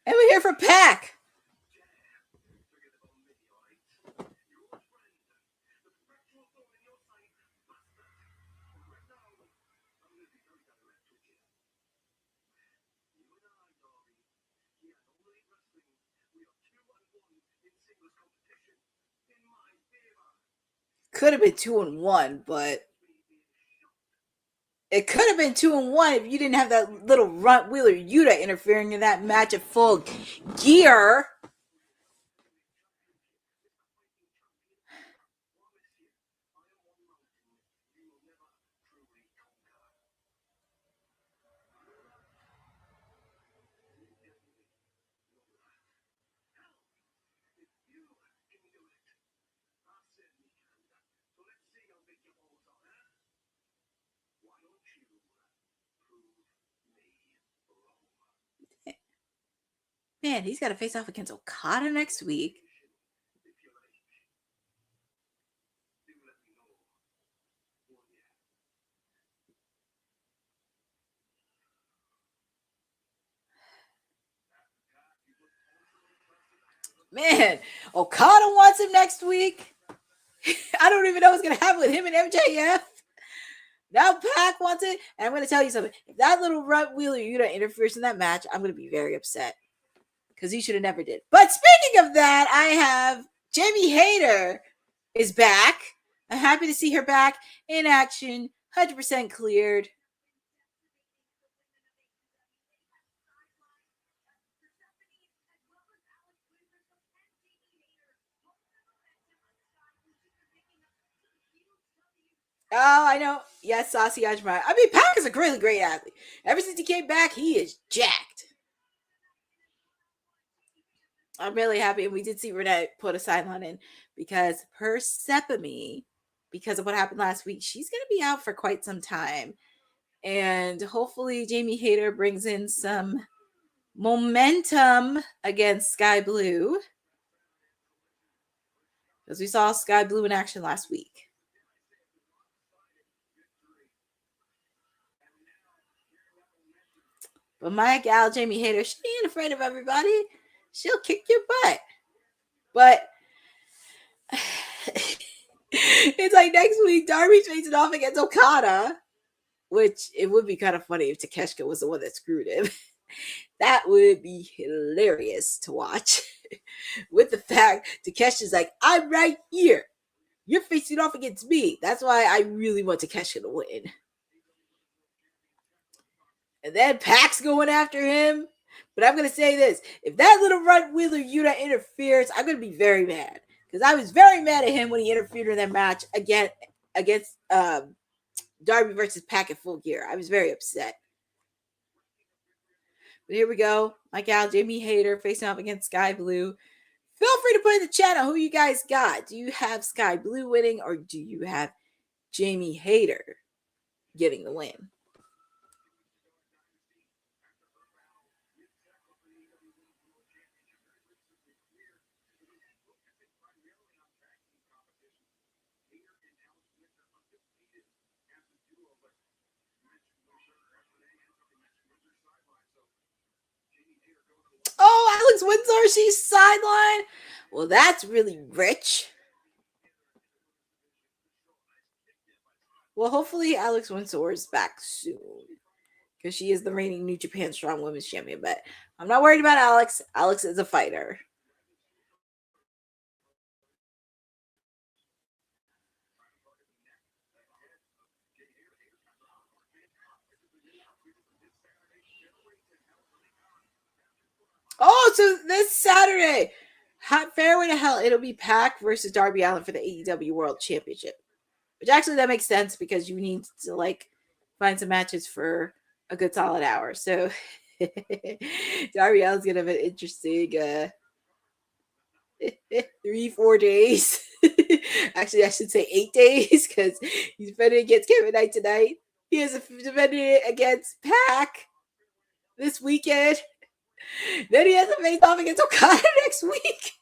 And we're here for Pac. Could have been 2-1, but it could have been 2-1 if you didn't have that little runt Wheeler Yuta interfering in that match at Full Gear. Man, he's got to face off against Okada next week. Man, Okada wants him next week. I don't even know what's going to happen with him and MJF. Now Pac wants it. And I'm going to tell you something. If that little runt Wheeler Yuta interferes in that match, I'm going to be very upset. Because he should have never did. But speaking of that, I have Jamie Hayter is back. I'm happy to see her back in action. 100% cleared. Oh, I know. Yes, Saucy Ajmai. I mean, Pac is a really great athlete. Ever since he came back, he is jacked. I'm really happy. And we did see Renee put a sideline in because Persephone, because of what happened last week, she's going to be out for quite some time. And hopefully Jamie Hayter brings in some momentum against Sky Blue. Because we saw Sky Blue in action last week. But my gal, Jamie Hayter, she ain't afraid of everybody. She'll kick your butt. But it's like next week, Darby's facing off against Okada. which it would be kind of funny if Takeshita was the one that screwed him. That would be hilarious to watch. With the fact Takeshita's like, I'm right here. You're facing off against me. That's why I really want Takeshita to win. And then Pac's going after him. But I'm going to say this. If that little right wheeler Yuta interferes, I'm going to be very mad. Because I was very mad at him when he interfered in that match against Darby versus Pac at Full Gear. I was very upset. But here we go. My gal, Jamie Hayter, facing off against Sky Blue. Feel free to put in the chat on who you guys got. Do you have Sky Blue winning, or do you have Jamie Hayter getting the win? Oh, Alex Windsor, she's sidelined. Well, that's really rich. Well, hopefully Alex Windsor is back soon, because she is the reigning New Japan Strong Women's Champion. But I'm not worried about Alex. Alex is a fighter. Oh, so this Saturday, Fairway to Hell, it'll be Pac versus Darby Allin for the AEW World Championship. Which actually that makes sense because you need to like find some matches for a good solid hour. So Darby Allin's gonna have an interesting 3-4 days. Actually, I should say 8 days because he's defending against Kevin Knight tonight. He has defended against Pac this weekend. Then he has a face off against Okada next week.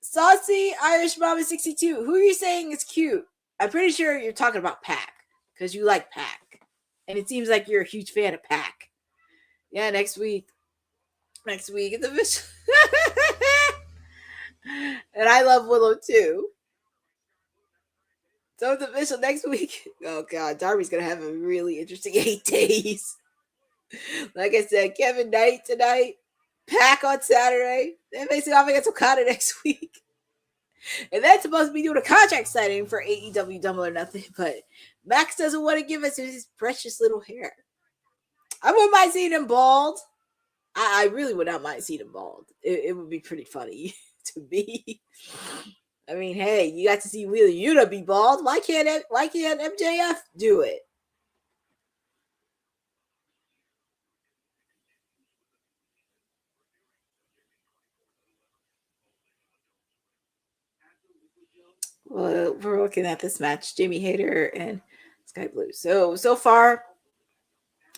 Saucy Irish Mama 62. Who are you saying is cute? I'm pretty sure you're talking about Pac because you like Pac. And it seems like you're a huge fan of Pac. Yeah, next week. Next week it's official. And I love Willow too. So it's official next week. Oh God, Darby's gonna have a really interesting 8 days. Like I said, Kevin Knight tonight, Pac on Saturday, then facing off against Okada next week. And that's supposed to be doing a contract signing for AEW Double or Nothing, but Max doesn't want to give us his precious little hair. I wouldn't mind seeing him bald. I really would not mind seeing him bald. It would be pretty funny to me. I mean, hey, you got to see Wheeler Yuta be bald. Why can't MJF do it? Well, we're looking at this match, Jamie Hayter and Sky Blue. So far,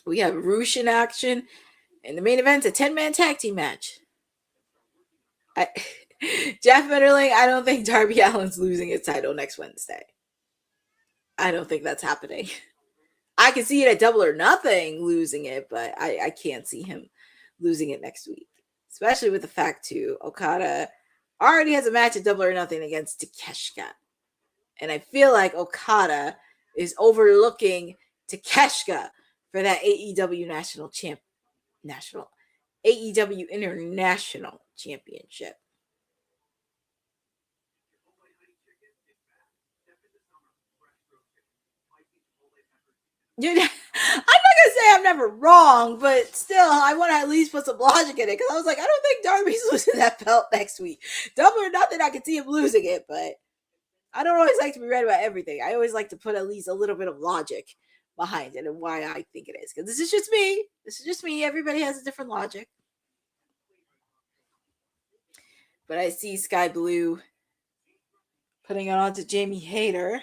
we have Roosh in action. And the main event's a 10-man tag team match. Jeff Fetterling, I don't think Darby Allin's losing his title next Wednesday. I don't think that's happening. I can see it at Double or Nothing losing it, but I can't see him losing it next week. Especially with the fact, too, Okada already has a match at Double or Nothing against Takeshita. And I feel like Okada is overlooking Takeshita for that AEW AEW International Championship. I'm not gonna say I'm never wrong, but still, I want to at least put some logic in it because I was like, I don't think Darby's losing that belt next week. Double or Nothing, I can see him losing it, but I don't always like to be right about everything. I always like to put at least a little bit of logic behind it and why I think it is. Because this is just me. This is just me. Everybody has a different logic. But I see Sky Blue putting it on to Jamie Hayter.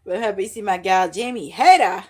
We're happy to see my gal Jamie Hayter.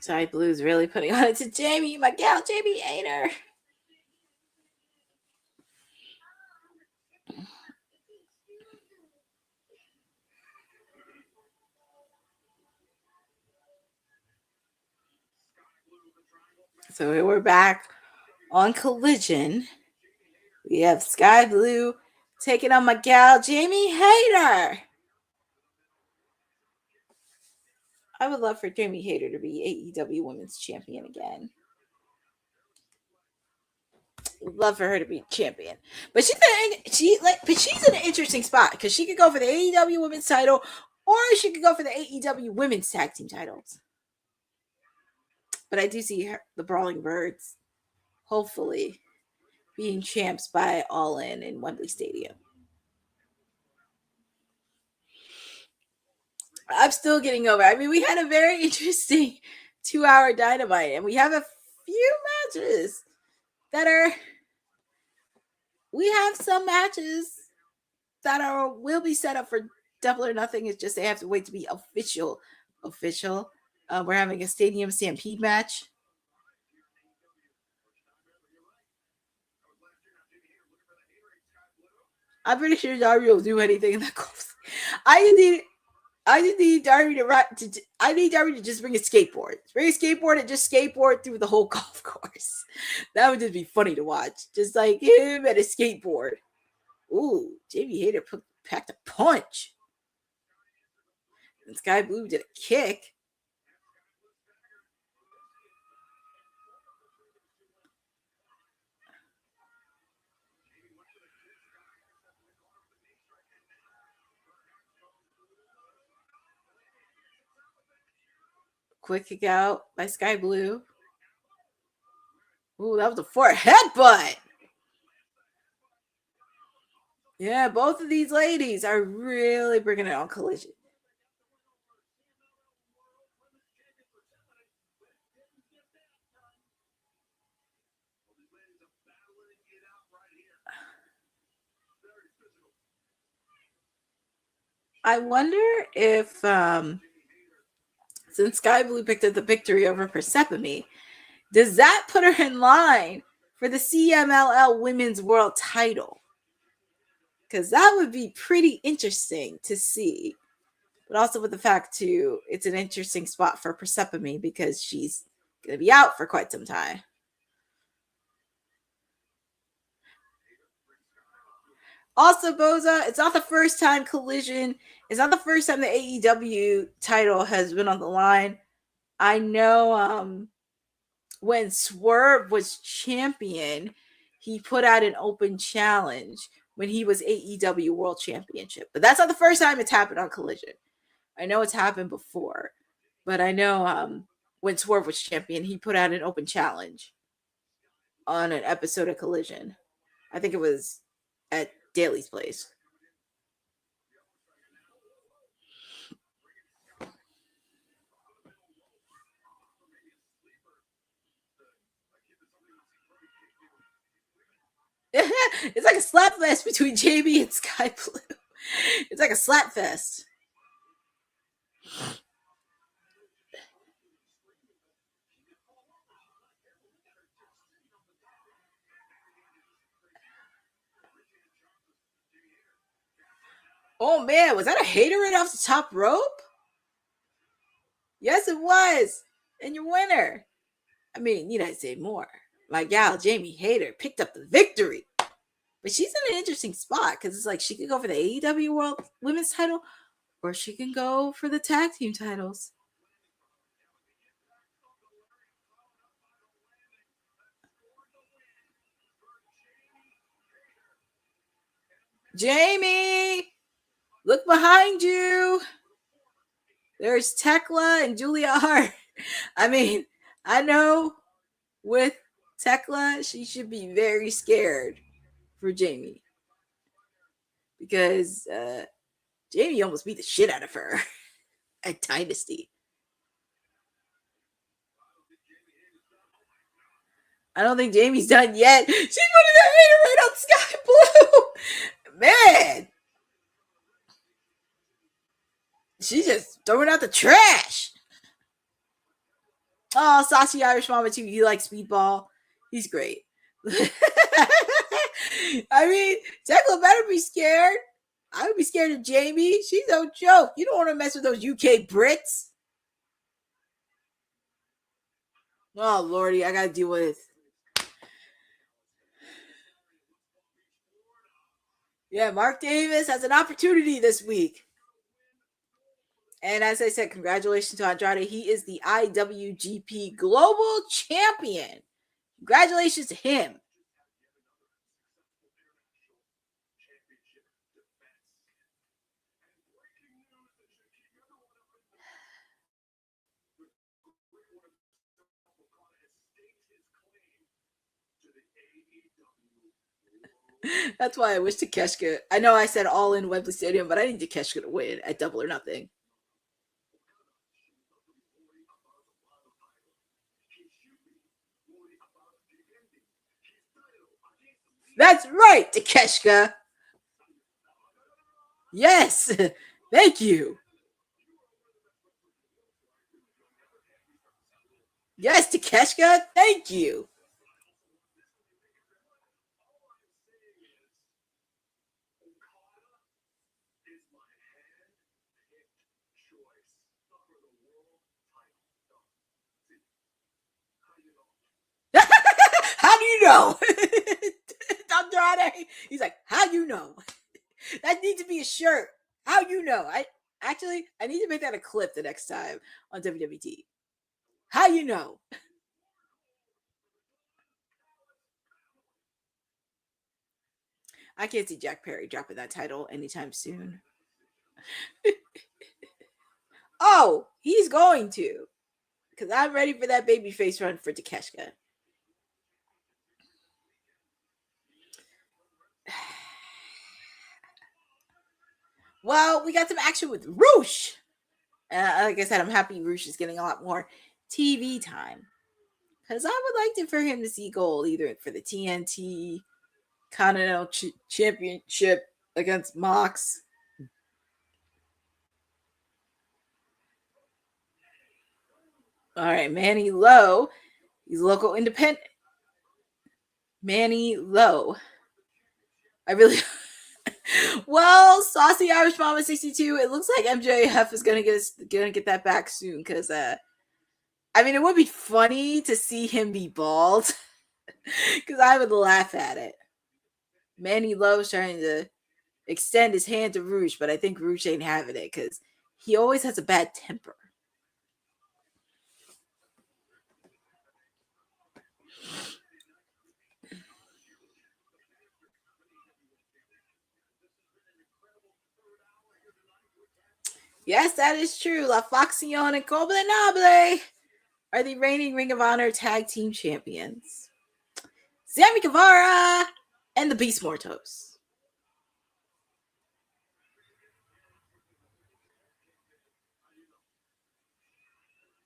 Sorry, Blue's really putting on it to Jamie, my gal Jamie Hayter. So here we're back on Collision. We have Sky Blue taking on my gal Jamie Hayter. I would love for Jamie Hayter to be AEW Women's Champion again. Love for her to be champion, but she's in an interesting spot because she could go for the AEW Women's title, or she could go for the AEW Women's Tag Team titles. But I do see the Brawling Birds, hopefully, being champs by Allin in Wembley Stadium. I'm still getting over. I mean, we had a very interesting 2-hour Dynamite, and we have a few matches that are. We have some matches that will be set up for Double or Nothing. It's just they have to wait to be official. We're having a Stadium Stampede match. I'm pretty sure Darby will do anything in that course. I just need Darby to just bring a skateboard. Bring a skateboard and just skateboard through the whole golf course. That would just be funny to watch. Just like him and a skateboard. Ooh, Jamie Hayter packed a punch. And Sky Blue did a kick. Quick kick out by Sky Blue. Ooh, that was a forehead headbutt. Yeah, both of these ladies are really bringing it on Collision. I wonder if, since Sky Blue picked up the victory over Persephone, does that put her in line for the CMLL Women's World title? Because that would be pretty interesting to see. But also with the fact, too, it's an interesting spot for Persephone because she's going to be out for quite some time. Also, Boza, it's not the first time Collision, it's not the first time the AEW title has been on the line. I know when Swerve was champion, he put out an open challenge when he was AEW World Championship. But that's not the first time it's happened on Collision. I know it's happened before, but I know when Swerve was champion, he put out an open challenge on an episode of Collision. I think it was at Daly's place. It's like a slap fest between JB and Sky Blue. It's like a slap fest. Oh man, was that a hater right off the top rope? Yes, it was. And your winner. I mean, you know, say more. My gal, Jamie Hayter, picked up the victory. But she's in an interesting spot because it's like she could go for the AEW World Women's title or she can go for the tag team titles. Jamie, look behind you. There's Tekla and Julia Hart. I mean, I know with Tekla, she should be very scared for Jamie. Because Jamie almost beat the shit out of her at Dynasty. I don't think Jamie's done yet. She's putting that hater right on Sky Blue. Man. She's just throwing out the trash. Oh, Saucy Irish Mama too. You like Speedball? He's great. I mean, Tekla better be scared. I would be scared of Jamie. She's no joke. You don't want to mess with those UK Brits. Oh, Lordy, I got to deal with. Yeah, Mark Davis has an opportunity this week. And as I said, congratulations to Andrade. He is the IWGP Global Champion. Congratulations to him. That's why I wish Takeshita. I know I said all in Wembley Stadium, but I need Takeshita to win at Double or Nothing. That's right, Takeshita. Yes, thank you. Yes, Takeshita, thank you. How do you know? Andrade, he's like, how you know? That needs to be a shirt. How you know? I need to make that a clip the next time on WWT. How you know? I can't see Jack Perry dropping that title anytime soon. Oh, he's going to. Because I'm ready for that babyface run for Takeshita. Well, we got some action with Roosh. Like I said, I'm happy Roosh is getting a lot more TV time. Because I would like for him to see gold either for the TNT Continental Championship against Mox. All right, Manny Lowe. He's local independent. Manny Lowe. I really... Well, Saucy Irish Mama 62. It looks like MJF is gonna get that back soon because I mean it would be funny to see him be bald because I would laugh at it. Manny Lowe's trying to extend his hand to Roosh, but I think Roosh ain't having it because he always has a bad temper. Yes, that is true. La Facción and Combinable are the reigning Ring of Honor Tag Team Champions. Sammy Guevara and the Beast Mortos.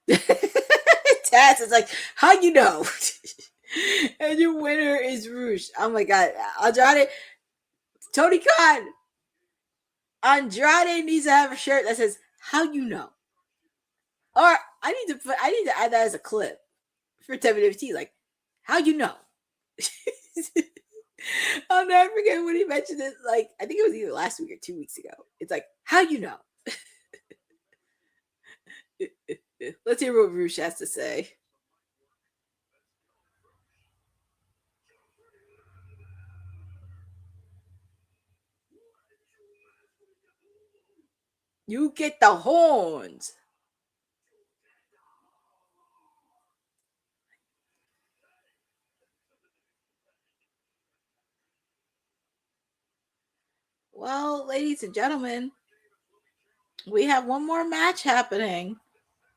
Taz is like, how you know? And your winner is Roosh. Oh my God. Andrade, Tony Khan. Andrade needs to have a shirt that says, how you know? Or I need to add that as a clip for WWT. Like, how you know? I'll never forget when he mentioned it. Like, I think it was either last week or 2 weeks ago. It's like, how you know? Let's hear what Roosh has to say. You get the horns. Well, ladies and gentlemen, we have one more match happening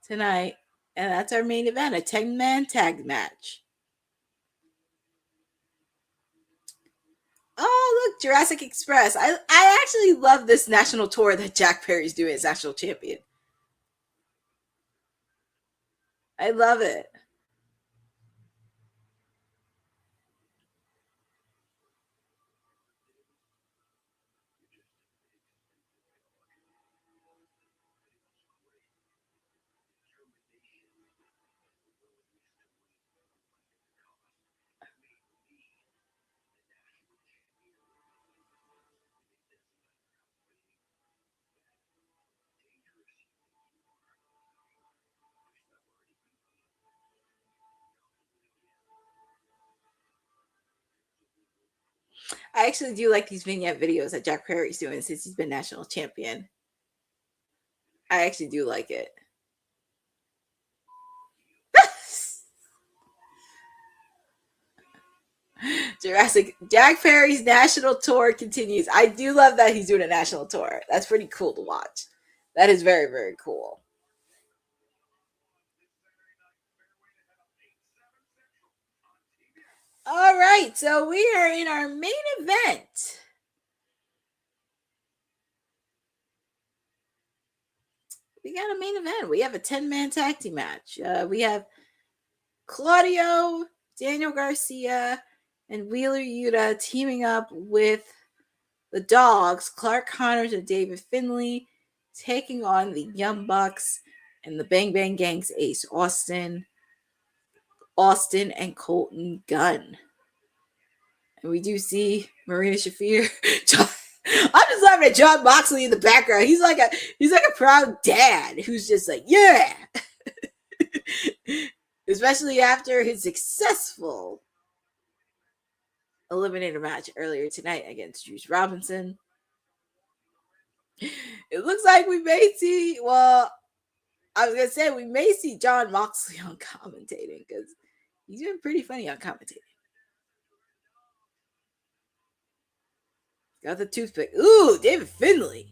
tonight. And that's our main event, a 10-man tag match. Oh, look, Jurassic Express. I actually love this national tour that Jack Perry's doing as national champion. I love it. I actually do like these vignette videos that Jack Perry's doing since he's been national champion. I actually do like it. Jack Perry's national tour continues. I do love that he's doing a national tour. That's pretty cool to watch. That is very, very cool. All right, so we are in our main event. We got a main event. We have a 10-man tag team match. We have Claudio, Daniel Garcia, and Wheeler Yuta teaming up with the Dogs, Clark Connors and David Finlay, taking on the Young Bucks and the Bang Bang Gang's Ace Austin and Colton Gunn. And we do see Marina Shafir. I'm just laughing at John Moxley in the background. He's like a proud dad who's just like, yeah. Especially after his successful Eliminator match earlier tonight against Juice Robinson. It looks like we may see, well, I was going to say we may see John Moxley on commentating because he's been pretty funny on commentating. Got the toothpick. Ooh, David Finlay.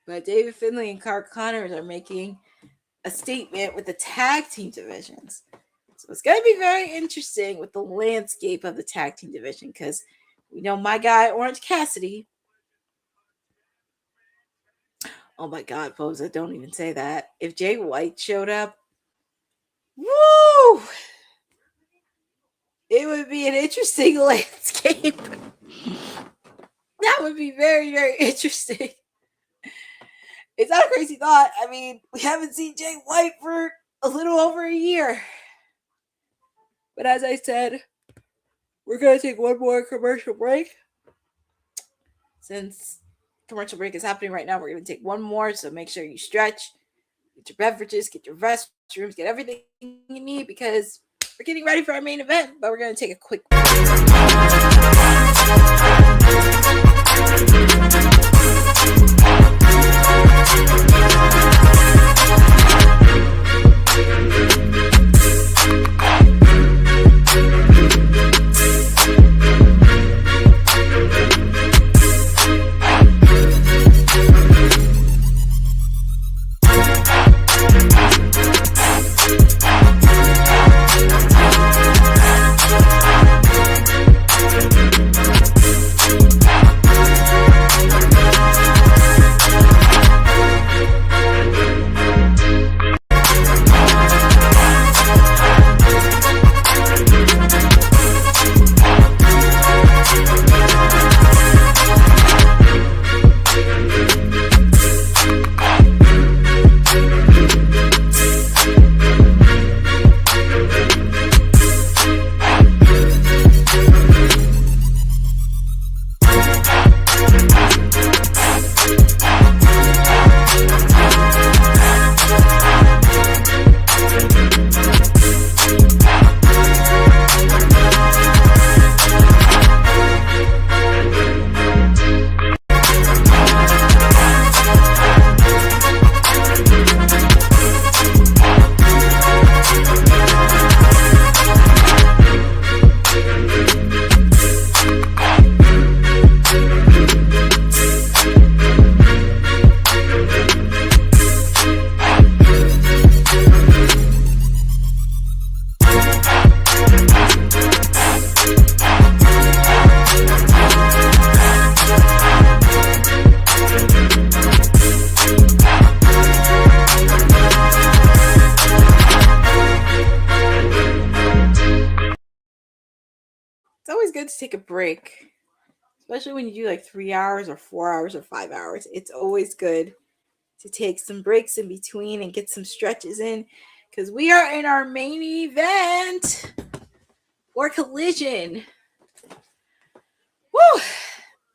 But David Finlay and Clark Connors are making a statement with the tag team divisions. So it's going to be very interesting with the landscape of the tag team division because we know my guy, Orange Cassidy. Oh my God, folks, don't even say that. If Jay White showed up, woo! It would be an interesting landscape. That would be very, very interesting. It's not a crazy thought. I mean, we haven't seen Jay White for a little over a year. But as I said, we're going to take one more commercial break. Since commercial break is happening right now, we're going to take one more. So make sure you stretch, get your beverages, get your restrooms, get everything you need because we're getting ready for our main event. But we're going to take a quick break. It's always good to take a break, especially when you do like 3 hours or 4 hours or 5 hours. It's always good to take some breaks in between and get some stretches in, because we are in our main event for Collision. Woo!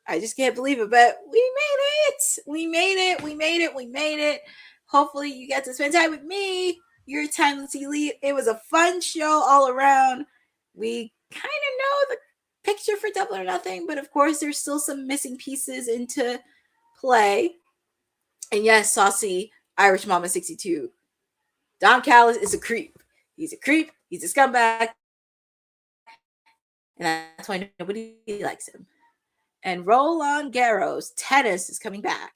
I just can't believe it, but we made it. We made it. We made it. We made it. Hopefully you get to spend time with me. Your Timeless Elite. It was a fun show all around. We kind of know the picture for Double or Nothing, but of course there's still some missing pieces into play. And yes, Saucy Irish Mama 62. Don Callis is a creep. He's a creep. He's a scumbag. And that's why nobody likes him. And Roland Garros tennis is coming back.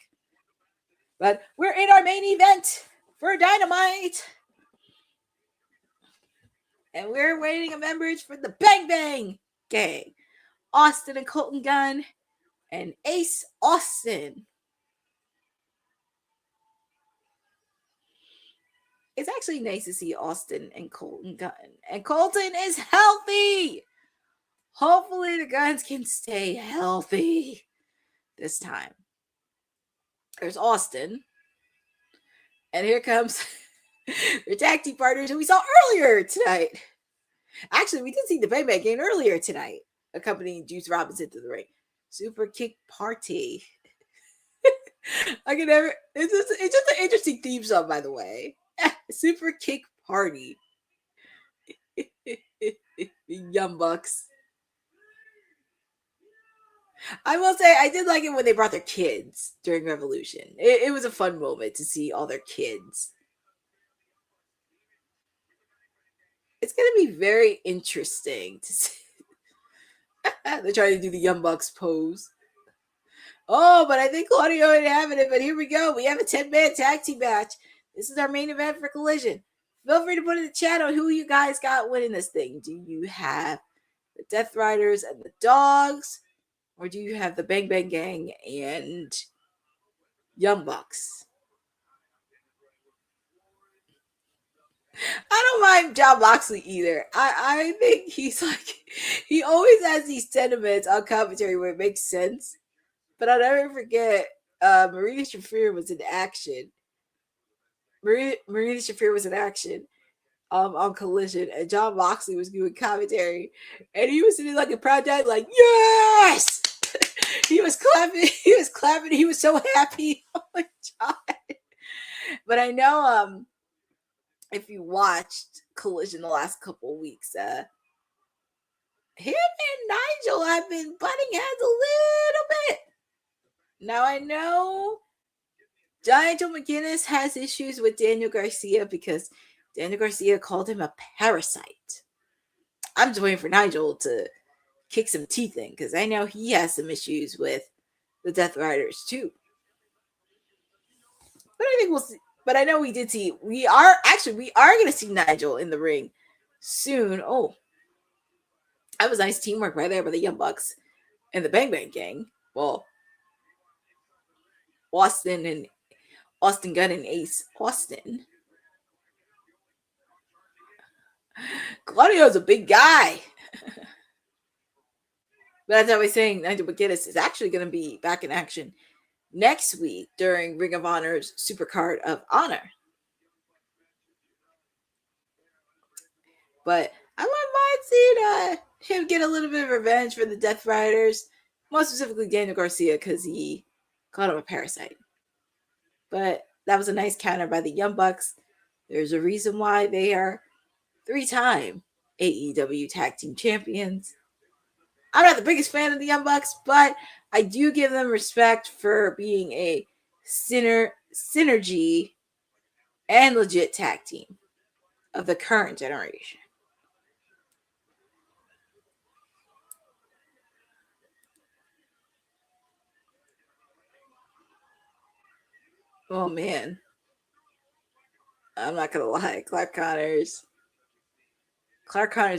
But we're in our main event for Dynamite. And we're waiting on members for the Bang Bang Gang. Austin and Colton Gunn and Ace Austin. It's actually nice to see Austin and Colton Gunn. And Colton is healthy. Hopefully the Guns can stay healthy this time. There's Austin. And here comes their tag team partners who we saw earlier tonight. Actually, we did see the Bang Bang Gang earlier tonight, accompanying Juice Robinson to the ring. Super Kick Party. It's just an interesting theme song, by the way. Super Kick Party. Young Bucks. I will say I did like it when they brought their kids during Revolution. It was a fun moment to see all their kids. It's going to be very interesting to see. They're trying to do the Young Bucks pose. Oh, but I think Claudio ain't having it. But here we go. We have a 10-man tag team match. This is our main event for Collision. Feel free to put in the chat on who you guys got winning this thing. Do you have the Death Riders and the Dogs? Or do you have the Bang Bang Gang and Young Bucks? I don't mind Jon Moxley either. I think he's like, he always has these sentiments on commentary where it makes sense. But I'll never forget, Marina Shafir was in action. Marina Shafir was in action on Collision, and Jon Moxley was doing commentary, and he was sitting like a proud dad, like, yes! He was clapping. He was so happy. Oh my God. But I know if you watched Collision the last couple of weeks, him and Nigel have been butting heads a little bit. Now I know Nigel McGuinness has issues with Daniel Garcia because Daniel Garcia called him a parasite. I'm just waiting for Nigel to kick some teeth in because I know he has some issues with the Death Riders too. But I think we'll see. But I know we did see. We are going to see Nigel in the ring soon. Oh, that was nice teamwork right there by the Young Bucks and the Bang Bang Gang. Well, Austin Gunn and Ace Austin. Claudio's a big guy. But as I was saying, Nigel McGuinness is actually going to be back in action next week during Ring of Honor's Supercard of Honor. But I wouldn't mind seeing him get a little bit of revenge for the Death Riders, more specifically Daniel Garcia, because he called him a parasite. But that was a nice counter by the Young Bucks. There's a reason why they are 3-time AEW Tag Team Champions. I'm not the biggest fan of the Young Bucks, but I do give them respect for being a synergy and legit tag team of the current generation. Oh, man. I'm not going to lie. Clark Connors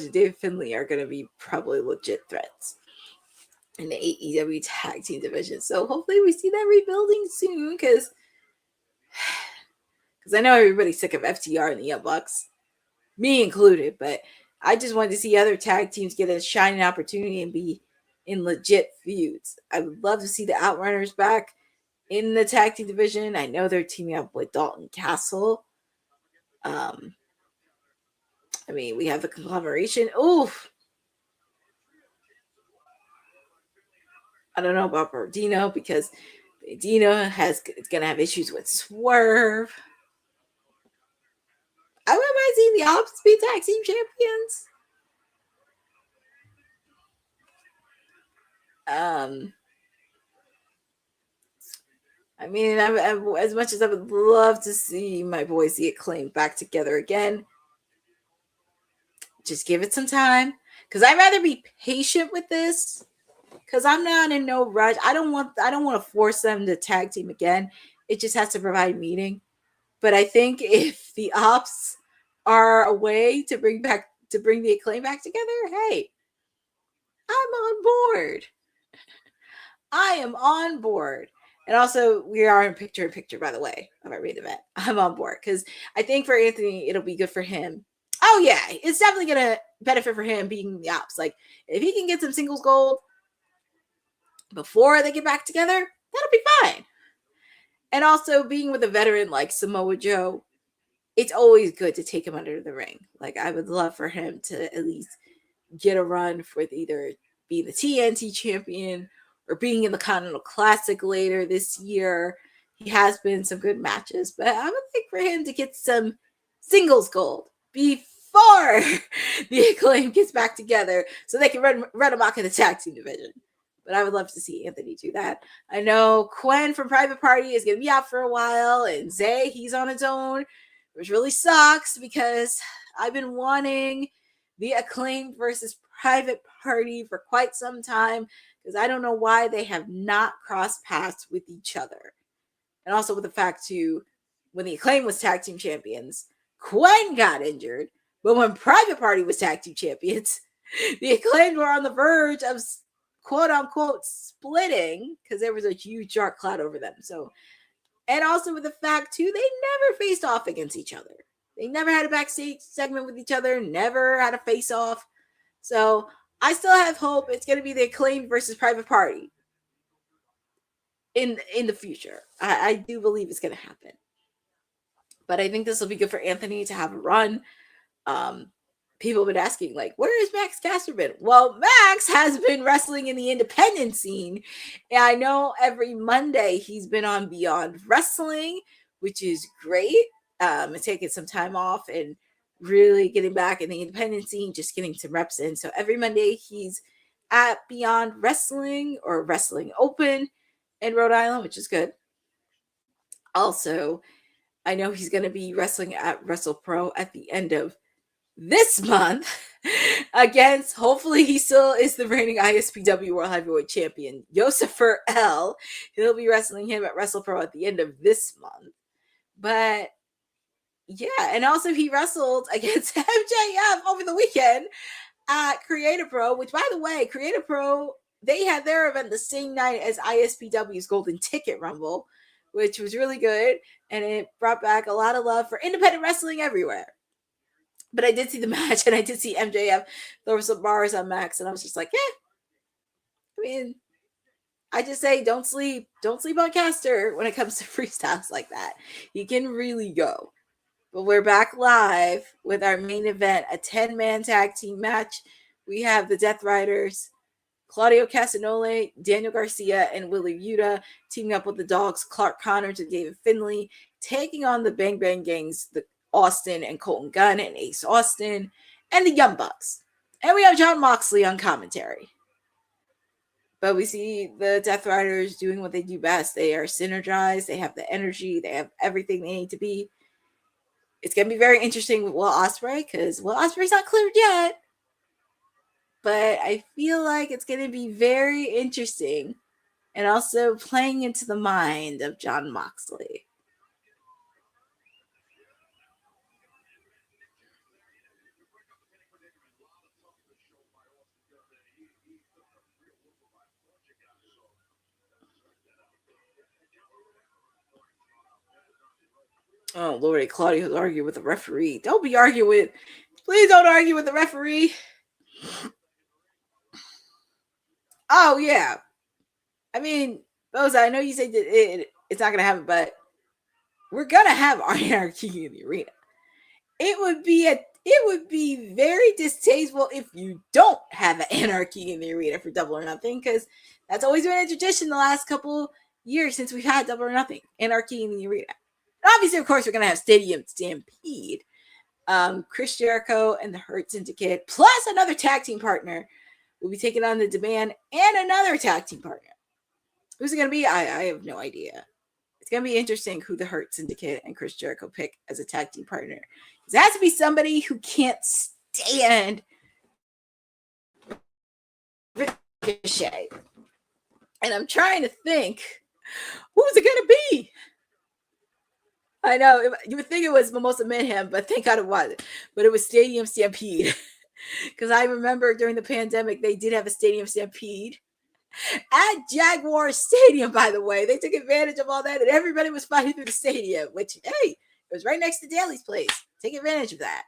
and David Finlay are going to be probably legit threats in the AEW tag team division. So hopefully we see that rebuilding soon because I know everybody's sick of FTR and the Young Bucks, me included, but I just wanted to see other tag teams get a shining opportunity and be in legit feuds. I would love to see the Outrunners back in the tag team division. I know they're teaming up with Dalton Castle. I mean, we have the conglomeration. Oof. I don't know about Brodino because Brodino is going to have issues with Swerve. I wouldn't mind seeing the Ops be tag team champions. I mean, as much as I would love to see my boys The Acclaim back together again, just give it some time. Because I'd rather be patient with this. Because I'm not in no rush. I don't want to force them to tag team again. It just has to provide meaning. But I think if the Ops are a way to bring The Acclaim back together, hey, I'm on board. I am on board. And also, we are in picture, by the way, of our main event. I'm on board because I think for Anthony, it'll be good for him. Oh, yeah, it's definitely going to benefit for him being the Ops. Like, if he can get some singles gold before they get back together, that'll be fine. And also, being with a veteran like Samoa Joe, it's always good to take him under the ring. Like, I would love for him to at least get a run for either being the TNT champion or being in the Continental Classic later this year. He has been some good matches, but I would like for him to get some singles gold before The Acclaim gets back together so they can run amok in the tag team division. But I would love to see Anthony do that. I know Quen from Private Party is going to be out for a while, and Zay, he's on his own, which really sucks because I've been wanting The Acclaim versus Private Party for quite some time because I don't know why they have not crossed paths with each other. And also with the fact, too, when The Acclaim was tag team champions, Quen got injured. But when Private Party was tag team champions, The Acclaim were on the verge of quote-unquote splitting because there was a huge dark cloud over them. So, and also with the fact, too, they never faced off against each other. They never had a backstage segment with each other, never had a face-off. So I still have hope it's going to be The Acclaim versus Private Party in the future. I do believe it's going to happen. But I think this will be good for Anthony to have a run. People have been asking, like, where is Max Caster been? Well, Max has been wrestling in the independent scene. And I know every Monday he's been on Beyond Wrestling, which is great. And taking some time off and really getting back in the independent scene, just getting some reps in. So every Monday he's at Beyond Wrestling or Wrestling Open in Rhode Island, which is good. Also, I know he's going to be wrestling at WrestlePro at the end of this month against, hopefully he still is the reigning ISPW World Heavyweight Champion, Yosifer L. He'll be wrestling him at WrestlePro at the end of this month. But yeah, and also he wrestled against MJF over the weekend at Creative Pro, which, by the way, Creative Pro, they had their event the same night as ISPW's Golden Ticket Rumble, which was really good, and it brought back a lot of love for independent wrestling everywhere. But I did see the match, and I did see MJF throw some bars on Max, and I was just like, I mean, I just say don't sleep on Caster when it comes to freestyles like that. He can really go. But we're back live with our main event, a 10-man tag team match. We have the Death Riders, Claudio Castagnoli, Daniel Garcia, and Willie Yuta teaming up with the Dogs, Clark Connors and David Finlay, taking on the Bang Bang Gangs, the Austin and Colton Gunn and Ace Austin, and the Young Bucks. And we have Jon Moxley on commentary. But we see the Death Riders doing what they do best. They are synergized. They have the energy. They have everything they need to be. It's going to be very interesting with Will Ospreay because Will Ospreay's not cleared yet. But I feel like it's going to be very interesting and also playing into the mind of Jon Moxley. Oh, Lord, Claudio's arguing with the referee. Don't be arguing with Please don't argue with the referee. Oh, yeah. I mean, Boza, I know you said that it's not going to happen, but we're going to have anarchy in the arena. It would be very distasteful if you don't have an anarchy in the arena for Double or Nothing, because that's always been a tradition the last couple years since we've had Double or Nothing, anarchy in the arena. And obviously, of course, we're going to have Stadium Stampede. Chris Jericho and the Hurt Syndicate, plus another tag team partner, will be taking on the Demand and another tag team partner. Who's it going to be? I have no idea. It's going to be interesting who the Hurt Syndicate and Chris Jericho pick as a tag team partner. It has to be somebody who can't stand Ricochet. And I'm trying to think, who's it going to be? I know, you would think it was Mimosa Mayhem, but thank God it wasn't. But it was Stadium Stampede. Because I remember during the pandemic, they did have a Stadium Stampede at Jaguar Stadium, by the way. They took advantage of all that, and everybody was fighting through the stadium, which, hey, it was right next to Daly's place. Take advantage of that.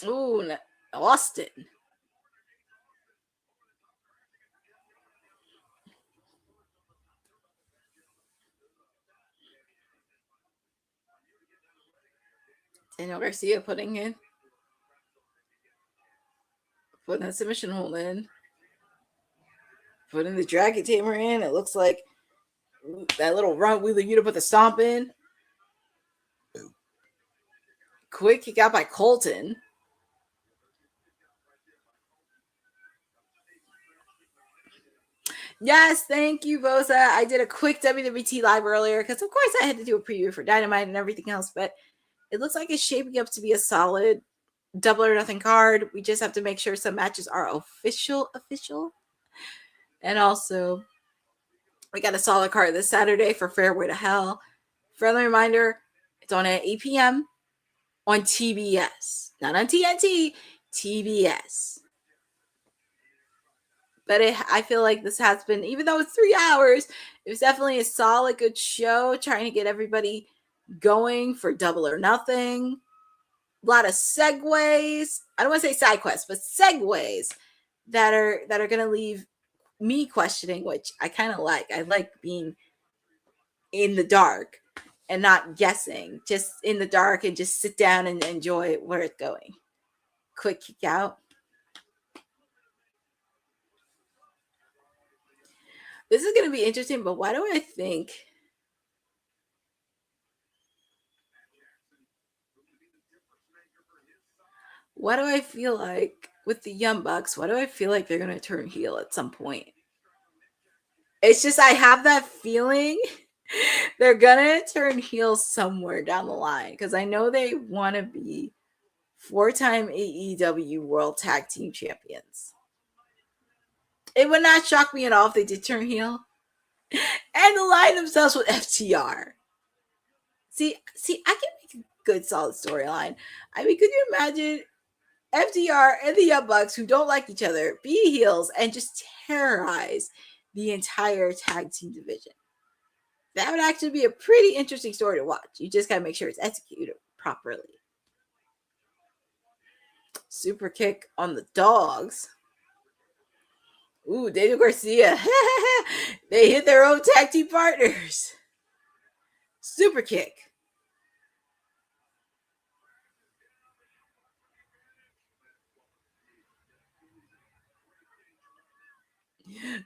Ooh, Austin. Daniel Garcia putting that submission hold in. Putting the Dragon Tamer in. It looks like that little run Wheeler Yuta put the stomp in. Quick kick out by Colton. Yes, thank you, Bosa. I did a quick WWT live earlier because, of course, I had to do a preview for Dynamite and everything else, but it looks like it's shaping up to be a solid Double or Nothing card. We just have to make sure some matches are official. And also, we got a solid card this Saturday for Fairway to Hell. Friendly reminder, it's on at 8 p.m. on TBS. Not on TNT, TBS. But I feel like this has been, even though it's 3 hours, it was definitely a solid, good show, trying to get everybody going for Double or Nothing. A lot of segues. I don't want to say side quests, but segues that are going to leave me questioning, which I kind of like. I like being in the dark and not guessing, just in the dark and just sit down and enjoy where it's going. Quick kick out. This is going to be interesting, but why do I think what do I feel like with the Young Bucks? Why do I feel like they're going to turn heel at some point? It's just I have that feeling they're going to turn heel somewhere down the line because I know they want to be 4-time AEW World Tag Team Champions. It would not shock me at all if they did turn heel and align themselves with FTR. See, I can make a good, solid storyline. I mean, could you imagine FTR and the Young Bucks, who don't like each other, be heels and just terrorize the entire tag team division? That would actually be a pretty interesting story to watch. You just got to make sure it's executed properly. Super kick on the dogs. Ooh, Daniel Garcia. They hit their own tag team partners. Super kick.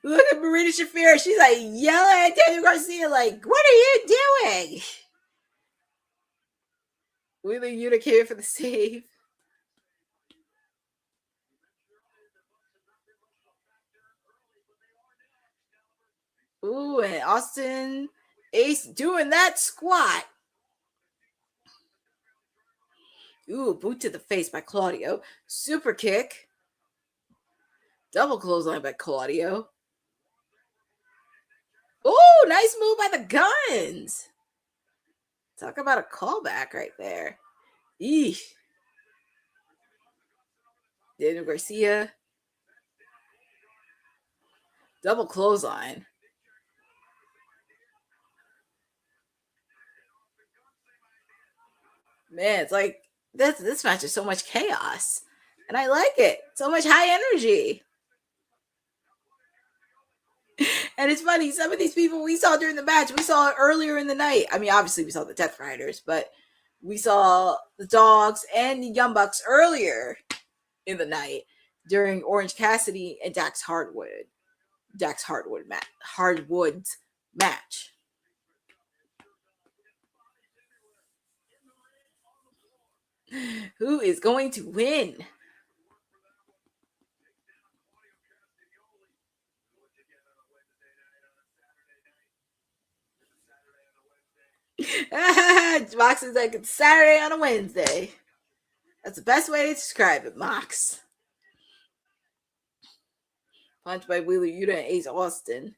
Look at Marina Shafir. She's like yelling at Daniel Garcia, like, what are you doing? Wheeler Yuta came for the save. Ooh, and Austin Ace doing that squat. Ooh, boot to the face by Claudio. Super kick. Double clothesline by Claudio. Ooh, nice move by the Guns. Talk about a callback right there. Eesh. Daniel Garcia Double clothesline. Man, it's like this match is so much chaos. And I like it. So much high energy. And it's funny, some of these people we saw during the match, we saw earlier in the night. I mean, obviously we saw the Death Riders, but we saw the Dogs and the Young Bucks earlier in the night during Orange Cassidy and Dax Harwood's match. Who is going to win? Moxley's like, it's Saturday on a Wednesday. That's the best way to describe it, Mox. Punched by Wheeler Yuta and Ace Austin.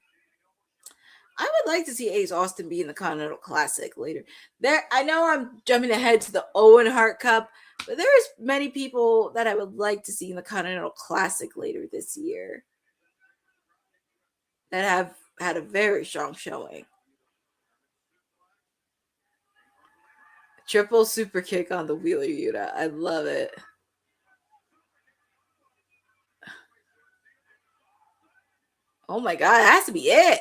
I would like to see Ace Austin be in the Continental Classic later. I know I'm jumping ahead to the Owen Hart Cup, but there's many people that I would like to see in the Continental Classic later this year that have had a very strong showing. Triple super kick on the Wheeler Yuta. I love it. Oh my God, it has to be it.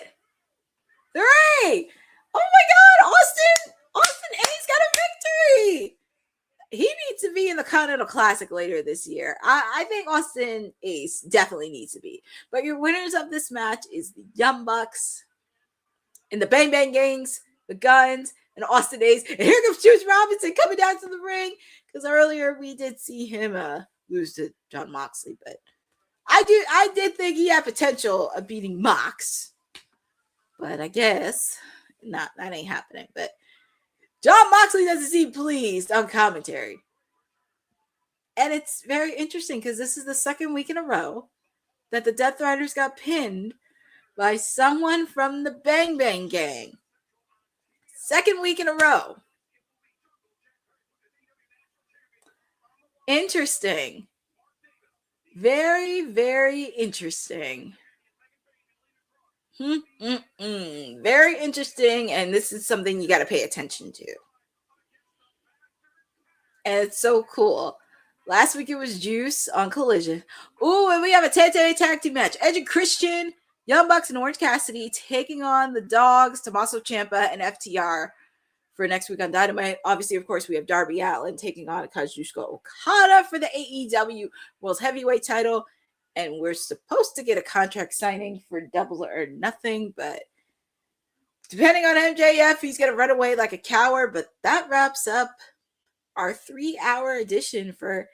3. Oh my God, Austin Ace got a victory. He needs to be in the Continental Classic later this year. I think Austin Ace definitely needs to be. But your winners of this match is the Young Bucks and the Bang Bang Gangs, the Guns, and Austin Ace. And here comes Juice Robinson coming down to the ring, because earlier we did see him lose to Jon Moxley, but I did think he had potential of beating Mox, but I guess not. That ain't happening. But Jon Moxley doesn't seem pleased on commentary, and it's very interesting because this is the second week in a row that the Death Riders got pinned by someone from the Bang Bang Gang. Second week in a row. Interesting. Very, very interesting. Very interesting, and this is something you got to pay attention to. And it's so cool. Last week it was Juice on Collision. Ooh, and we have a 10-day tag team match. Edge and Christian, Young Bucks, and Orange Cassidy taking on the Dogs, Tommaso Ciampa, and FTR for next week on Dynamite. Obviously, of course, we have Darby Allin taking on Kazuchika Okada for the AEW World Heavyweight title. And we're supposed to get a contract signing for Double or Nothing, but depending on MJF, he's going to run away like a coward. But that wraps up our 3-hour edition for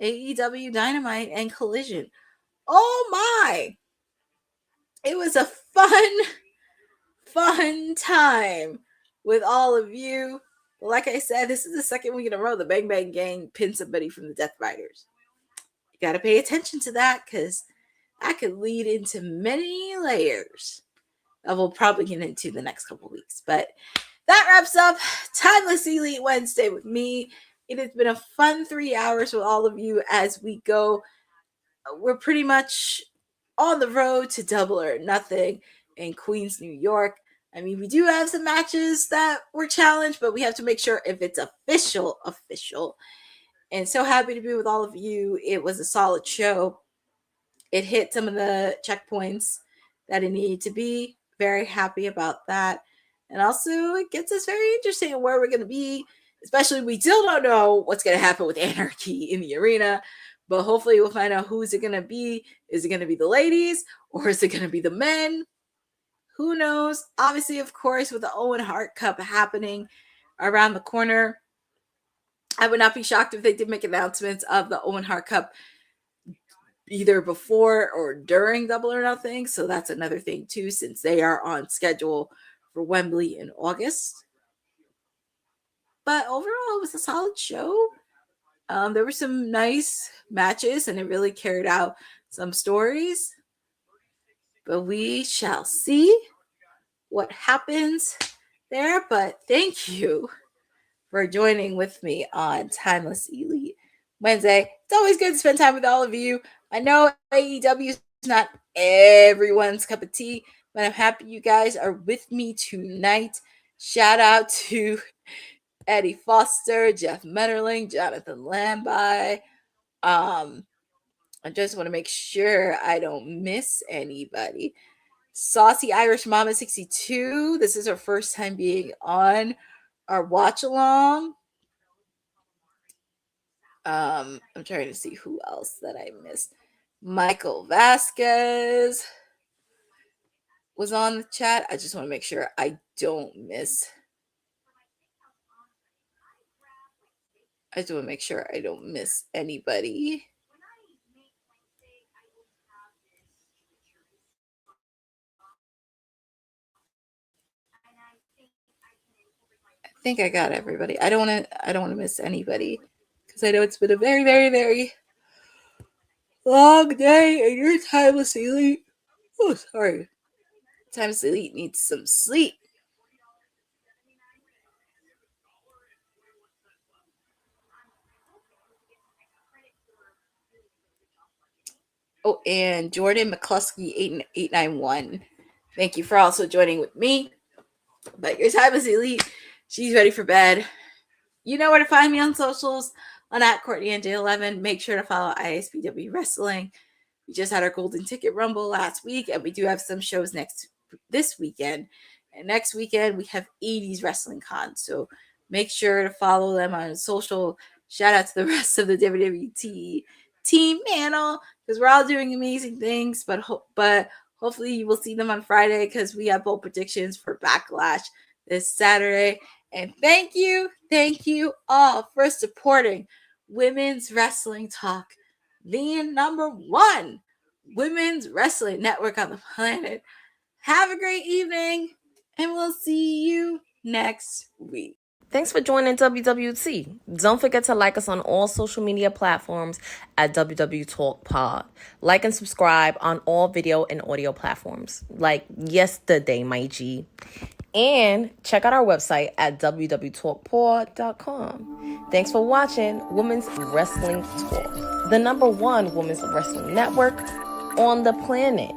AEW Dynamite and Collision. Oh my! It was a fun time with all of you. But like I said, this is the second week in a row the Bang Bang Gang pinned somebody from the Death Riders. You got to pay attention to that, because that could lead into many layers that we'll probably get into the next couple weeks. But that wraps up Timeless Elite Wednesday with me. It has been a fun 3 hours with all of you as we go. We're pretty much on the road to Double or Nothing in Queens, New York. I mean, we do have some matches that were challenged, but we have to make sure if it's official. And so happy to be with all of you. It was a solid show. It hit some of the checkpoints that it needed to be. Very happy about that. And also, it gets us very interested in where we're going to be. Especially, we still don't know what's going to happen with Anarchy in the arena. But hopefully, we'll find out who's it going to be. Is it going to be the ladies? Or is it going to be the men? Who knows? Obviously, of course, with the Owen Hart Cup happening around the corner, I would not be shocked if they did make announcements of the Owen Hart Cup either before or during Double or Nothing. So that's another thing too, since they are on schedule for Wembley in August. But overall, it was a solid show. There were some nice matches, and it really carried out some stories. But we shall see what happens there. But thank you for joining with me on Timeless Elite Wednesday. It's always good to spend time with all of you. I know AEW not everyone's cup of tea, but I'm happy you guys are with me tonight. Shout out to Eddie Foster, Jeff Metterling, Jonathan Lamby. I just want to make sure I don't miss anybody. Saucy Irish Mama 62. This is her first time being on our watch along. I'm trying to see who else that I missed. Michael Vasquez was on the chat. I just want to make sure I don't miss. I just want to make sure I don't miss anybody. I think I got everybody. I don't want to miss anybody because I know it's been a very, very, very long day and your timeless elite. Oh, sorry. Timeless elite needs some sleep. Oh, and Jordan McCluskey 891. Thank you for also joining with me. But your timeless elite, she's ready for bed. You know where to find me on socials on @Courtney and J11. Make sure to follow ISPW Wrestling. We just had our Golden Ticket Rumble last week, and we do have some shows this weekend. And next weekend, we have 80s Wrestling Con. So make sure to follow them on social. Shout out to the rest of the WWE team panel because we're all doing amazing things. But hopefully you will see them on Friday because we have bold predictions for Backlash this Saturday. And thank you all for supporting Women's Wrestling Talk, the #1 women's wrestling network on the planet. Have a great evening, and we'll see you next week. Thanks for joining WWT. Don't forget to like us on all social media platforms at WW Talk Pod. Like and subscribe on all video and audio platforms, like yesterday, my G. And check out our website at www.talkpod.com. Thanks for watching Women's Wrestling Talk, the #1 women's wrestling network on the planet.